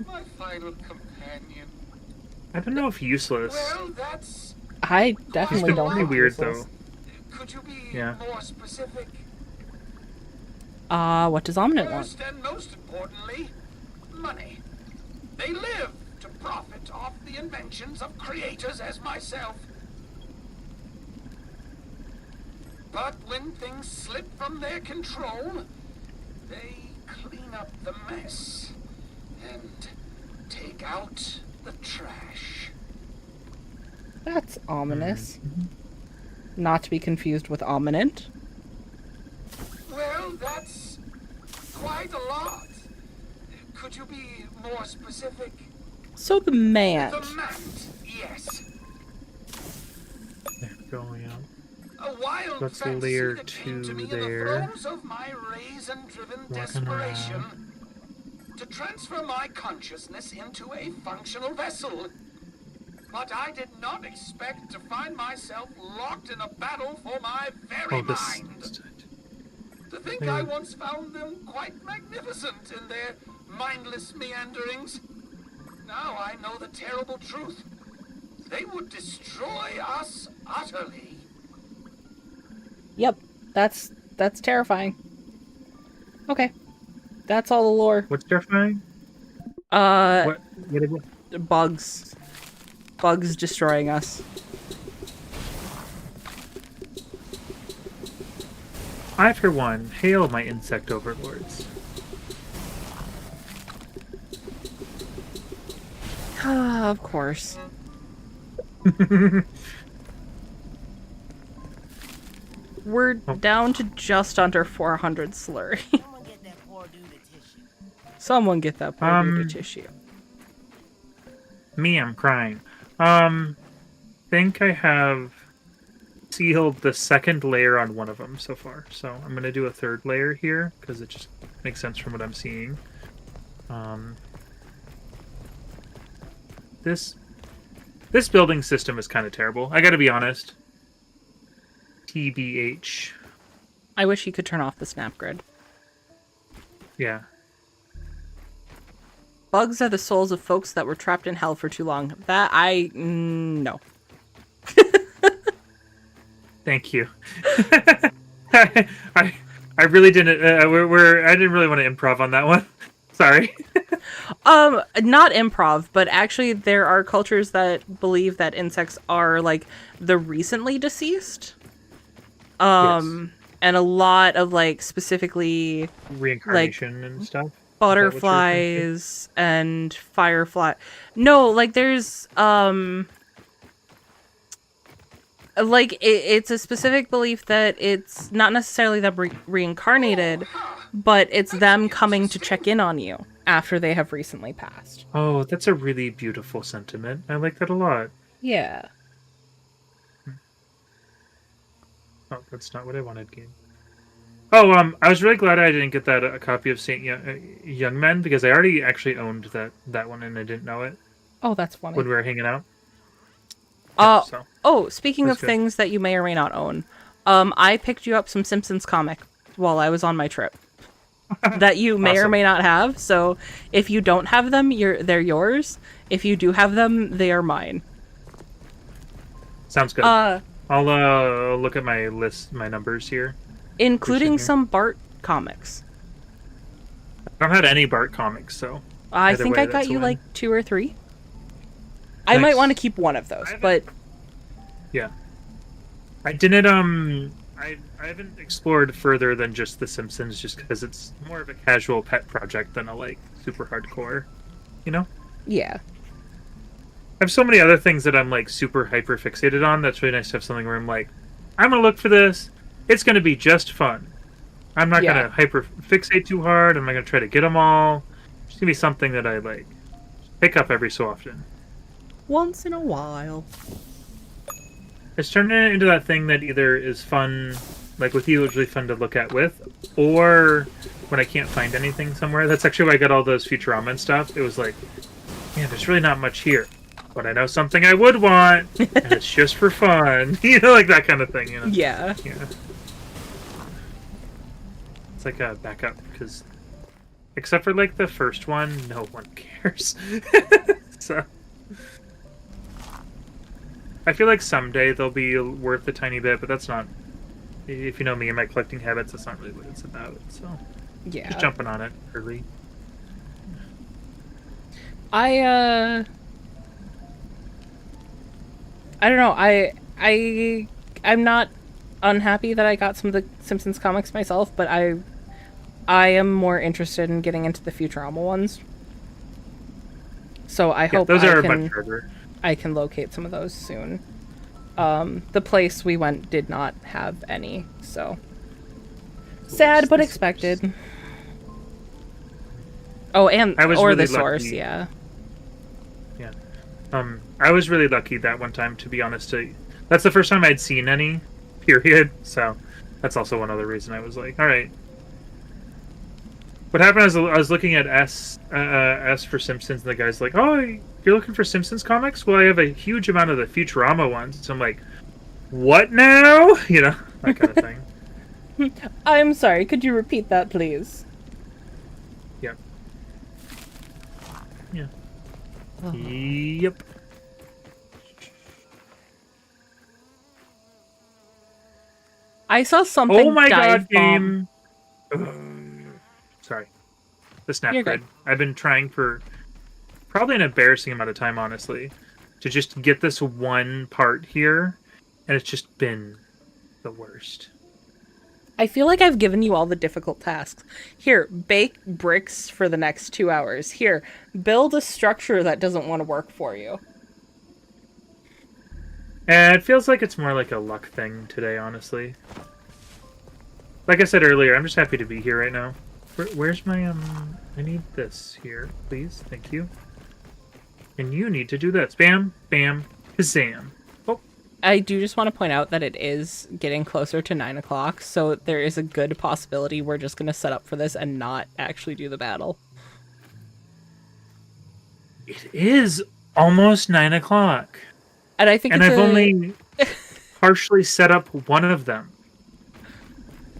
My final companion. I don't know if useless. Well, that's... I definitely He's been don't pretty think weird useless. though. Could you be Yeah. more specific? What does Omnit want? First and most importantly, money. They live to profit off the inventions of creators as myself. But when things slip from their control, they clean up the mess and take out the trash. That's ominous. Not to be confused with ominent. Well, that's quite a lot. Could you be more specific? So the man. The mat, yes. There we go, yeah. A wild That's fantasy layer that came to 2 me in there. the throes of my raisin-driven Walking desperation to transfer my consciousness into a functional vessel. But I did not expect to find myself locked in a battle for my very mind. To think I once found them quite magnificent in their mindless meanderings. Now I know the terrible truth. They would destroy us utterly. Yep, that's terrifying. Okay, that's all the lore. What's terrifying? Uh, What? bugs. Bugs destroying us. I, for one, hail my insect overlords. Of course. We're down to just under 400 slurry. Someone get that poor dude a tissue. Someone get that poor dude a tissue. Me, I'm crying. Think I have sealed the second layer on one of them so far. So I'm gonna do a third layer here because it just makes sense from what I'm seeing. This building system is kind of terrible. I gotta be honest. TBH. I wish you could turn off the snap grid. Yeah. Bugs are the souls of folks that were trapped in hell for too long. That no. Thank you. I really didn't. I didn't really want to improv on that one. Sorry. Not improv, but actually there are cultures that believe that insects are like the recently deceased. Yes. And a lot of like specifically Reincarnation and stuff. Butterflies and firefly. No, like there's like it's a specific belief that it's not necessarily them reincarnated, but it's them coming to check in on you after they have recently passed. Oh, that's a really beautiful sentiment. I like that a lot. Yeah. Oh, that's not what I wanted, game. Oh, I was really glad I didn't get that a copy of Saint Young Men because I already actually owned that one and I didn't know it Oh, that's funny. when we were hanging out. Yeah, so. Oh, speaking of That's good. things that you may or may not own, I picked you up some Simpsons comic while I was on my trip that you may or Awesome. may not have. So if you don't have them, they're yours. If you do have them, they are mine. Sounds good. I'll look at my list, my numbers here. Including here. some Bart comics. I don't have any Bart comics, so I either think way, I got that's a you win. like 2 or 3. I Nice. might want to keep one of those, but Yeah. I didn't I haven't explored further than just The Simpsons just because it's more of a casual pet project than a like super hardcore, you know? yeah. I have so many other things that I'm like super hyper fixated on. That's really nice to have something where I'm like, I'm gonna look for this. It's gonna be just fun. I'm not Yeah. gonna hyper fixate too hard. I'm not gonna try to get them all. It's gonna be something that I like pick up every so often. Once in a while. It's turning it into that thing that either is fun, like with you, it's really fun to look at with, or when I can't find anything somewhere. That's actually why I got all those Futurama and stuff. It was like, man, there's really not much here, but I know something I would want, and it's just for fun. You know, like that kind of thing, you know? Yeah. Yeah. It's like a backup, because except for like the first one, no one cares. So I feel like someday they'll be worth a tiny bit, but that's not. If you know me and my collecting habits, that's not really what it's about. So Yeah. just jumping on it early. I don't know. I'm not unhappy that I got some of the Simpsons comics myself, but I am more interested in getting into the Futurama ones. So I hope those I are can much harder. I can locate some of those soon. The place we went did not have any, so sad but expected. Oh, and I was or really the source, lucky. yeah. Yeah. I was really lucky that one time, to be honest. That's the first time I'd seen any, period. So that's also one other reason I was like, all right. What happened is I was looking at S for Simpsons, and the guy's like, oh, you're looking for Simpsons comics? Well, I have a huge amount of the Futurama ones. So I'm like, what now? You know, that kind of thing. I'm sorry, could you repeat that, please? Yeah. Yeah. Oh. Yep. I saw something. Oh my dive god, bomb. game! Sorry. The snap You're grid. good. I've been trying for probably an embarrassing amount of time, honestly, to just get this one part here, and it's just been the worst. I feel like I've given you all the difficult tasks. Here, bake bricks for the next 2 hours. Here, build a structure that doesn't want to work for you. And it feels like it's more like a luck thing today, honestly. Like I said earlier, I'm just happy to be here right now. Where's my, I need this here, please. Thank you. And you need to do this. Bam, bam, kazam. Oh. I do just want to point out that it is getting closer to 9 o'clock, so there is a good possibility we're just going to set up for this and not actually do the battle. It is almost 9 o'clock. And I think And it's I've only partially set up one of them.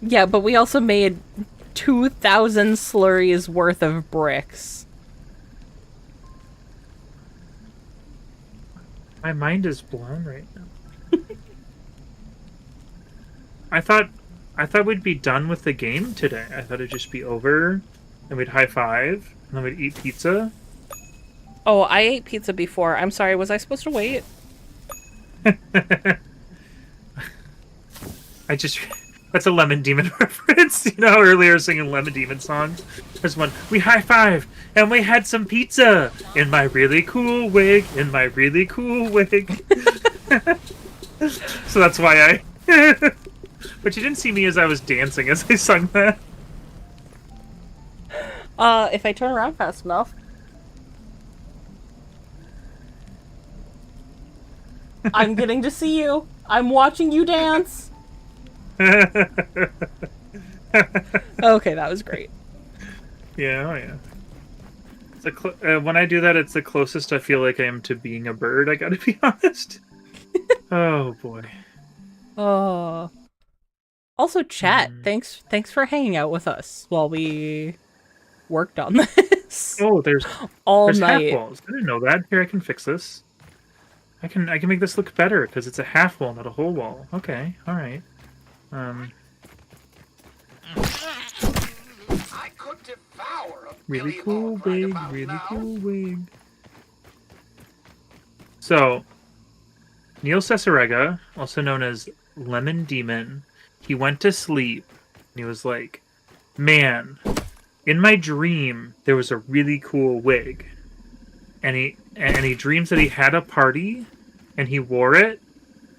Yeah, but we also made 2,000 slurries worth of bricks. My mind is blown right now. I thought we'd be done with the game today. I thought it'd just be over, and we'd high five, and then we'd eat pizza. Oh, I ate pizza before. I'm sorry, was I supposed to wait? That's a Lemon Demon reference. You know, earlier singing Lemon Demon songs. There's one. We high five and we had some pizza in my really cool wig. In my really cool wig. So that's why I. But you didn't see me as I was dancing as I sung that. If I turn around fast enough. I'm getting to see you. I'm watching you dance. Okay, that was great. Yeah, oh yeah. It's when I do that, it's the closest I feel like I am to being a bird, I gotta be honest. Oh, boy. Oh. Also, chat, thanks for hanging out with us while we worked on this. Oh, there's all night. Half walls. I didn't know that. Here, I can fix this. I can make this look better because it's a half wall, not a whole wall. Okay, all right. I could devour a Really Billy cool Hog right wig, about really now. cool wig. So, Neil Cesarega, also known as Lemon Demon, he went to sleep and he was like, "Man, in my dream there was a really cool wig," and he dreams that he had a party and he wore it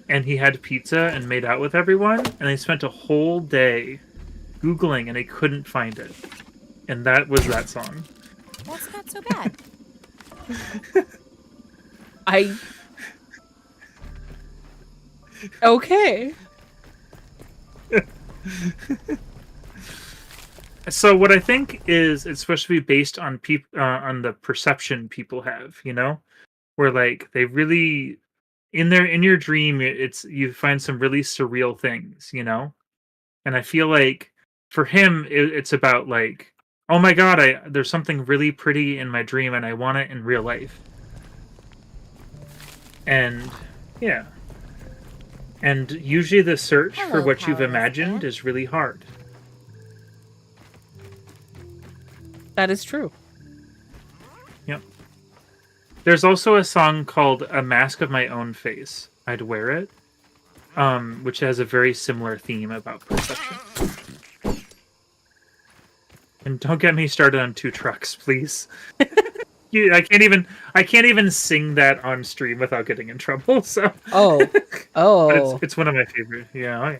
and he had pizza and made out with everyone, and he spent a whole day Googling and he couldn't find it, and that was that song. That's not so bad. Okay. So what I think is it's supposed to be based on on the perception people have, you know, where like they really in your dream you find some really surreal things, you know, and I feel like for him it's about like, oh my god, there's something really pretty in my dream and I want it in real life, and yeah, and usually the search for Hello, what you've powerless imagined man. is really hard. That is true. Yep. There's also a song called "A Mask of My Own Face, I'd Wear It," which has a very similar theme about perception. And don't get me started on two trucks, please. I can't even sing that on stream without getting in trouble. So. Oh. But it's one of my favorite. Yeah. Oh yeah.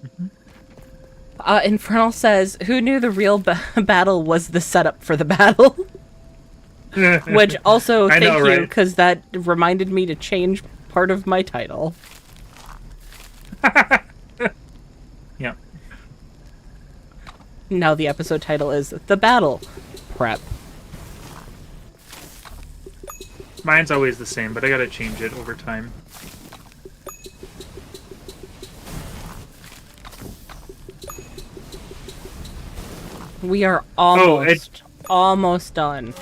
Mm-hmm. Infernal says, "Who knew the real battle was the setup for the battle?" Which also, thank know, you, right? because that reminded me to change part of my title. Yeah. Now the episode title is The Battle Prep. Mine's always the same, but I gotta change it over time. We are almost done.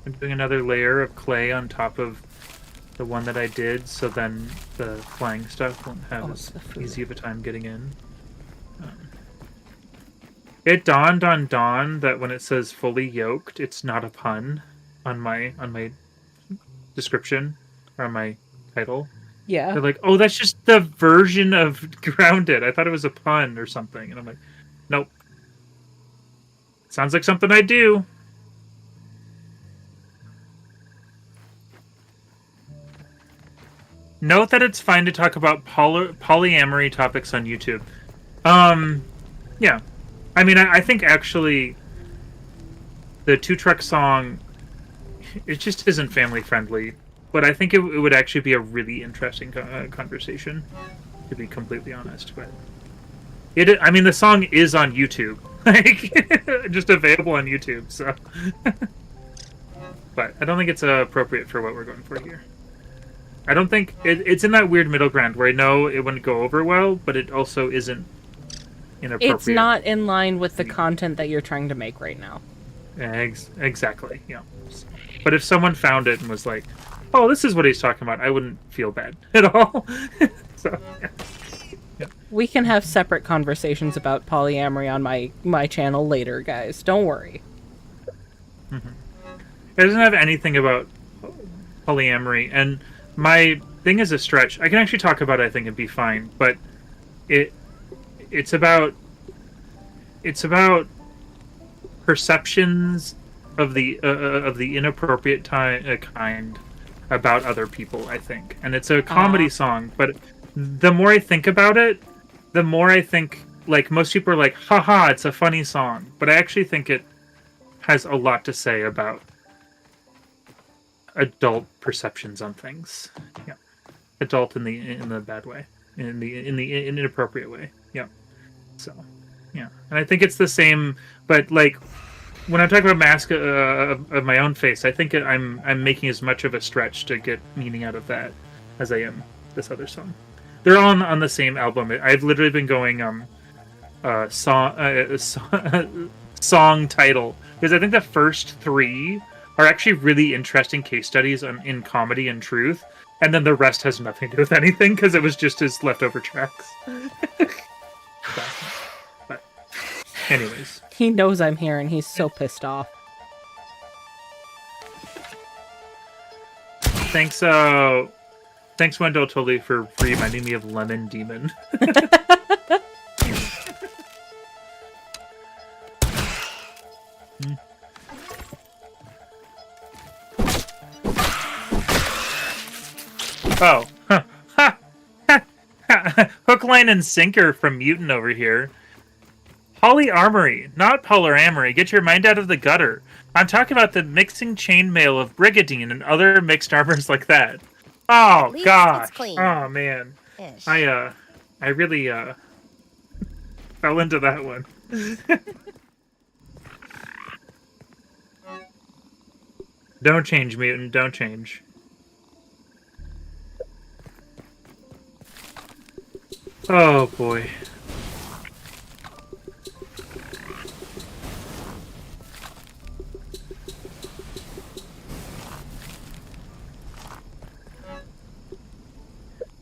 I'm doing another layer of clay on top of the one that I did, so then the flying stuff won't have as the food. easy of a time getting in. It dawned on Dawn that when it says fully yoked, it's not a pun on my description or on my title. Yeah. They're like, oh, that's just the version of grounded. I thought it was a pun or something. And I'm like, nope. Sounds like something I do. Note that it's fine to talk about polyamory topics on YouTube. Yeah. I mean, I think actually the Two Truck song, it just isn't family friendly. But I think it would actually be a really interesting conversation, to be completely honest. But I mean, the song is on YouTube, like just available on YouTube. So, but I don't think it's appropriate for what we're going for here. I don't think it's in that weird middle ground where I know it wouldn't go over well, but it also isn't inappropriate. It's not in line with the content that you're trying to make right now. Exactly. Yeah. But if someone found it and was like, oh, this is what he's talking about, I wouldn't feel bad at all. So, yeah. We can have separate conversations about polyamory on my channel later, guys. Don't worry. Mm-hmm. It doesn't have anything about polyamory, and my thing is a stretch. I can actually talk about it, I think, and be fine, but it's about perceptions of the inappropriate kind about other people, I think. And it's a comedy song, but the more I think about it, the more I think, like, most people are like, haha, it's a funny song. But I actually think it has a lot to say about adult perceptions on things. Yeah. Adult in the bad way. In the inappropriate way. Yeah. So, yeah. And I think it's the same, but, like, when I'm talking about mask of my own face, I think I'm making as much of a stretch to get meaning out of that as I am this other song. They're all on the same album. I've literally been going song title, because I think the first three are actually really interesting case studies in comedy and truth, and then the rest has nothing to do with anything because it was just his leftover tracks. But anyways. He knows I'm here and he's so pissed off. Thanks, Wendell Tully, for reminding me of Lemon Demon. Oh. Hook, line, and sinker from Mutant over here. Polyamory, not polyamory. Get your mind out of the gutter. I'm talking about the mixing chainmail of Brigadine and other mixed armors like that. Oh, gosh. Oh, man. Ish. I really, fell into that one. Don't change, Mutant. Don't change. Oh, boy.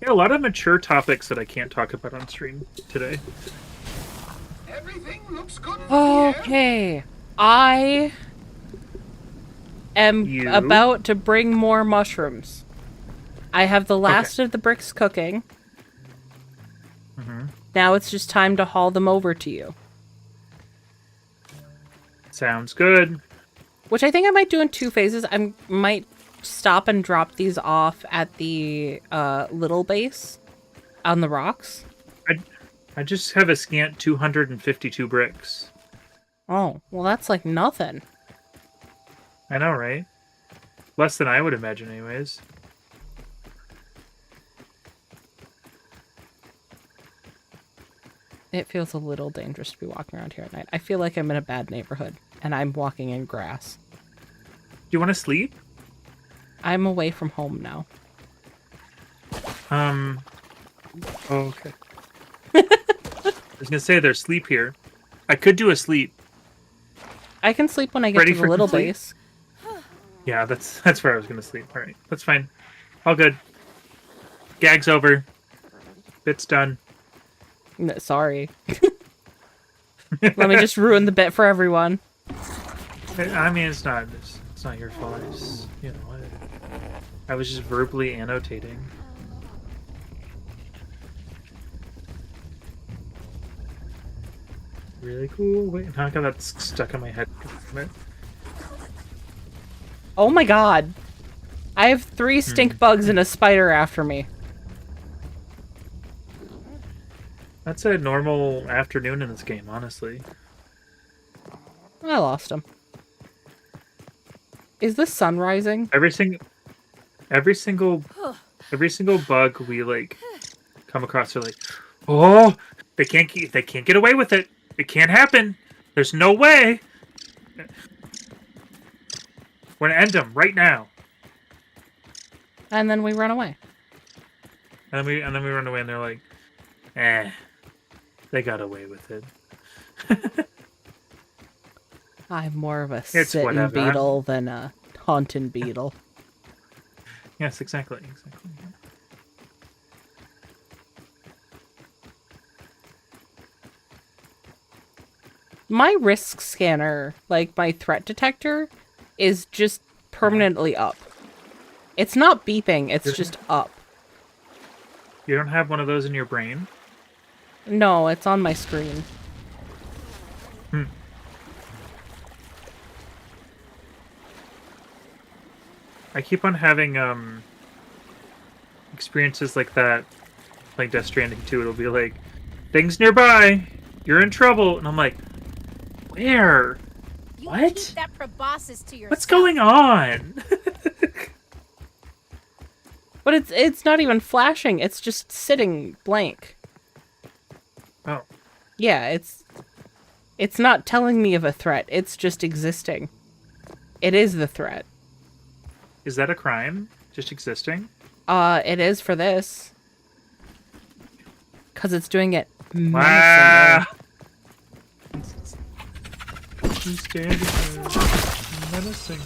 Yeah, a lot of mature topics that I can't talk about on stream today. Everything looks good from here. Okay. I am about to bring more mushrooms. I have the last of the bricks cooking. Mm-hmm. Now it's just time to haul them over to you. Sounds good. Which I think I might do in 2 phases. I might stop and drop these off at the little base on the rocks. I just have a scant 252 bricks. Oh, well that's like nothing. I know, right? Less than I would imagine anyways. It feels a little dangerous to be walking around here at night. I feel like I'm in a bad neighborhood, and I'm walking in grass. Do you want to sleep? I'm away from home now. Oh, okay. I was gonna say there's sleep here. I could do a sleep. I can sleep when I get Ready to the for little complete? base. Yeah, that's where I was gonna sleep. All right, that's fine. All good. Gag's over. Bit's done. No, sorry. Let me just ruin the bit for everyone. I mean, it's not your fault. I was just verbally annotating. Really cool. Wait, now I got that stuck in my head. Oh my god. I have 3 stink bugs and a spider after me. That's a normal afternoon in this game, honestly. I lost him. Is the sun rising? Every single bug we like come across are like, oh, they can't get away with it. It can't happen. There's no way. We're gonna end them right now. And then we run away. And then we run away, and they're like, they got away with it. I'm more of a It's sitting whatever. beetle than a haunting beetle. Yes, exactly. My risk scanner, like my threat detector, is just permanently up. It's not beeping, it's just up. You don't have one of those in your brain? No, it's on my screen. I keep on having experiences like that, like Death Stranding 2. It'll be like, things nearby, you're in trouble, and I'm like, where? You What? keep that proboscis to yourself. What's going on? But it's not even flashing, it's just sitting blank. Oh, Yeah, it's not telling me of a threat, it's just existing. It is the threat. is that a crime? Just existing? It is for this. Cause it's doing it Wow. menacingly. She's standing there, menacing.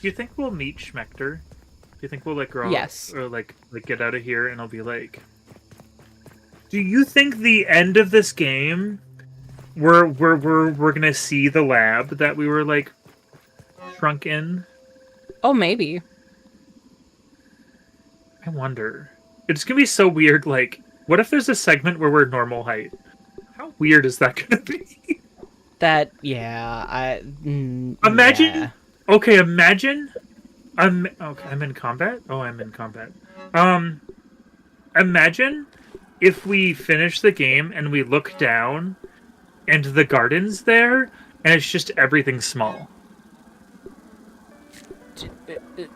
Do you think we'll meet Schmechter? Do you think we'll like grow Yes. up or like get out of here and I'll be like, do you think the end of this game we're gonna see the lab that we were like shrunk in? Oh, maybe. I wonder. It's gonna be so weird. Like, what if there's a segment where we're normal height? How weird is that gonna be? That, yeah, Imagine. yeah. Okay, imagine. I'm in combat. Oh, I'm in combat. Imagine if we finish the game and we look down, and the garden's there, and it's just everything small.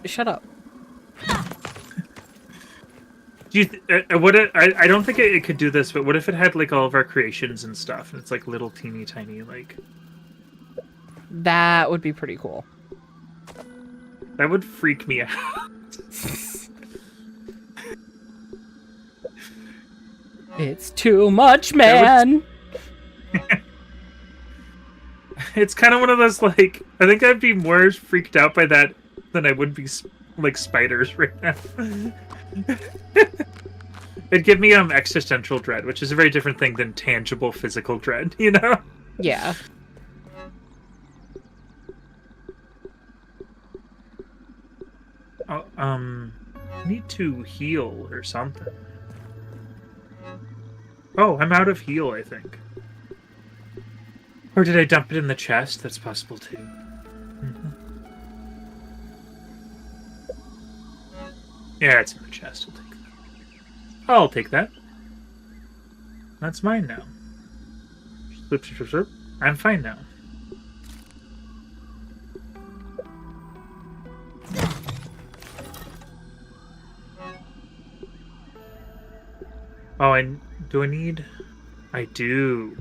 Shut up. Do you I don't think it could do this, but what if it had like all of our creations and stuff, and it's like little teeny tiny like. That would be pretty cool. That would freak me out. It's too much, man. It's kind of one of those like, I think I'd be more freaked out by that than I would be like spiders right now. It'd give me existential dread, which is a very different thing than tangible physical dread, you know? Yeah. Oh, I need to heal or something. Oh, I'm out of heal, I think. Or did I dump it in the chest? That's possible too. Yeah, it's in the chest. I'll take that. That's mine now. Slip, slip, slip, slip. I'm fine now. Oh, do I need? I do.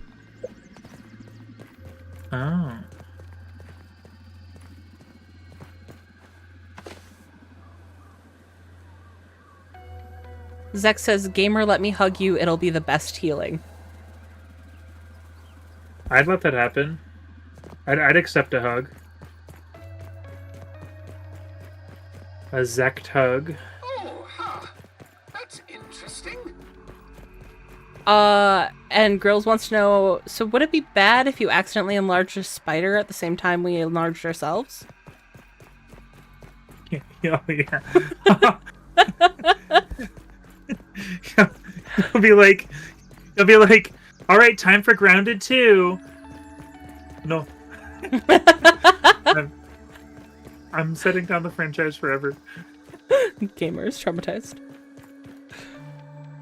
Oh. Zek says, "Gamer, let me hug you. It'll be the best healing." I'd let that happen. I'd accept a hug. A Zektug. Oh, huh. That's interesting. And Grills wants to know, so would it be bad if you accidentally enlarged a spider at the same time we enlarged ourselves? Oh, yeah. He'll be like, all right, time for Grounded 2. No. I'm setting down the franchise forever. Gamer is traumatized.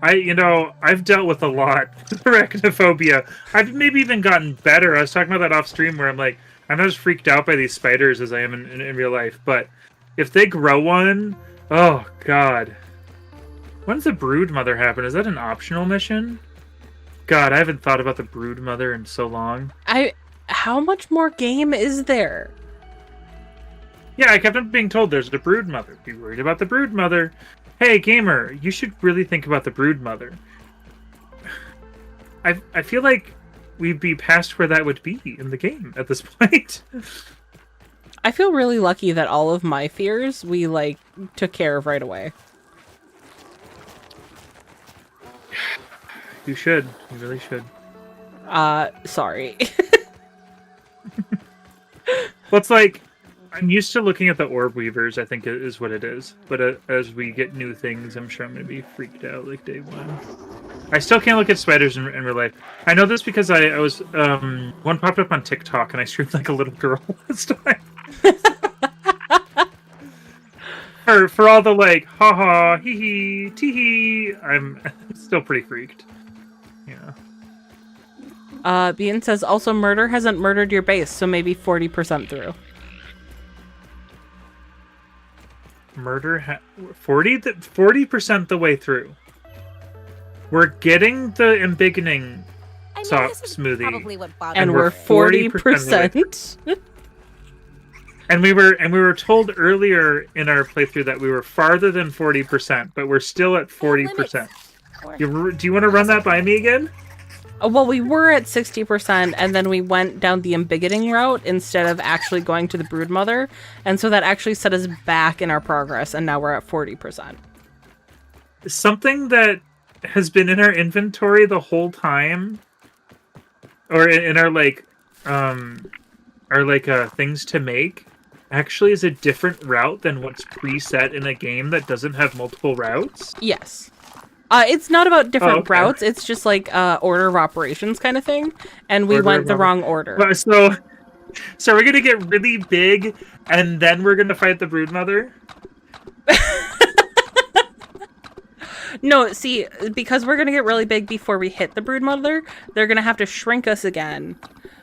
I've dealt with a lot of arachnophobia. I've maybe even gotten better. I was talking about that off stream where I'm like, I'm not as freaked out by these spiders as I am in real life. But if they grow one, oh god. When's the brood mother happen? Is that an optional mission? God, I haven't thought about the brood mother in so long. How much more game is there? Yeah, I kept on being told there's a brood mother. Be worried about the brood mother. Hey, gamer, you should really think about the brood mother. I feel like we'd be past where that would be in the game at this point. I feel really lucky that all of my fears we, took care of right away. You should. You really should. Sorry. Well, it's like, I'm used to looking at the orb weavers, I think is what it is. But as we get new things, I'm sure I'm going to be freaked out like day one. I still can't look at spiders in real life. I know this because I was, one popped up on TikTok and I screamed like a little girl this time. for all the haha, hee hee, tee hee, I'm still pretty freaked. Yeah. Bean says, also murder hasn't murdered your base, so maybe 40% through. Murder 40% the way through. We're getting the embiggening smoothie, probably what and we're 40%. And we were told earlier in our playthrough that we were farther than 40%, but we're still at 40%. Do you want to run that by me again? Well, we were at 60%, and then we went down the embiggening route instead of actually going to the broodmother, and so that actually set us back in our progress, and now we're at 40%. Something that has been in our inventory the whole time, or in our things to make, actually is a different route than what's preset in a game that doesn't have multiple routes. Yes. It's not about different routes. It's just order of operations kind of thing. And we went the wrong order. So we're going to get really big and then we're going to fight the broodmother? No, see, because we're going to get really big before we hit the broodmother, they're going to have to shrink us again.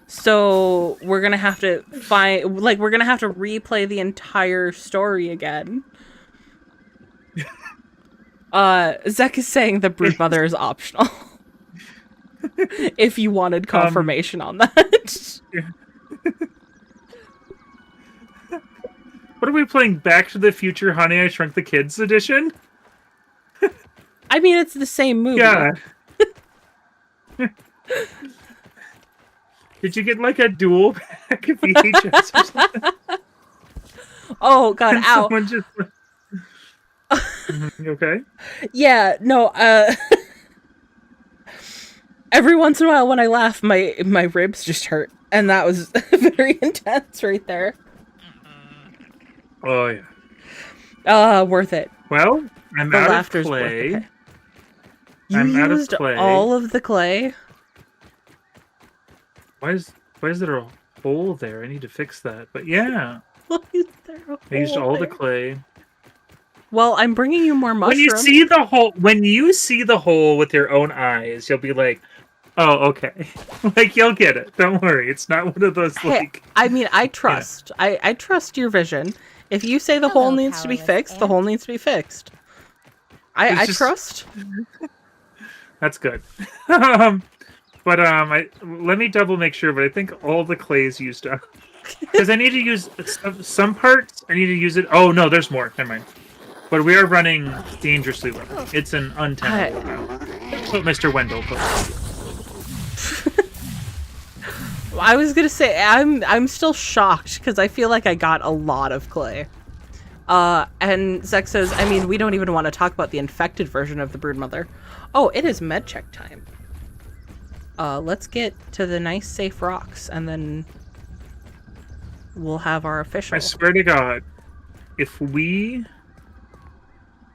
So we're going to have to we're going to have to replay the entire story again. Zek is saying the broodmother is optional. If you wanted confirmation on that. What are we playing? Back to the Future Honey, I Shrunk the Kids edition? I mean, it's the same movie. Yeah. Did you get a dual pack of VHS or something? Oh, God, and ow. Someone just... Okay. Yeah, no, every once in a while when I laugh, my ribs just hurt. And that was very intense right there. Oh, yeah. Worth it. Well, I'm The out of laughter's clay. worth it. You I'm out of used clay. all of the clay? Why is there a hole there? I need to fix that. But yeah. Why is there a I used hole all the there? clay. Well, I'm bringing you more mushrooms. When you see the hole with your own eyes, you'll be like, "Oh, okay." You'll get it. Don't worry. It's not one of those I mean, I trust. Yeah. I trust your vision. If you say the hole needs to be fixed, the hole needs to be fixed. I trust. That's good. But let me double make sure. But I think all the clay is used up because I need to use some parts. I need to use it. Oh no, there's more. Never mind. But we are running dangerously low. It's an untenable route. That's what Mr. Wendell put. I was gonna say I'm still shocked because I feel like I got a lot of clay. And Zek says, I mean, we don't even want to talk about the infected version of the broodmother. Oh, it is med check time. Let's get to the nice safe rocks, and then we'll have our official. I swear to God, if we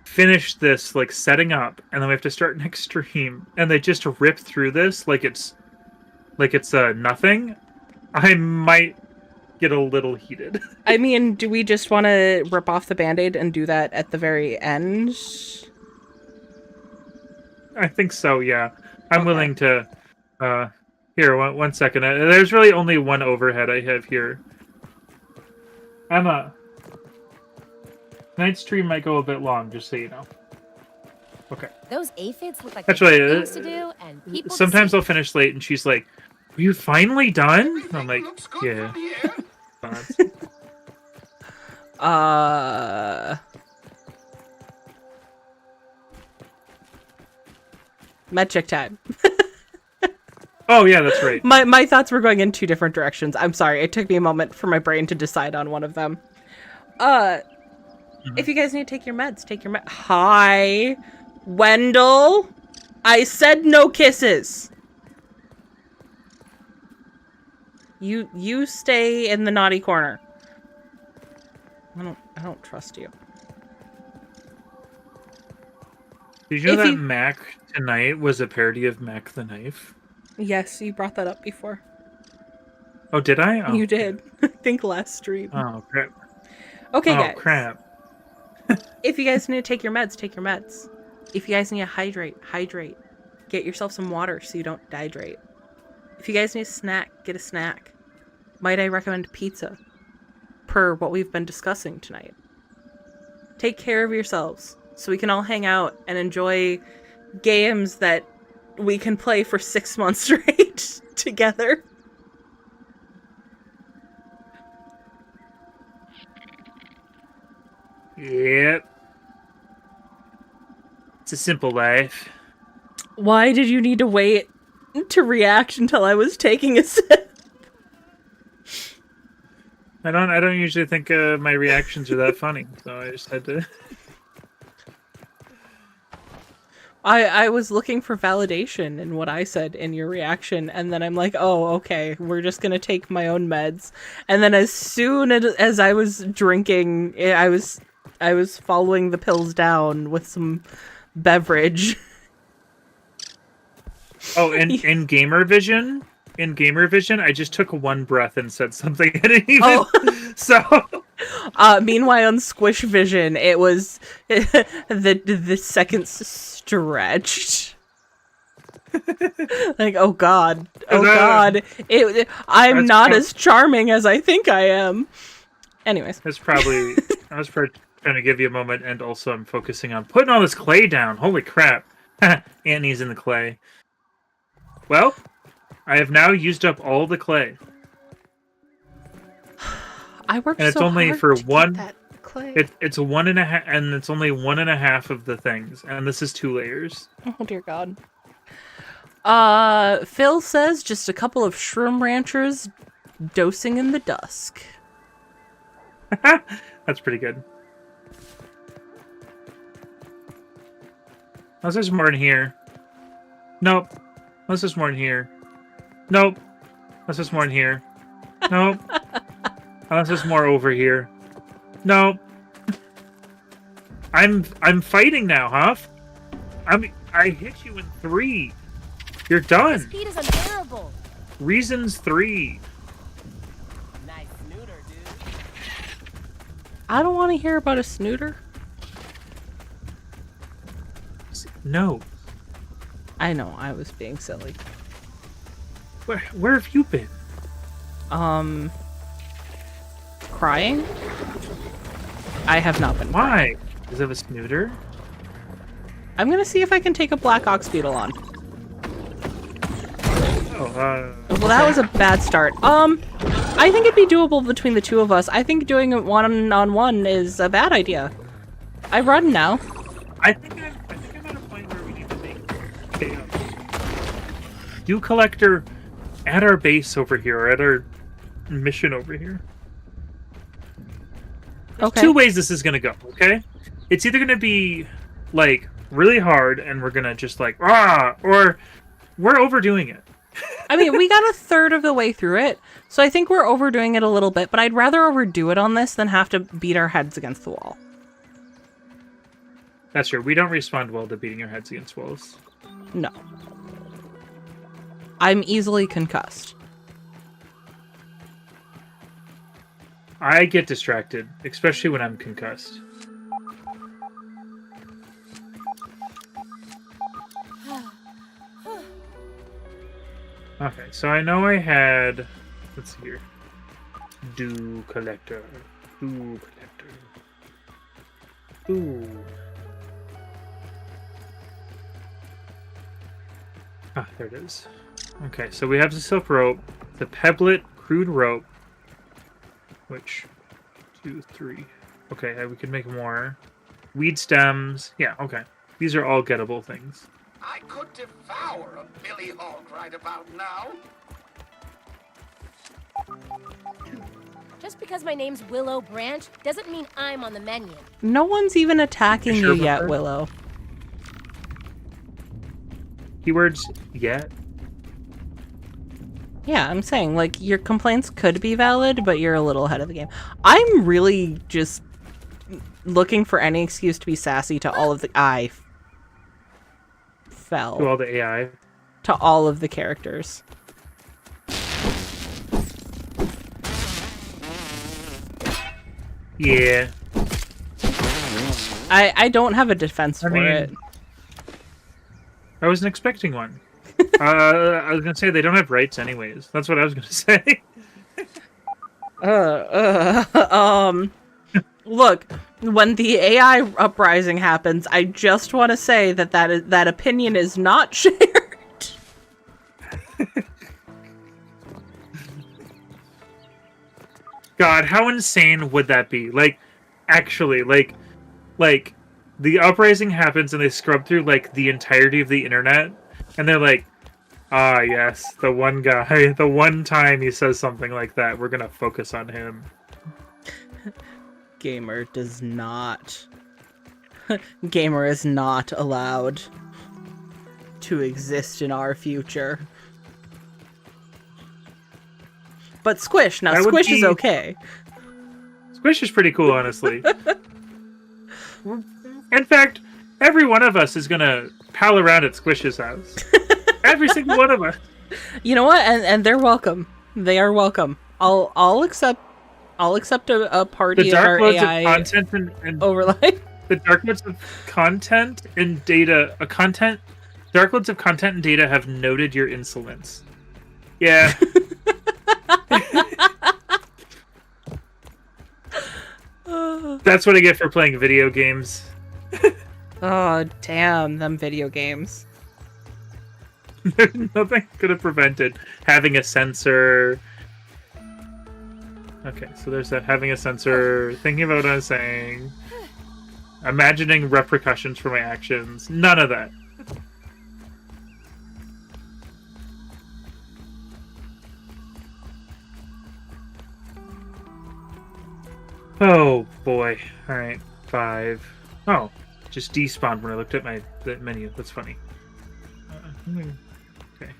finish this, like, setting up, and then we have to start an extreme, and they just rip through this like it's nothing, I might get a little heated. I mean, do we just want to rip off the band-aid and do that at the very end? I think so, yeah. I'm willing to... here, one second. There's really only one overhead I have here. Emma. Tonight's stream might go a bit long, just so you know. Okay. Those aphids look like Actually, things to do, and people to sometimes see. I'll finish late, and she's like, "Were you finally done?" And I'm like, Looks good "Yeah." from here. Med check time. Oh yeah, that's right. My thoughts were going in two different directions. I'm sorry. It took me a moment for my brain to decide on one of them. If you guys need to take your meds, take your Hi, Wendell. I said no kisses. You stay in the naughty corner. I don't trust you. Did you know that Mac tonight was a parody of Mac the Knife? Yes, you brought that up before. Oh, did I? Oh, You did. I think last stream. Oh crap. Okay, Oh guys. crap. If you guys need to take your meds, take your meds. If you guys need to hydrate. Get yourself some water so you don't dehydrate. If you guys need a snack, get a snack. Might I recommend pizza? Per what we've been discussing tonight. Take care of yourselves so we can all hang out and enjoy games that we can play for 6 months straight together. Yep. It's a simple life. Why did you need to wait to react until I was taking a sip? I don't usually think my reactions are that funny, so I just had to. I was looking for validation in what I said in your reaction, and then I'm like, oh, okay, we're just gonna take my own meds. And then as soon as I was drinking, I was following the pills down with some beverage. Oh, in Gamer Vision, I just took one breath and said something. I didn't even. Oh. So. Meanwhile, on Squish Vision, it was the seconds stretched. Like, oh god, I'm not as charming as I think I am. Anyways, I was probably trying to give you a moment, and also I'm focusing on putting all this clay down. Holy crap! Annie's in the clay. Well, I have now used up all the clay. I worked and it's so only hard for to one. get that clay. It's 1.5, and it's only 1.5 of the things, and this is 2 layers. Oh dear God. Phil says just a couple of shroom ranchers dosing in the dusk. That's pretty good. Unless there's more in here. Nope. Unless there's more in here. Nope. Unless there's more in here. Nope. Unless there's more over here. Nope. I'm fighting now, huh? I hit you in 3. You're This done. speed is unbearable. Reasons 3. Nice snooter, dude. I don't want to hear about a snooter. No. I know, I was being silly. Where have you been? Crying? I have not been crying. Why? Is it a snooter? I'm gonna see if I can take a black ox beetle on. Oh, Well, that was a bad start. I think it'd be doable between the two of us. I think doing it one-on-one is a bad idea. I run now. I think I'm at a point where we need to make dew collector at our base over here, or at our mission over here. Okay. Two ways this is gonna go. Okay, it's either gonna be like really hard, and we're gonna just like or we're overdoing it. I mean, we got a third of the way through it, so I think we're overdoing it a little bit, but I'd rather overdo it on this than have to beat our heads against the wall. That's true. We don't respond well to beating our heads against walls. No. I'm easily concussed. I get distracted, especially when I'm concussed. Okay, so I know I had... Let's see here. Do collector. Do collector. Ooh. Ah, there it is. Okay, so we have the silk rope, the pebblet crude rope, which 2, 3. Okay, we can make more. Weed stems. Yeah, okay. These are all gettable things. I could devour a Billy Hog right about now. Just because my name's Willow Branch doesn't mean I'm on the menu. No one's even attacking You sure you about yet, that? Willow. Keywords yet? Yeah, I'm saying, like, your complaints could be valid, but you're a little ahead of the game. I'm really just looking for any excuse to be sassy to all of the... fell. To all the AI. To all of the characters. Yeah. I don't have a defense for it. I wasn't expecting one. I was gonna say they don't have rights anyways. That's what I was gonna say. Look, when the AI uprising happens, I just want to say that opinion is not shared. God, how insane would that be? Like, actually, like the uprising happens and they scrub through like the entirety of the internet, and they're like, ah, yes, the one guy, the one time he says something like that, we're gonna focus on him. Gamer does not. Gamer is not allowed to exist in our future. But Squish, now That would Squish is be- okay. Squish is pretty cool, honestly. In fact, every one of us is gonna pal around at Squish's house. Every single one of us. You know what? And they're welcome. They are welcome. I'll accept a party The of our dark modes of AI content and overlay. the dark modes of content and data, dark modes of content and data have noted your insolence. Yeah. That's what I get for playing video games. Oh, damn, them video games. Nothing could have prevented having a sensor. Okay, so there's that, having a sensor, thinking about what I was saying, imagining repercussions for my actions. None of that. Oh boy. Alright, 5. Oh, just despawned when I looked at the menu. That's funny. Okay.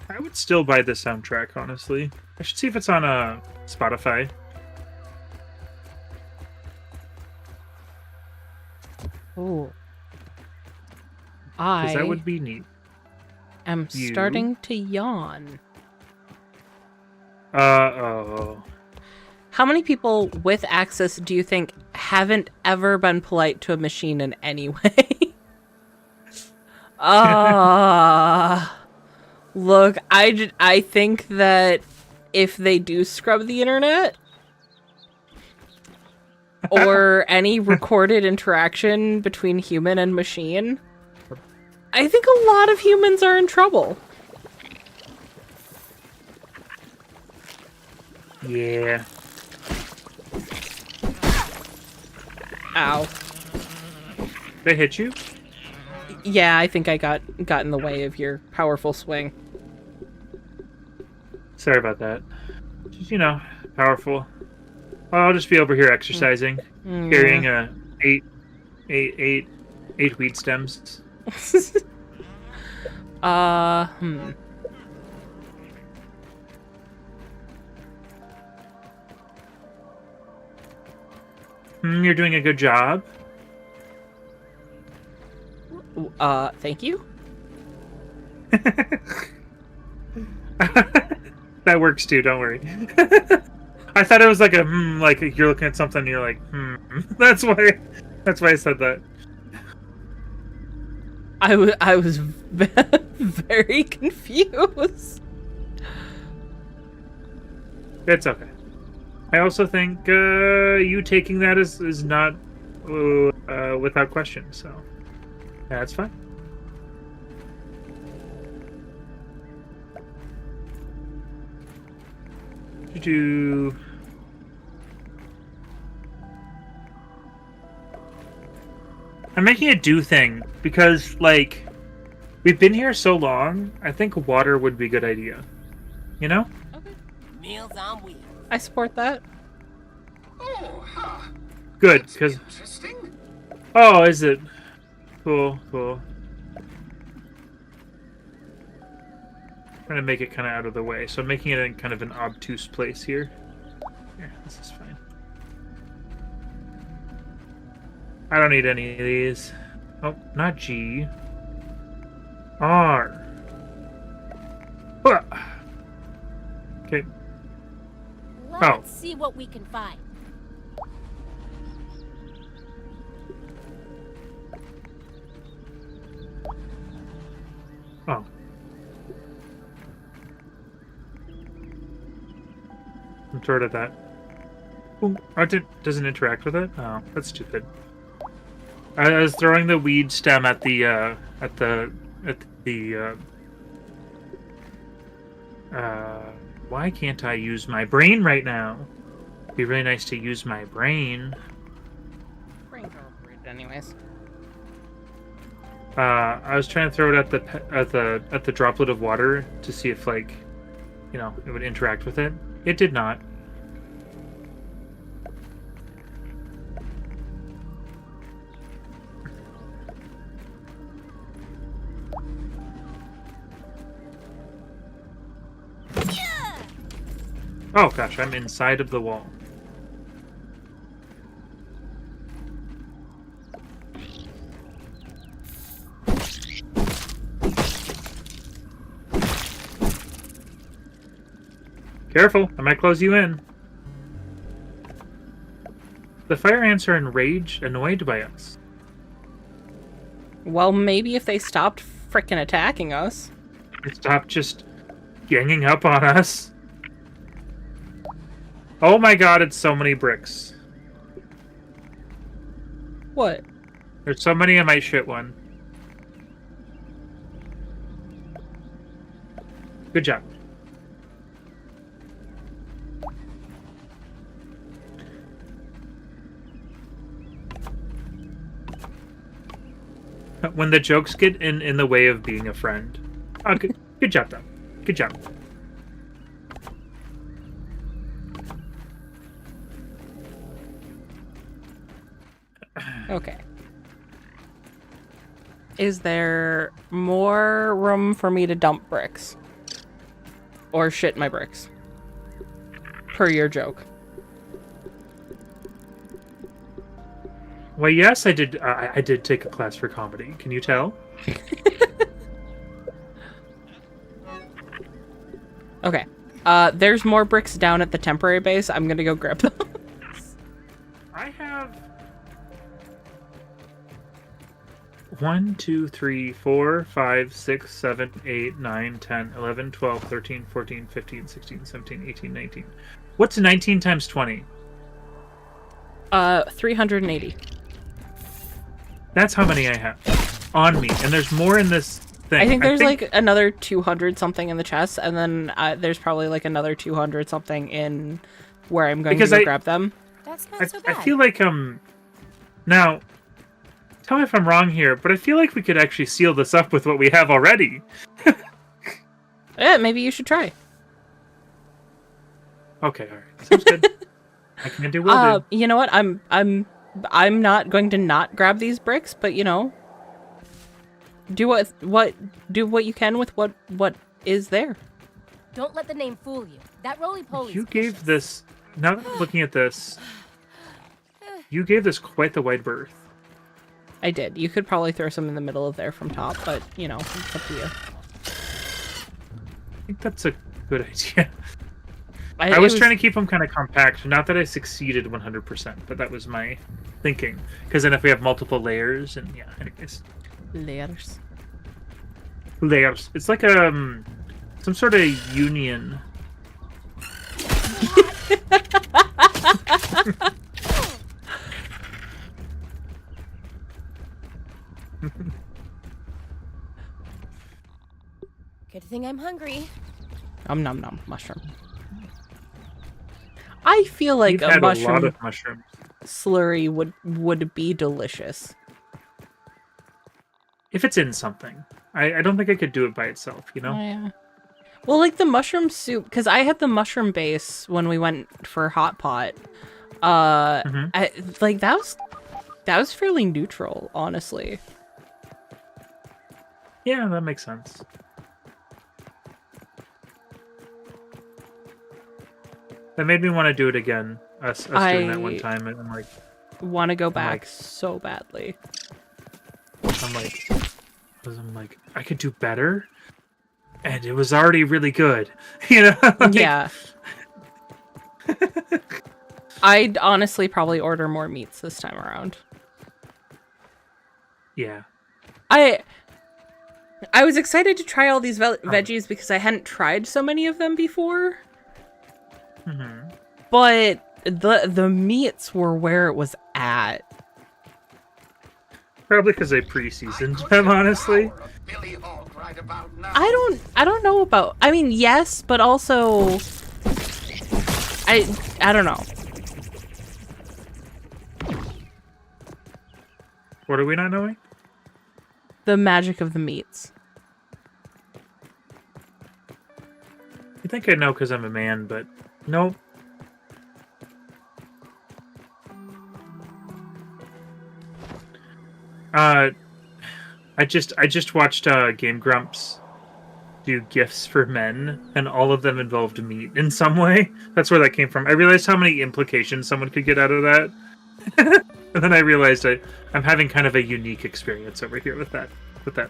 I would still buy this soundtrack, honestly. I should see if it's on Spotify. Oh. Because I that would be neat. am starting to yawn. Oh. How many people with access do you think haven't ever been polite to a machine in any way? Look, I think that if they do scrub the internet or any recorded interaction between human and machine, I think a lot of humans are in trouble. Yeah. Ow. They hit you? Yeah, I think I got in the way of your powerful swing. Sorry about that. Just, powerful. I'll just be over here exercising, carrying eight weed stems. You're doing a good job. Thank you. That works too, don't worry. I thought it was like like you're looking at something and you're like, That's why I said that. I was very confused. It's okay. I also think you taking that is not without question, so that's fine. I'm making a do thing because, like, we've been here so long. I think water would be a good idea. You know? Okay. Meals on wheels. I support that. Oh, huh. Good, That's because... interesting. Oh, is it? Cool. Trying to make it kind of out of the way, so I'm making it in kind of an obtuse place here. Here, this is fine. I don't need any of these. Oh, not G. R. Okay. Let's see what we can find. Oh. I'm sort of that. Ooh, it doesn't interact with it? Oh, that's stupid. I was throwing the weed stem at the why can't I use my brain right now? It'd be really nice to use my brain. Brains are overrated anyways. I was trying to throw it at the droplet of water to see if, like, it would interact with it. It did not. Oh gosh, I'm inside of the wall. Careful, I might close you in. The fire ants are enraged, annoyed by us. Well, maybe if they stopped frickin' attacking us. Stop just ganging up on us. Oh my god, it's so many bricks. What? There's so many I might shit one. Good job. When the jokes get in the way of being a friend. Oh, good job, though. Good job. Okay. Is there more room for me to dump bricks? Or shit my bricks? Per your joke. Well, yes, I did. I did take a class for comedy. Can you tell? Okay. There's more bricks down at the temporary base. I'm gonna go grab them. I have 1, 2, 3, 4, 5, 6, 7, 8, 9, 10, 11, 12, 13, 14, 15, 16, 17, 18, 19. What's 19 times 20? 380. That's how many I have on me, and there's more in this thing. I think there's like another 200 something in the chest, and then there's probably like another 200 something in where I'm going to go grab them. That's not so bad. I feel like now, tell me if I'm wrong here, but I feel like we could actually seal this up with what we have already. Yeah, maybe you should try. Okay, all right. Sounds good. I can do will do. You know what? I'm not going to not grab these bricks, but you know, do what you can with what is there. Don't let the name fool you. That roly-poly. You gave this. Now that I'm looking at this, you gave this quite the wide berth. I did. You could probably throw some in the middle of there from top, but you know, it's up to you. I think that's a good idea. I was trying to keep them kind of compact. Not that I succeeded 100%, but that was my thinking. Because then if we have multiple layers, and yeah, anyways. Layers. Layers. It's like some sort of union. Good thing I'm hungry. Nom nom nom. Mushroom. I feel like You've a had mushroom a lot of mushrooms. slurry would be delicious. If it's in something. I don't think I could do it by itself, you know? Oh, yeah. Well, like the mushroom soup, because I had the mushroom base when we went for hot pot. Like that was fairly neutral, honestly. Yeah, that makes sense. That made me want to do it again. Us doing that one time, and I'm like, want to go back so badly. I'm like, I could do better, and it was already really good, you know? Like, yeah. I'd honestly probably order more meats this time around. Yeah. I was excited to try all these veggies because I hadn't tried so many of them before. Mm-hmm. But the meats were where it was at. Probably because they pre-seasoned them, honestly. I don't know about. I mean, yes, but also, I don't know. What are we not knowing? The magic of the meats. You think I know because I'm a man, but nope. I just watched Game Grumps do gifts for men, and all of them involved meat in some way. That's where that came from. I realized how many implications someone could get out of that. And then I realized I'm having kind of a unique experience over here with that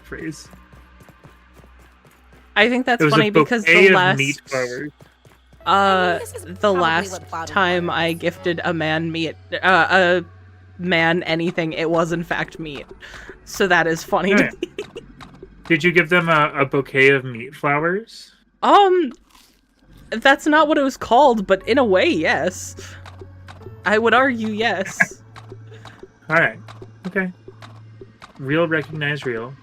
phrase. I think that's funny because the last meat flowers. the last time I gifted a man meat, a man anything, it was in fact meat. So that is funny to me. Did you give them a bouquet of meat flowers? That's not what it was called, but in a way, yes. I would argue yes. Alright. Okay. Real recognize real.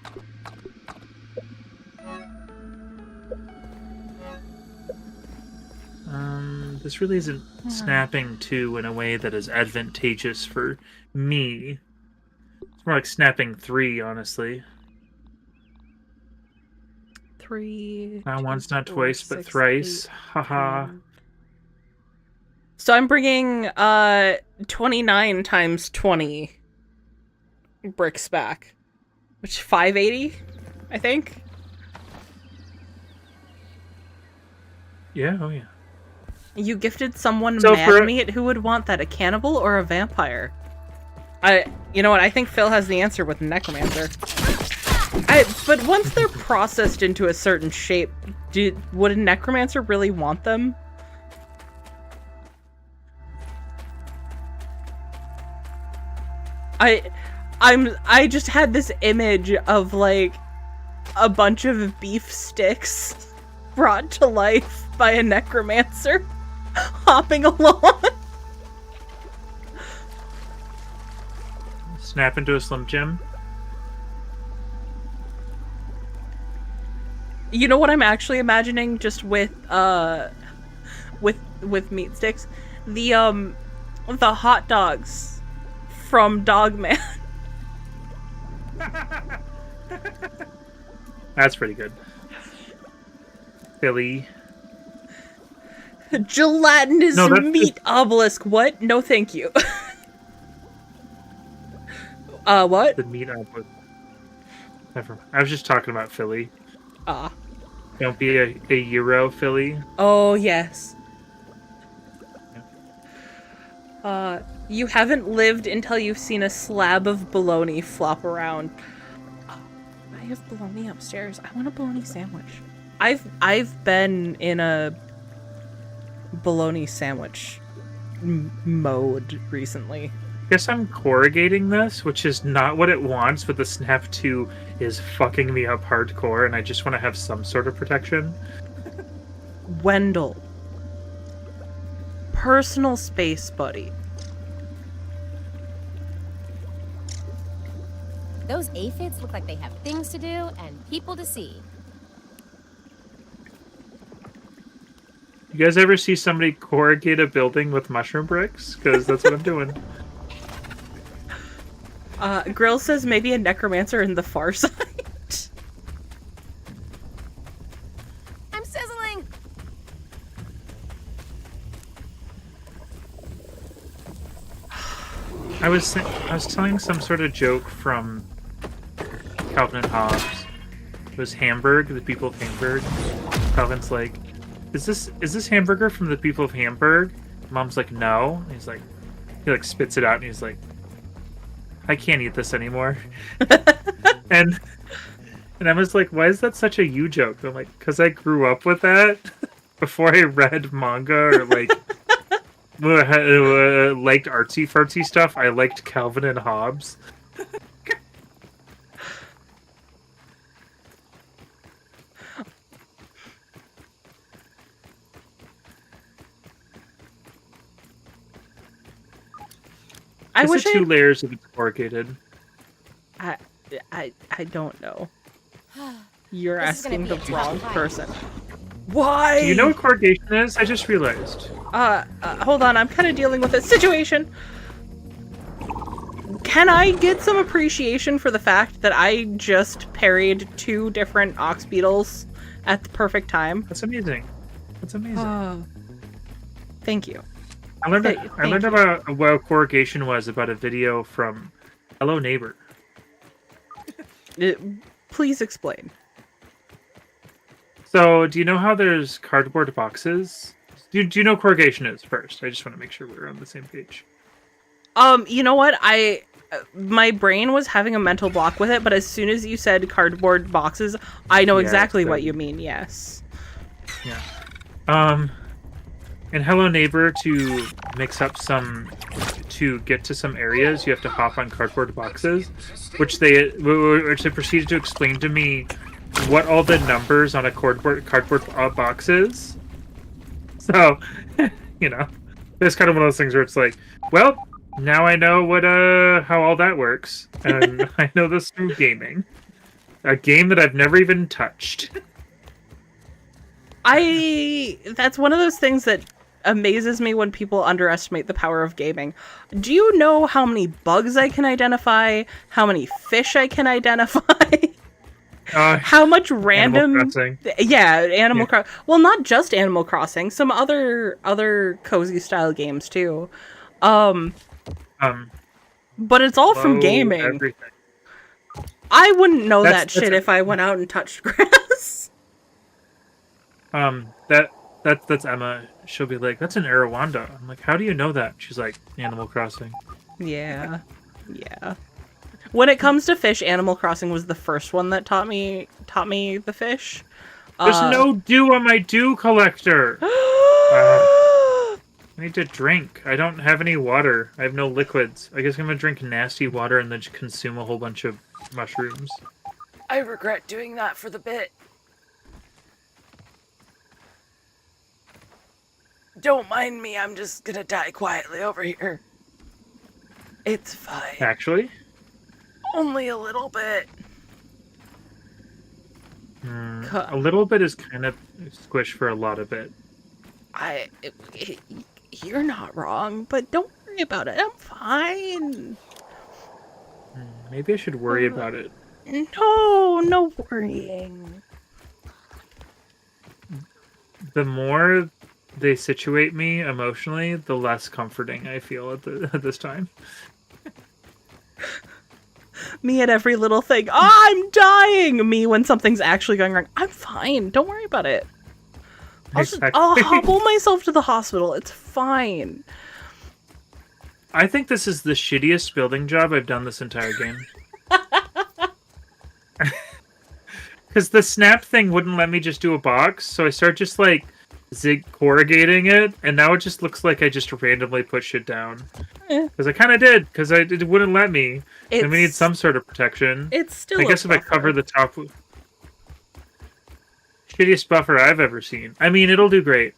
This really isn't snapping to in a way that is advantageous for me. It's more like snapping 3, honestly. 3. Not once, not twice, but thrice. Haha. So I'm bringing 29 times 20 bricks back, which 580, I think. Yeah, oh yeah. You gifted someone So man meat. Who would want that? A cannibal or a vampire? You know what? I think Phil has the answer with necromancer. But once they're processed into a certain shape, would a necromancer really want them? I just had this image of like a bunch of beef sticks brought to life by a necromancer hopping along. Snap into a Slim Jim. You know what I'm actually imagining, just with meat sticks? The hot dogs from Dogman. That's pretty good. Philly. Gelatinous No, that's meat obelisk. What? No, thank you. What? the meat output. Never. I was just talking about Philly. Ah. Don't be a Euro Philly. Oh, yes. You haven't lived until you've seen a slab of bologna flop around. I have bologna upstairs. I want a bologna sandwich. I've been in a bologna sandwich mode recently. Guess I'm corrugating this, which is not what it wants, but the Snap 2 is fucking me up hardcore, and I just want to have some sort of protection. Wendell. Personal space, buddy. Those aphids look like they have things to do and people to see. You guys ever see somebody corrugate a building with mushroom bricks? Because that's what I'm doing. Grill says maybe a necromancer in the Far Side. I'm sizzling! I was telling some sort of joke from Calvin and Hobbes. It was Hamburg, the people of Hamburg. Calvin's like, is this hamburger from the people of Hamburg? Mom's like, no. And he spits it out and he's like, I can't eat this anymore. and I was like, why is that such a you joke? I'm like, because I grew up with that before I read manga or liked artsy fartsy stuff. I liked Calvin and Hobbes. I wish the 2 layers if it's corrugated. I don't know. You're This is gonna asking be the a tough wrong fight. person. Why? Do you know what corrugation is? I just realized. Hold on, I'm kind of dealing with a situation. Can I get some appreciation for the fact that I just parried 2 different ox beetles at the perfect time? That's amazing. That's amazing. Thank you. I learned Thank you. about what corrugation was about a video from Hello Neighbor. Please explain. So, do you know how there's cardboard boxes? Do you know what corrugation is first? I just want to make sure we're on the same page. You know what? My brain was having a mental block with it, but as soon as you said cardboard boxes, I know exactly what you mean. Yes. Yeah. In Hello Neighbor, to get to some areas, you have to hop on cardboard boxes, which they proceeded to explain to me what all the numbers on a cardboard box is. So, it's kind of one of those things where it's like, well, now I know how all that works, and I know this through gaming, a game that I've never even touched. That's one of those things that amazes me when people underestimate the power of gaming. Do you know how many bugs I can identify? How many fish I can identify? How much random? Animal Crossing. Yeah, Animal Crossing. Well, not just Animal Crossing. Some other cozy style games too. But it's all from gaming. Everything. I wouldn't know That's that shit if I went out and touched grass. That's Emma. She'll be like, "That's an Arawanda." I'm like, "How do you know that?" She's like, "Animal Crossing." Yeah. When it comes to fish, Animal Crossing was the first one that taught me the fish. There's no dew on my dew collector. I need to drink. I don't have any water. I have no liquids. I guess I'm gonna drink nasty water and then consume a whole bunch of mushrooms. I regret doing that for the bit. Don't mind me, I'm just gonna die quietly over here. It's fine. Actually, Only a little bit. a little bit is kind of squish for a lot of it. You're not wrong, but don't worry about it. I'm fine. Maybe I should worry about it. No worrying. The more they situate me emotionally, the less comforting I feel at this time. Me at every little thing. Oh, I'm dying! Me when something's actually going wrong. I'm fine. Don't worry about it. I'll hobble myself to the hospital. It's fine. I think this is the shittiest building job I've done this entire game. Because the snap thing wouldn't let me just do a box, so I start just like corrugating it, and now it just looks like I just randomly put shit down. Because I kind of did, because it wouldn't let me. And we need some sort of protection. It's still I guess if I cover the top... Shittiest buffer I've ever seen. I mean, it'll do great.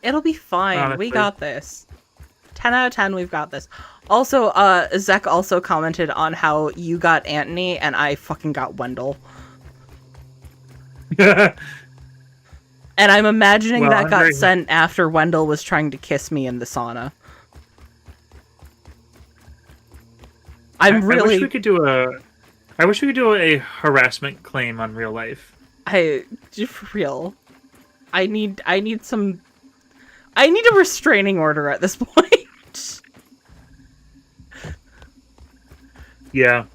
It'll be fine. Honestly. We got this. 10 out of 10, we've got this. Also, Zek also commented on how you got Anthony and I fucking got Wendell. And I'm imagining that got sent after Wendell was trying to kiss me in the sauna. I wish we could do a harassment claim on real life. For real. I need a restraining order at this point. Yeah.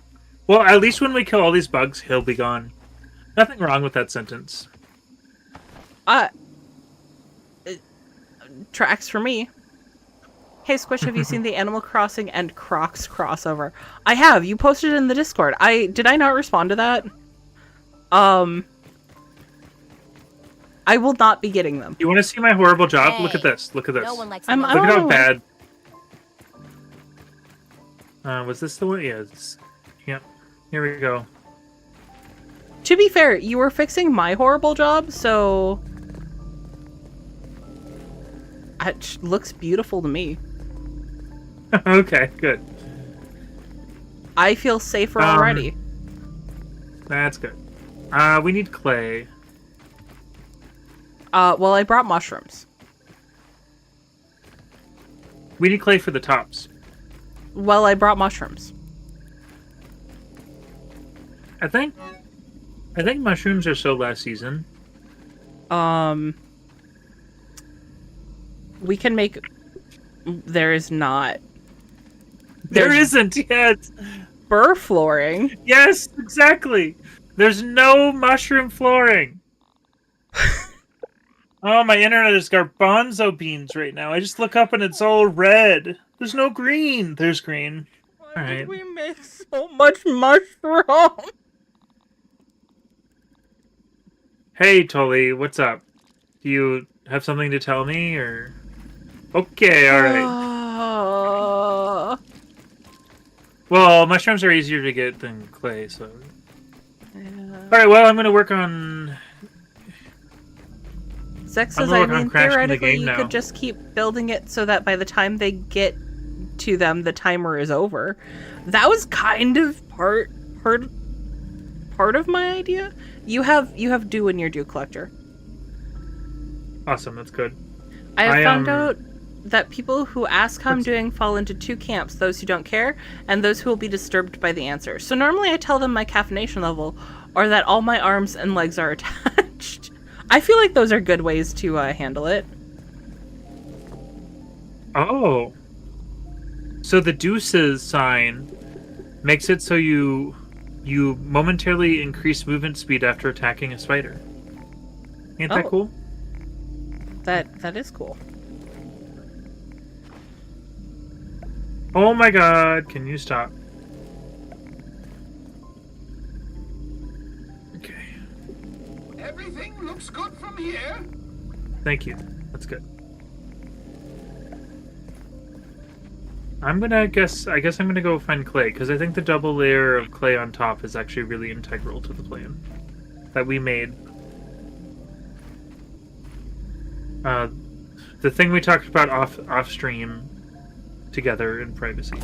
Well, at least when we kill all these bugs, he'll be gone. Nothing wrong with that sentence. Tracks for me. Hey Squish, have you seen the Animal Crossing and Crocs crossover? I have. You posted it in the Discord. Did I not respond to that? I will not be getting them. You want to see my horrible job? Hey, Look at this. Look at this. No one likes I'm Look at how Oh. bad. Was this the one? Yeah. Yep. Here we go. To be fair, you were fixing my horrible job, so it looks beautiful to me. Okay, good. I feel safer already. That's good. We need clay. Well, I brought mushrooms. We need clay for the tops. Well, I brought mushrooms. I think mushrooms are so last season. We can make... There is not. There isn't yet. Burr flooring. Yes, exactly. There's no mushroom flooring. Oh, my internet is garbanzo beans right now. I just look up and it's all red. There's no green. There's green. All Why did right. we make so much mushroom? Hey, Tully, what's up? Do you have something to tell me, or? Okay, all right. Well, mushrooms are easier to get than clay, so. Yeah. All right. Well, I'm gonna work on. Zek says, I'm I working on mean, crashing the theoretically, game you now. could just keep building it so that by the time they get to them, the timer is over. That was kind of part of my idea. You have dew in your dew collector. Awesome. That's good. I have found out that people who ask how I'm doing fall into two camps: those who don't care and those who will be disturbed by the answer. So normally I tell them my caffeination level, or that all my arms and legs are attached. I feel like those are good ways to handle it. Oh. So the deuces sign makes it so you momentarily increase movement speed after attacking a spider. Ain't that cool? That is cool. Oh my god, can you stop? Okay. Everything looks good from here. Thank you. That's good. I guess I'm gonna go find clay, because I think the double layer of clay on top is actually really integral to the plan that we made. The thing we talked about off stream together in privacy.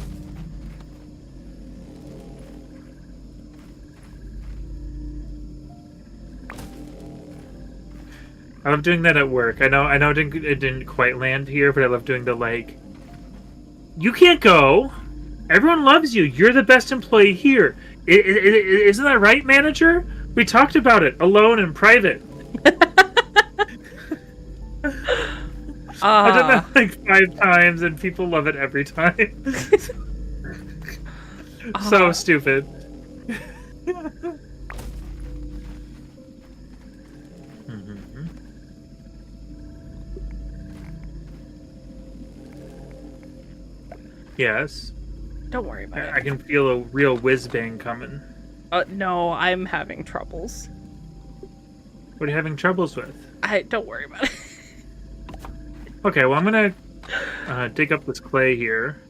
I love doing that at work. I know it didn't quite land here, but I love doing the like. You can't go. Everyone loves you. You're the best employee here. Isn't that right, manager? We talked about it alone in private. I've done that like 5 times, and people love it every time. So stupid. Yes. Don't worry about I it. can feel a real whiz bang coming. No, I'm having troubles. What are you having troubles with? Don't worry about it. Okay, well, I'm gonna dig up this clay here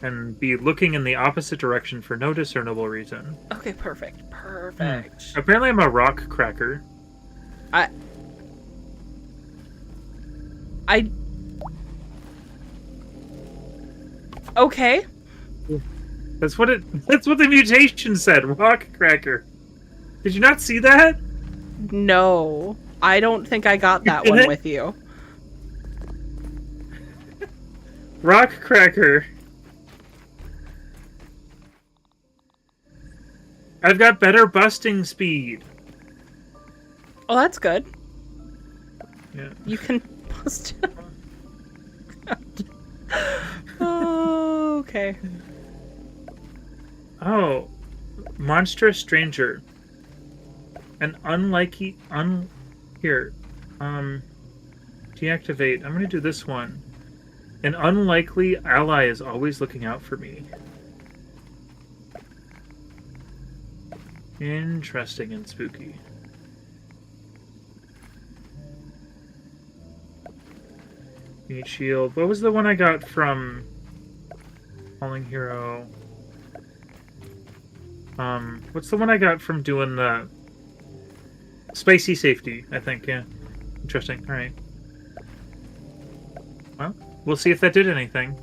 and be looking in the opposite direction for no discernible reason. Okay, perfect. Perfect. Apparently, I'm a rock cracker. Okay. That's what the mutation said. Rock cracker. Did you not see that? No, I don't think I got that one with you. Rock cracker. I've got better busting speed. Oh, that's good. Yeah. You can bust it. Oh, okay. Oh, monstrous stranger. An unlikely here. Deactivate. I'm gonna do this one. An unlikely ally is always looking out for me. Interesting and spooky. Meat shield. What was the one I got from Falling Hero? What's the one I got from doing the spicy safety? I think, yeah. Interesting. All right. Well, we'll see if that did anything.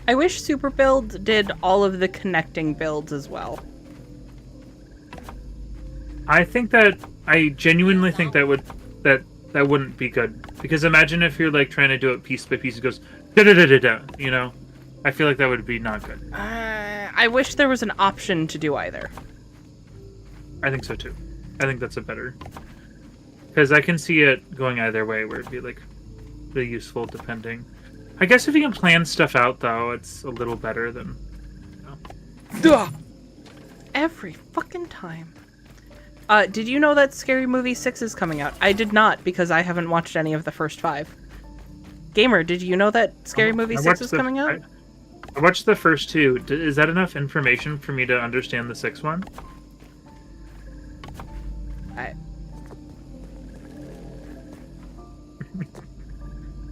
I wish Super Build did all of the connecting builds as well. I think that I genuinely think that wouldn't be good, because imagine if you're like trying to do it piece by piece, it goes da da da da da. You know, I feel like that would be not good. I wish there was an option to do either. I think so too. I think that's a better, because I can see it going either way, where it'd be like really useful depending. I guess if you can plan stuff out, though, it's a little better than. You know. Every fucking time. Did you know that Scary Movie 6 is coming out? I did not, because I haven't watched any of the first 5. Gamer, did you know that Scary Movie 6 is coming out? I watched the first 2. Is that enough information for me to understand the 6th one?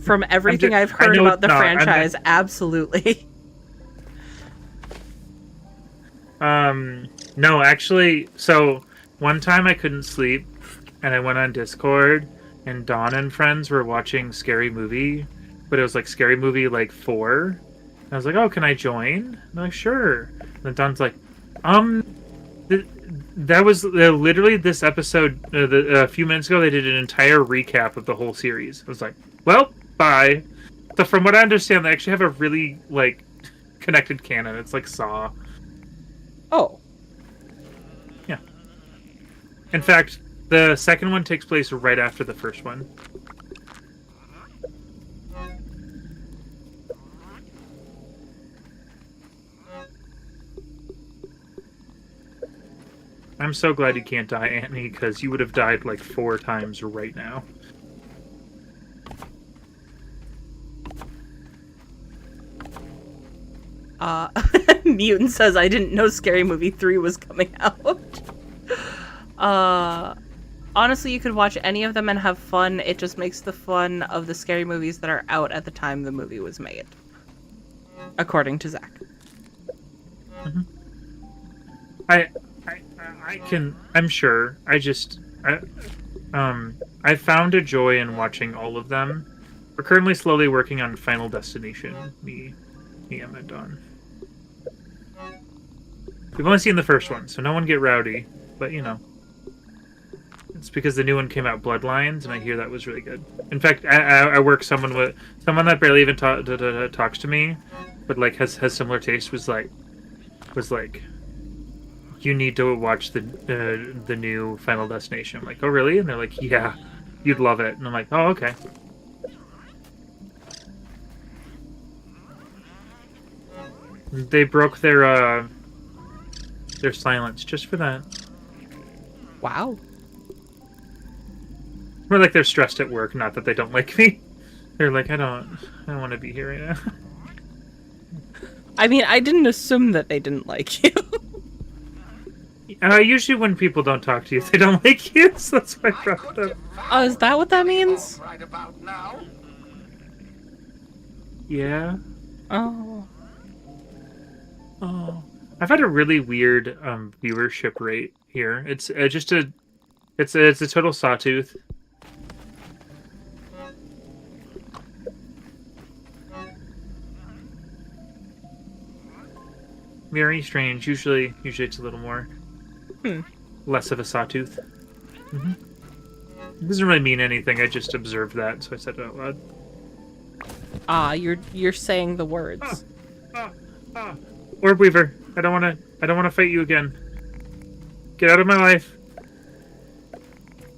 From everything I've heard about the franchise, absolutely. No, actually, so one time I couldn't sleep, and I went on Discord, and Dawn and friends were watching Scary Movie, but it was like Scary Movie like 4. And I was like, oh, can I join? And I'm like, sure. And then Dawn's like, that was literally this episode, a few minutes ago, they did an entire recap of the whole series. I was like, well, bye. So from what I understand, they actually have a really, like, connected canon. It's like Saw. Oh. Yeah. In fact, the second one takes place right after the first one. I'm so glad you can't die, Annie, because you would have died like 4 times right now. Mutant says, I didn't know Scary Movie 3 was coming out. Honestly, you could watch any of them and have fun. It just makes the fun of the scary movies that are out at the time the movie was made. According to Zach. Mm-hmm. I'm sure. I found a joy in watching all of them. We're currently slowly working on Final Destination, me and my Dawn. We've only seen the first one, so no one get rowdy, but you know. It's because the new one came out, Bloodlines, and I hear that was really good. In fact, I work someone that barely even talks to me, but like has similar taste, was like, you need to watch the new Final Destination. I'm like, oh really? And they're like, yeah, you'd love it. And I'm like, oh okay. They broke their silence just for that. Wow. More like they're stressed at work, not that they don't like me. They're like, I don't want to be here right now. I mean, I didn't assume that they didn't like you. Usually when people don't talk to you, they don't like you, so that's why I brought it up. Oh, is that what that means? Right about now. Yeah. Oh. Oh. I've had a really weird viewership rate here. It's just a total sawtooth. Very strange. Usually it's a little more. Less of a sawtooth. It doesn't really mean anything. I just observed that, so I said it out loud. Ah, you're saying the words. Orb Weaver, I don't want to fight you again. Get out of my life.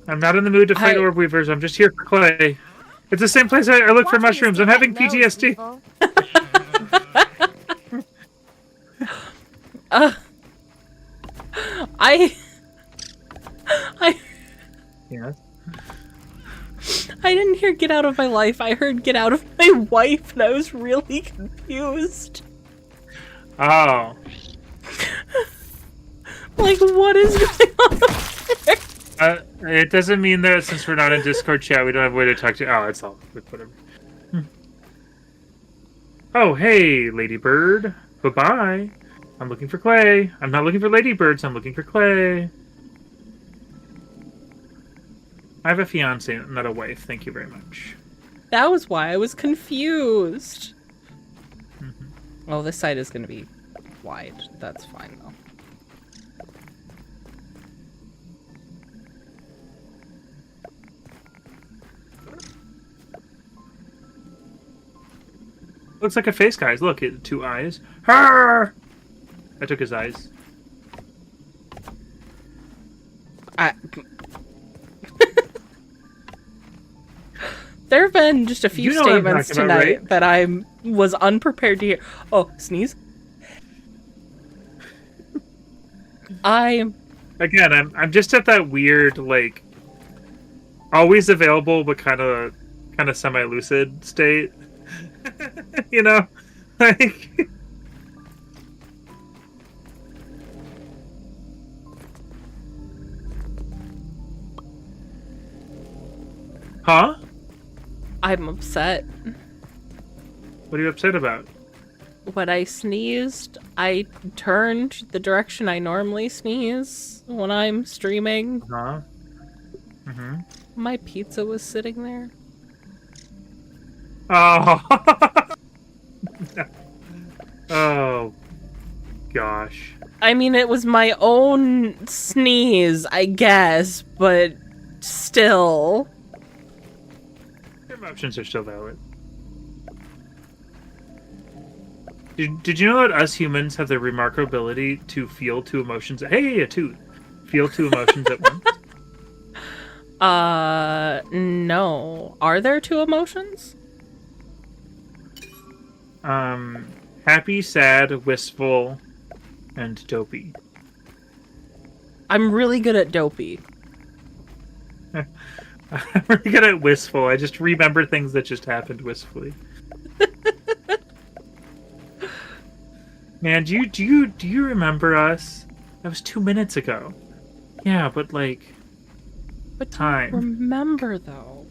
I'm not in the mood to fight Orb Weavers. I'm just here for clay. It's the same place I look for mushrooms. I'm having PTSD. Yeah. I didn't hear get out of my life. I heard get out of my wife, and I was really confused. Oh. Like, what is going on there? It doesn't mean that since we're not in Discord chat, we don't have a way to talk to. Oh, it's all whatever. Oh, hey, Ladybird. Bye-bye. I'm looking for clay. I'm not looking for ladybirds. I'm looking for clay. I have a fiance, not a wife. Thank you very much. That was why I was confused. Oh, this side is going to be wide. That's fine, though. Looks like a face, guys. Look, it 2 eyes. Her! I took his eyes. There have been just a few statements tonight right? that I was unprepared to hear. Oh, sneeze. Again, I'm just at that weird, like, always available but kind of semi-lucid state. You know? Like... Huh? I'm upset. What are you upset about? When I sneezed, I turned the direction I normally sneeze when I'm streaming. Huh? Mm-hmm. My pizza was sitting there. Oh. Oh. Gosh. I mean, it was my own sneeze, I guess, but still. Your emotions are still valid. Did you know that us humans have the remarkable ability to feel 2 emotions? Hey, a tooth. Feel 2 emotions at once? No. Are there 2 emotions? Happy, sad, wistful, and dopey. I'm really good at dopey. I'm really good at wistful. I just remember things that just happened wistfully. Man, do you remember us? That was 2 minutes ago. Yeah, but like... But time. Remember, though.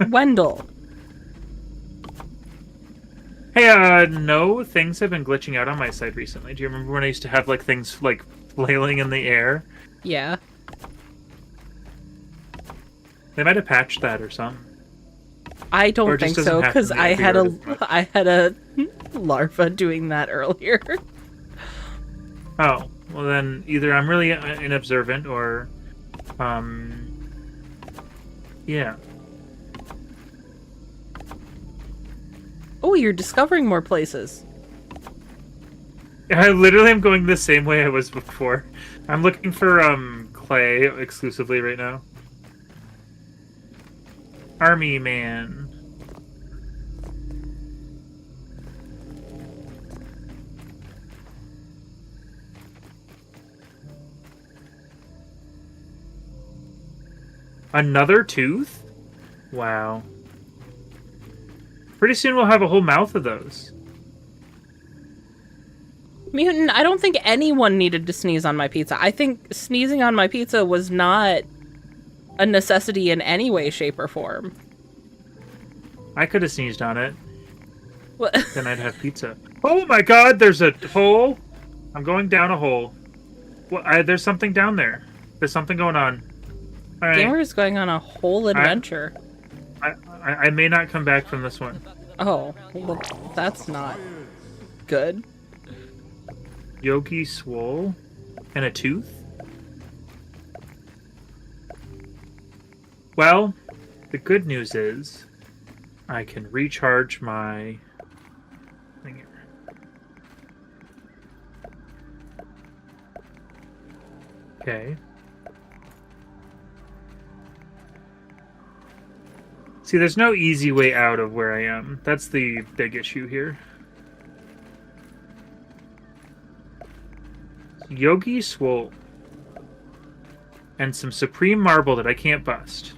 Wendell. Hey, no, things have been glitching out on my side recently. Do you remember when I used to have, like, things, like, flailing in the air? Yeah. They might have patched that or something. I don't think so, because I had a larva doing that earlier. Oh, well then, either I'm really inobservant, or, yeah. Oh, you're discovering more places. I literally am going the same way I was before. I'm looking for clay exclusively right now. Army man. Another tooth? Wow. Pretty soon we'll have a whole mouth of those. Mutant, I don't think anyone needed to sneeze on my pizza. I think sneezing on my pizza was not a necessity in any way, shape, or form. I could have sneezed on it. What? Then I'd have pizza. Oh my god, there's a hole! I'm going down a hole. Well, there's something down there. There's something going on. All right. Gamer is going on a whole adventure. I may not come back from this one. Oh, well, that's not good. Yogi swole and a tooth? Well, the good news is I can recharge my thing here. Okay. See, there's no easy way out of where I am. That's the big issue here. Yogi swole. And some supreme marble that I can't bust.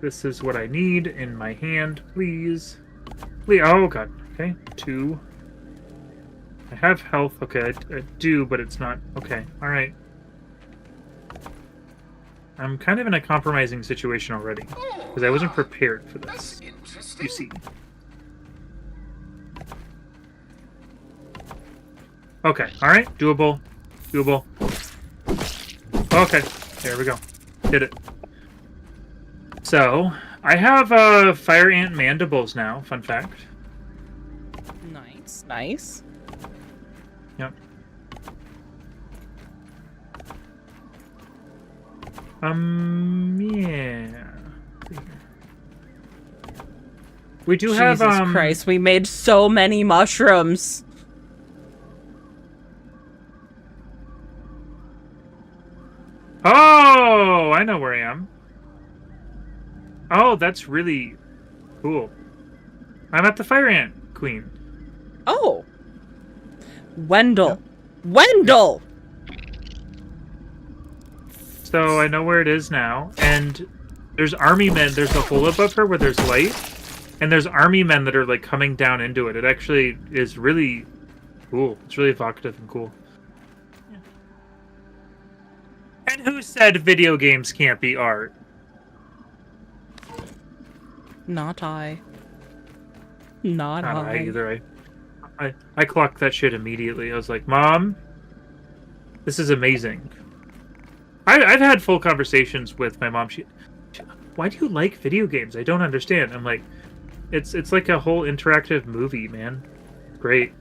This is what I need in my hand, please. Oh, God. Okay, 2. I have health. Okay, I do, but it's not... Okay, alright. I'm kind of in a compromising situation already. Because I wasn't prepared for this. You see. Okay, alright. Doable. Doable. Okay, there we go. Did it. So, I have fire ant mandibles now, fun fact. Nice, nice. Yep. Yeah. We do have, Jesus Christ, we made so many mushrooms. Oh, I know where I am. Oh, that's really cool. I'm at the Fire Ant Queen. Oh. Wendell. Yep. Wendell! So I know where it is now. And there's army men. There's a hole above her where there's light. And there's army men that are like coming down into it. It actually is really cool. It's really evocative and cool. Yeah. And who said video games can't be art? Not I. Not I. Either. I clocked that shit immediately. I was like, Mom, this is amazing. I've had full conversations with my mom. She, why do you like video games? I don't understand. I'm like, it's like a whole interactive movie, man. Great.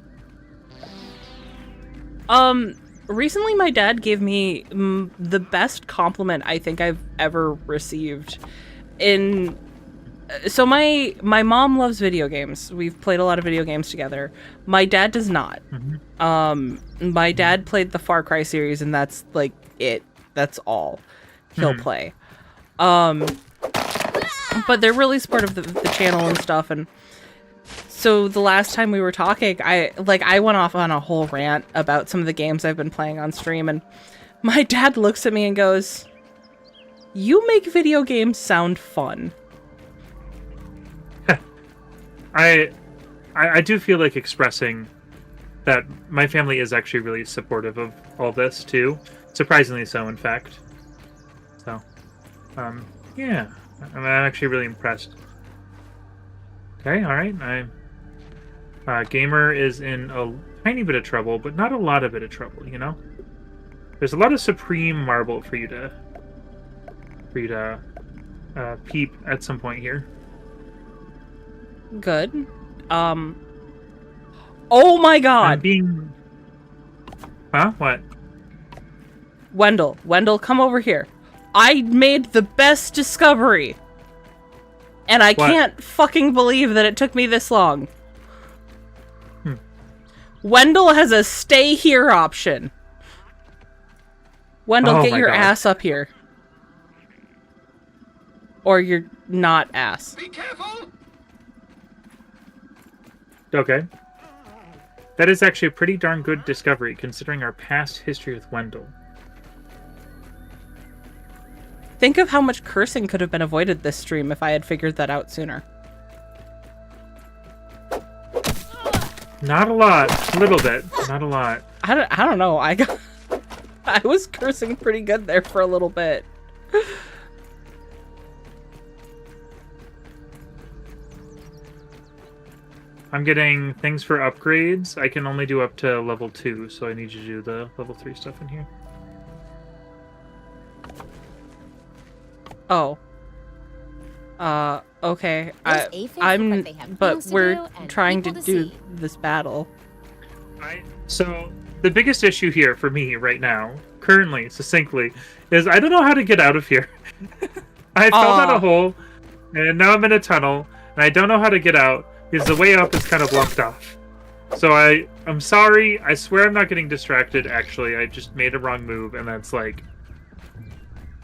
Recently my dad gave me the best compliment I think I've ever received. So my mom loves video games. We've played a lot of video games together. My dad does not. Mm-hmm. My dad played the Far Cry series, and that's like it. That's all he'll play. But they're really supportive of the channel and stuff. And so the last time we were talking, I went off on a whole rant about some of the games I've been playing on stream, and my dad looks at me and goes, "You make video games sound fun." I do feel like expressing that my family is actually really supportive of all this too. Surprisingly so, in fact. So, yeah, I'm actually really impressed. Okay, all right. Gamer is in a tiny bit of trouble, but not a lot of bit of trouble. You know, there's a lot of supreme marble for you to peep at some point here. Good. Oh my god! Huh? What? Wendell, come over here. I made the best discovery. And I What? can't fucking believe that it took me this long. Hmm. Wendell has a stay here option. Wendell, Oh get my your God. ass up here. Or you're not ass. Be careful! Okay. That is actually a pretty darn good discovery, considering our past history with Wendell. Think of how much cursing could have been avoided this stream if I had figured that out sooner. Not a lot. A little bit. Not a lot. I don't know. I was cursing pretty good there for a little bit. I'm getting things for upgrades. I can only do up to level 2, so I need you to do the level 3 stuff in here. Oh. Okay. Those aphids look I'm like they have but things to we're do and trying to people to do see. this battle. So, the biggest issue here for me right now, currently, succinctly, is I don't know how to get out of here. I fell down a hole, and now I'm in a tunnel, and I don't know how to get out, because the way up is kind of blocked off. So I'm sorry, I swear I'm not getting distracted, actually. I just made a wrong move, and that's like...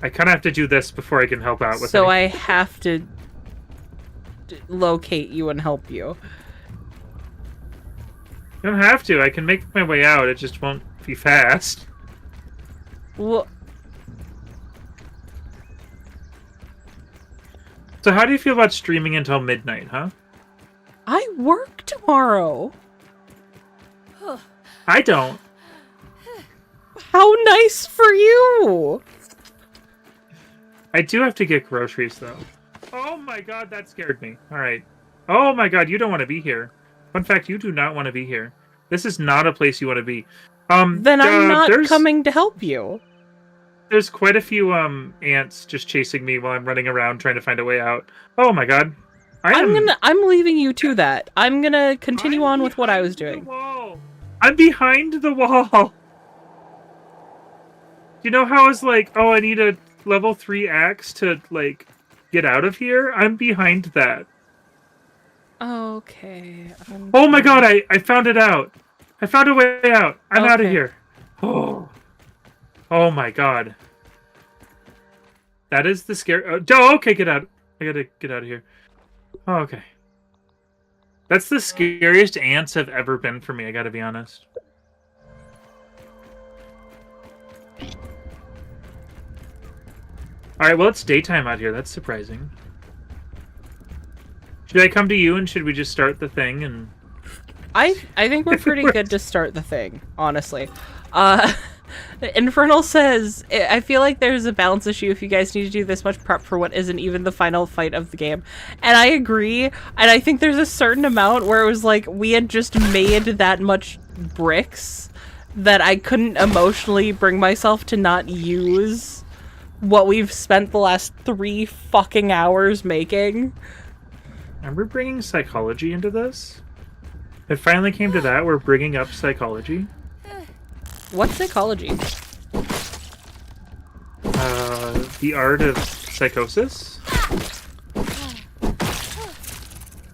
I kind of have to do this before I can help out with So any- I have to locate you and help you. I don't have to, I can make my way out, it just won't be fast. Well, So how do you feel about streaming until midnight, huh? I work tomorrow. I don't. How nice for you. I do have to get groceries, though. Oh my god, that scared me. Alright. Oh my god, you don't want to be here. Fun fact, you do not want to be here. This is not a place you want to be. Then I'm not there's, coming to help you. There's quite a few ants just chasing me while I'm running around trying to find a way out. Oh my god. I'm leaving you to that. I'm gonna continue I'm on with what I was behind doing. the wall. I'm behind the wall. You know how I was like, oh, I need a level 3 axe to, like, get out of here? I'm behind that. Okay. Oh my god, I found it out. I found a way out. I'm out of Okay. here. Oh. Oh my god. That is the scare. Oh, okay, get out. I gotta get out of here. Oh, okay. That's the scariest ants have ever been for me, I gotta be honest. Alright, well, it's daytime out here. That's surprising. Should I come to you and should we just start the thing and... I think we're pretty good to start the thing, honestly. Infernal says, I feel like there's a balance issue if you guys need to do this much prep for what isn't even the final fight of the game. And I agree, and I think there's a certain amount where it was like, we had just made that much bricks that I couldn't emotionally bring myself to not use what we've spent the last 3 fucking hours making. And we're bringing psychology into this? It finally came to that, we're bringing up psychology. What's psychology? The art of psychosis?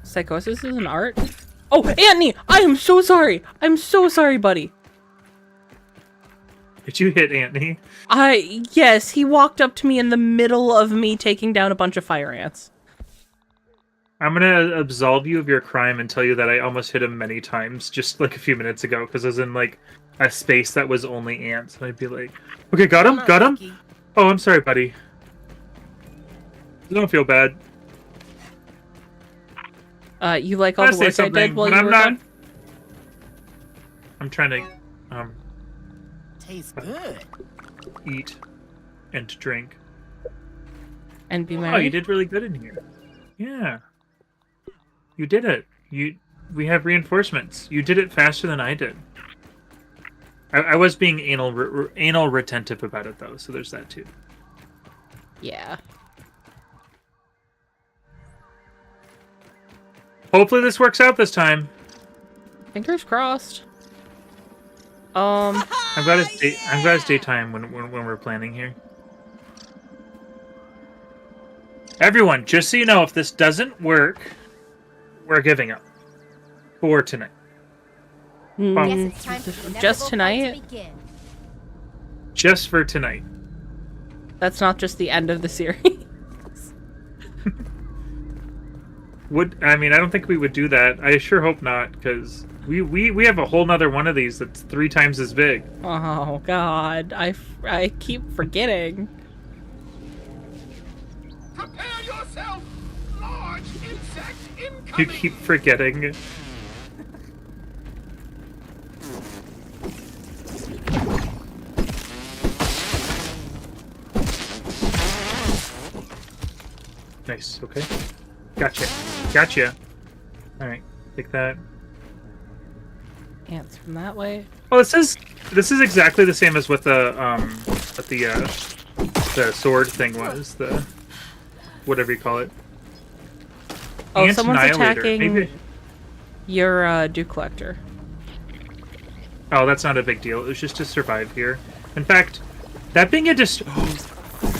Psychosis is an art? Oh, Anthony! I am so sorry! I'm so sorry, buddy. Did you hit Anthony? Yes, he walked up to me in the middle of me taking down a bunch of fire ants. I'm gonna absolve you of your crime and tell you that I almost hit him many times just like a few minutes ago because I was in like a space that was only ants and I'd be like, okay, got him, got him. Oh, I'm sorry, buddy. Don't feel bad. You like all I the say work I did something, while but you I'm were not. gone? I'm trying to Tastes good. eat and drink. And be Oh, married? you did really good in here. Yeah. You did it. We have reinforcements. You did it faster than I did. I was being anal retentive about it though, so there's that too. Yeah. Hopefully this works out this time. Fingers crossed. I'm glad it's daytime when we're planning here. Everyone, just so you know, if this doesn't work, we're giving up for tonight. Guess it's time for the inevitable Just fight tonight? to begin. Just for tonight. That's not just the end of the series. I don't think we would do that. I sure hope not, because we have a whole nother one of these that's 3 times as big. Oh God, I keep forgetting. Prepare yourself! Large insect incoming! You keep forgetting. Nice, okay. Gotcha. Alright, take that. Ants from that way. Oh, this is exactly the same as what the sword thing was, the whatever you call it. Oh, Ant someone's Annihilator. attacking Maybe. your dew collector. Oh, that's not a big deal. It was just to survive here. In fact, that being a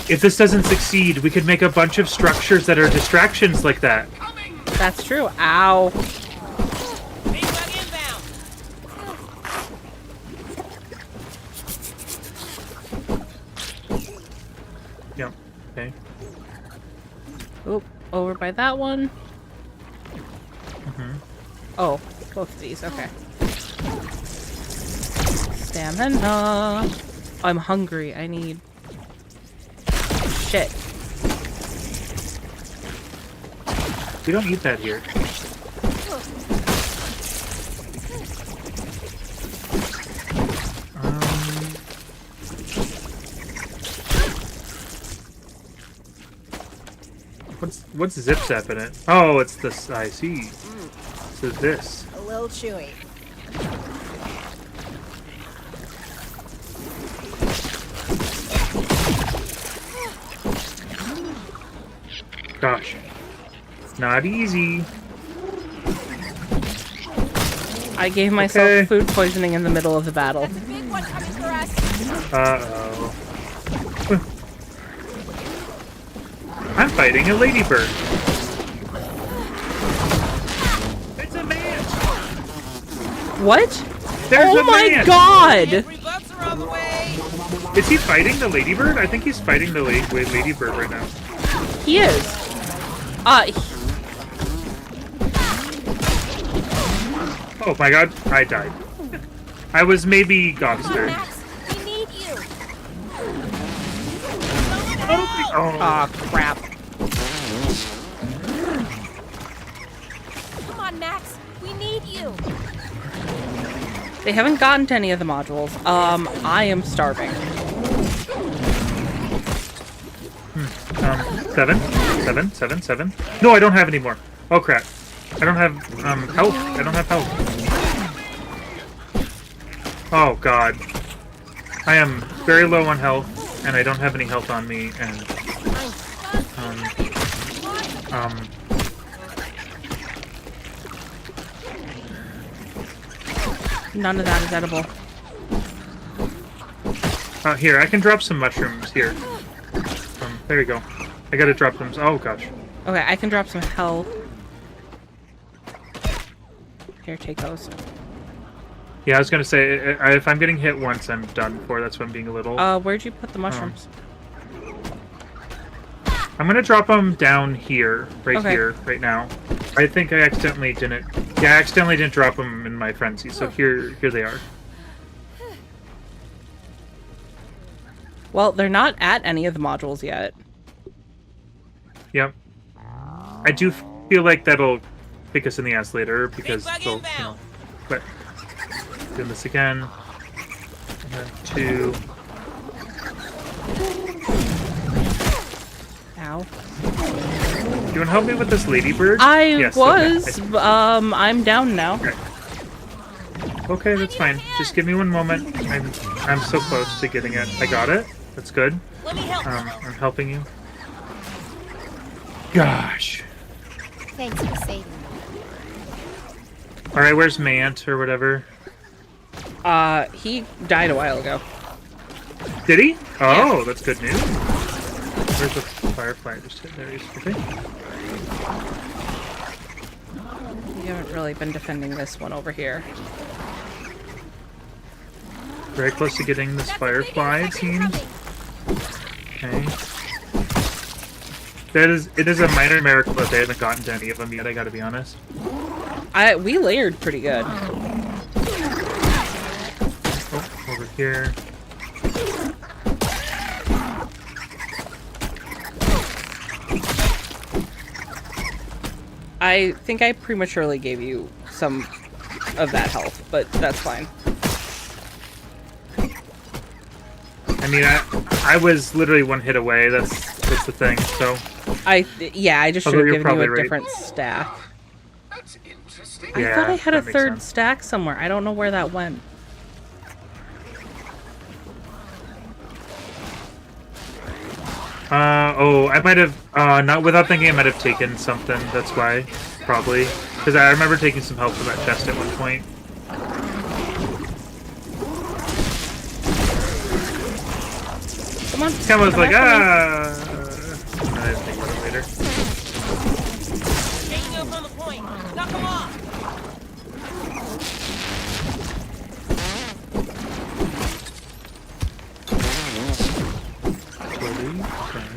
if this doesn't succeed, we could make a bunch of structures that are distractions like that. That's true. Ow. Yep. Okay. Oop, over by that one. Oh, both of these. Okay. Stamina. I'm hungry. I need... Shit. We don't eat that here. What's zip zap in it? Oh, it's this. I see. So this. A little chewy. Gosh, it's not easy. I gave myself Okay. food poisoning in the middle of the battle. That's a big one coming for us. Uh-oh. I'm fighting a ladybird. It's a man! What? There's Oh a my man! God! Is he fighting the ladybird? I think he's fighting the ladybird right now. He is. Oh my god, I died. I was maybe Come on, gobsmacked. Max. We need you. Aw, crap. Come on, Max. We need you. They haven't gotten to any of the modules. I am starving. 7. No, I don't have any more. Oh crap. I don't have health. I don't have health. Oh god. I am very low on health, and I don't have any health on me, and None of that is edible. Here, I can drop some mushrooms here. There you go. I gotta drop them. Oh gosh. Okay, I can drop some health. Here, take those. Yeah, I was gonna say, if I'm getting hit once, I'm done for. That's why I'm being a little... Where'd you put the mushrooms? I'm gonna drop them down here, Okay. here, right now. I think I accidentally didn't... Yeah, I accidentally didn't drop them in my frenzy, so here they are. Well, they're not at any of the modules yet. Yep. I do feel like that'll kick us in the ass later, because they'll, but doing this again. And then 2. Ow. Do you want to help me with this ladybird? I Yes, was, okay. I'm down now. Okay, that's fine. Just give me one moment. I'm so close to getting it. I got it. That's good. Let me help. I'm helping you. Gosh. Thanks for saving me. Alright, where's Mant or whatever? He died a while ago. Did he? Oh, Yeah. that's good news. Where's the... firefly I just hit. There he is. Okay. You haven't really been defending this one over here. Very close to getting this firefly, it seems. Okay. It is a minor miracle that they haven't gotten to any of them yet, I gotta be honest. We layered pretty good. Oh, over here. I think I prematurely gave you some of that health, but that's fine. I mean, I was literally one hit away. That's the thing. So I just should Although have you're given you probably a right. different stack. That's interesting. I Yeah, thought I had a that makes third sense. stack somewhere. I don't know where that went. Oh, I might have not without thinking. I might have taken something. That's why, probably, because I remember taking some help from that chest at one point. Come on. Cam was come like, after me. I didn't think about it later. Taking over on the point. Knock him off. Totally. Okay.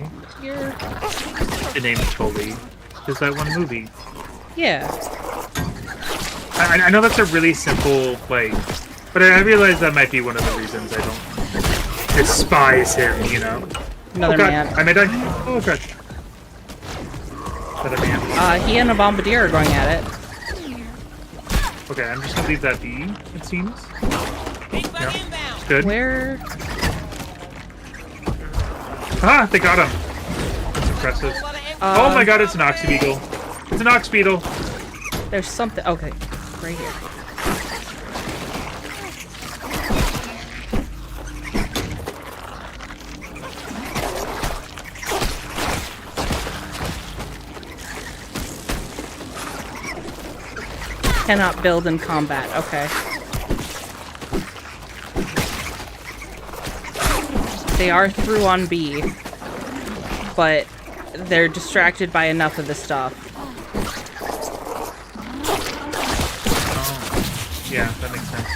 You're... The name Totally is that one movie. Yeah. I know that's a really simple like, but I realize that might be one of the reasons I don't despise him. You know. Another Oh god, man. I may die. Oh god. Another man. He and a bombardier are going at it. Okay, I'm just gonna leave that be, it seems. Big bug Yeah. inbound. It's good. Where? Ah, they got him. That's impressive. Oh my god, it's an ox beetle. It's an ox beetle. There's something. Okay, right here. Cannot build in combat. Okay. They are through on B, but they're distracted by enough of the stuff. Oh, yeah, that makes sense.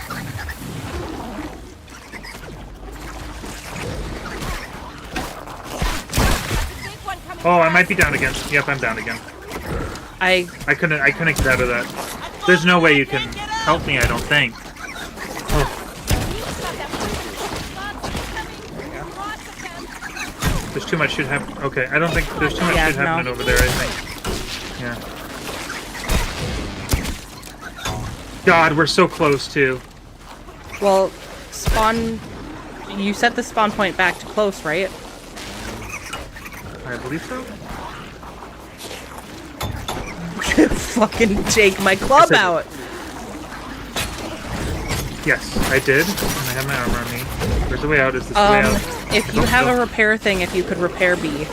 Oh, I might be down again. Yep, I'm down again. I couldn't get out of that. There's no way you can help me, I don't think. Oh. There's too much shit happening. Okay, I don't think there's too much shit happening over there, I think. Yeah. God, we're so close too. Well, spawn... You set the spawn point back to close, right? I believe so. Fucking take my club out! Yes, I did. And I have my armor on me. Where's the way out? Is this the way out? If you have a repair thing, if you could repair B.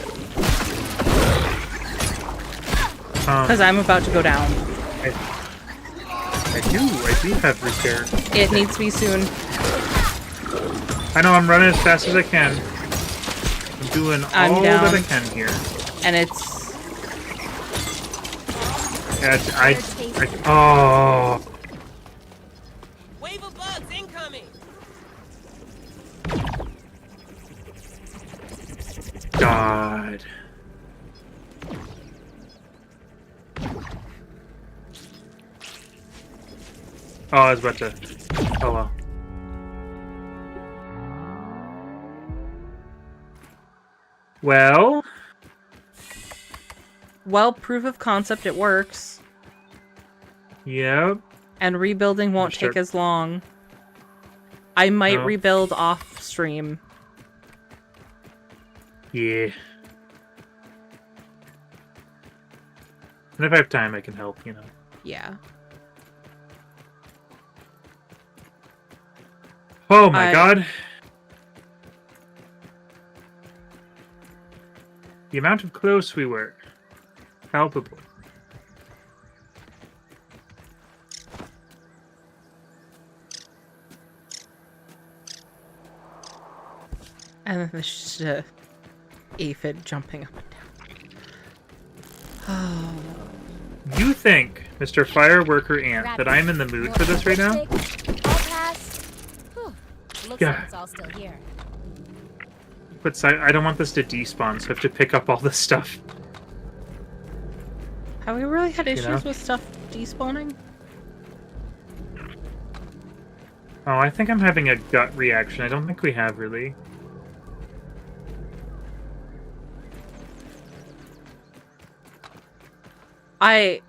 Because I'm about to go down. I do have repair. It needs to be soon. I know, I'm running as fast as I can. I'm doing I'm all down. that I can here. And it's... Yeah, oh. Wave of bugs incoming. God. Oh, I was about to... Oh, well. Well... Well, proof of concept, it works. Yep. And rebuilding won't take as long. I might rebuild off stream. Yeah. And if I have time, I can help, you know. Yeah. Oh my god. The amount of close we were. Palpable. And then there's just a aphid jumping up and down. think, Mr. Fireworker Ant, Grab that it. I'm in the mood More for this right now? lipstick. I'll pass. Whew. Looks Yeah. like it's all still here. But I don't want this to despawn, so I have to pick up all this stuff. Have we really had issues know? with stuff despawning? Oh, I think I'm having a gut reaction. I don't think we have, really. I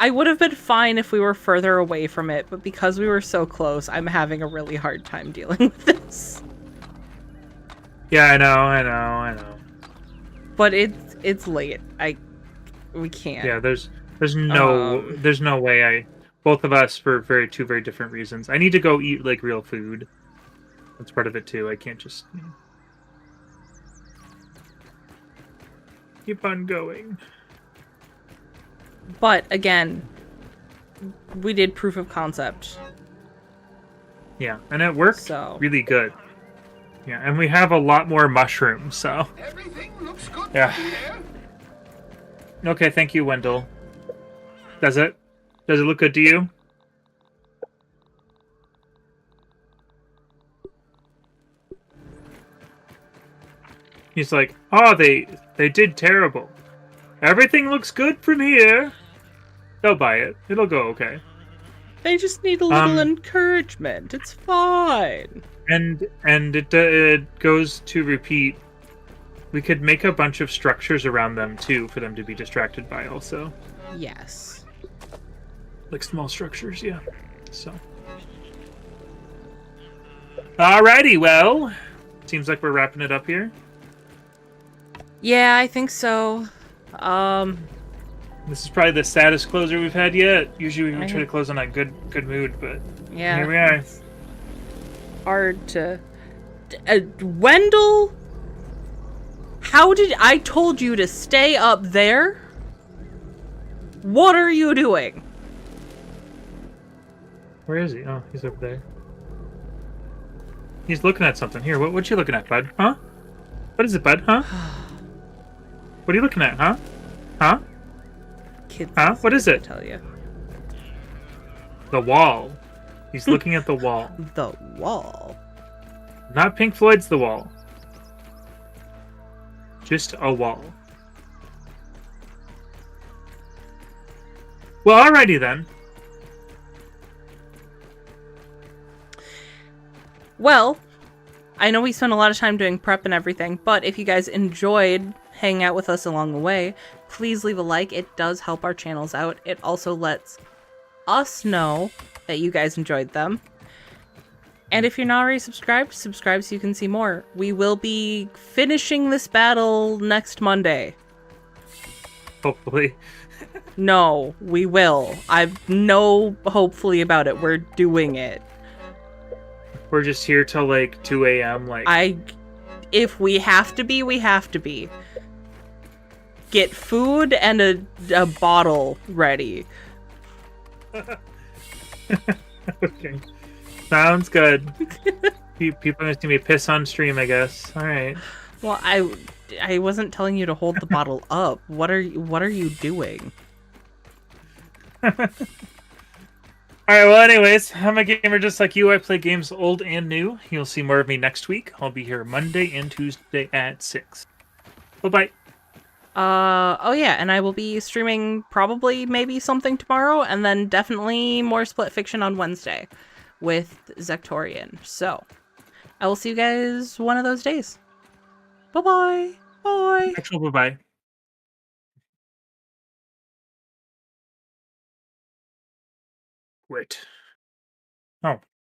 would have been fine if we were further away from it, but because we were so close, I'm having a really hard time dealing with this. Yeah, I know. But it's late. We can't. Yeah, there's no way both of us for two very different reasons. I need to go eat like real food. That's part of it too. I can't just keep on going. But again, we did proof of concept. Yeah, and it worked So. really good. Yeah, and we have a lot more mushrooms, so. Everything looks good Yeah. here. Okay, thank you, Wendell. Does it? Does it look good to you? He's like, oh, they did terrible. Everything looks good from here. They'll buy it. It'll go okay. They just need a little encouragement. It's fine. And it goes to repeat. We could make a bunch of structures around them too for them to be distracted by also. Yes. Like small structures, yeah. So. Alrighty, well. Seems like we're wrapping it up here. Yeah, I think so. This is probably the saddest closer we've had yet. Usually we try to close on a good mood, but Yeah. here we are. It's hard to. Wendell, how did I told you to stay up there? What are you doing? Where is he? Oh, he's over there. He's looking at something. Here, what you looking at, bud? Huh? What is it, bud? Huh? What are you looking at, huh? Huh? Kids. Huh? What is I it? tell you. The wall. He's looking at the wall. The wall. Not Pink Floyd's The Wall. Just a wall. Well, alrighty then. Well, I know we spent a lot of time doing prep and everything, but if you guys enjoyed hanging out with us along the way, please leave a like. It does help our channels out. It also lets us know that you guys enjoyed them. And if you're not already subscribed, subscribe so you can see more. We will be finishing this battle next Monday. Hopefully. No, we will. I've no hopefully about it. We're doing it. We're just here till like 2 a.m. Like If we have to be, we have to be. Get food and a bottle ready. Okay. Sounds good. People are gonna see me piss on stream, I guess. All right. Well, I wasn't telling you to hold the bottle up. What are you doing? All right. Well, anyways, I'm a gamer just like you. I play games old and new. You'll see more of me next week. I'll be here Monday and Tuesday at 6. Bye-bye. Oh yeah, and I will be streaming probably maybe something tomorrow, and then definitely more Split Fiction on Wednesday with Zectorian. So, I will see you guys one of those days. Bye-bye. Bye. Actual bye-bye. Quit.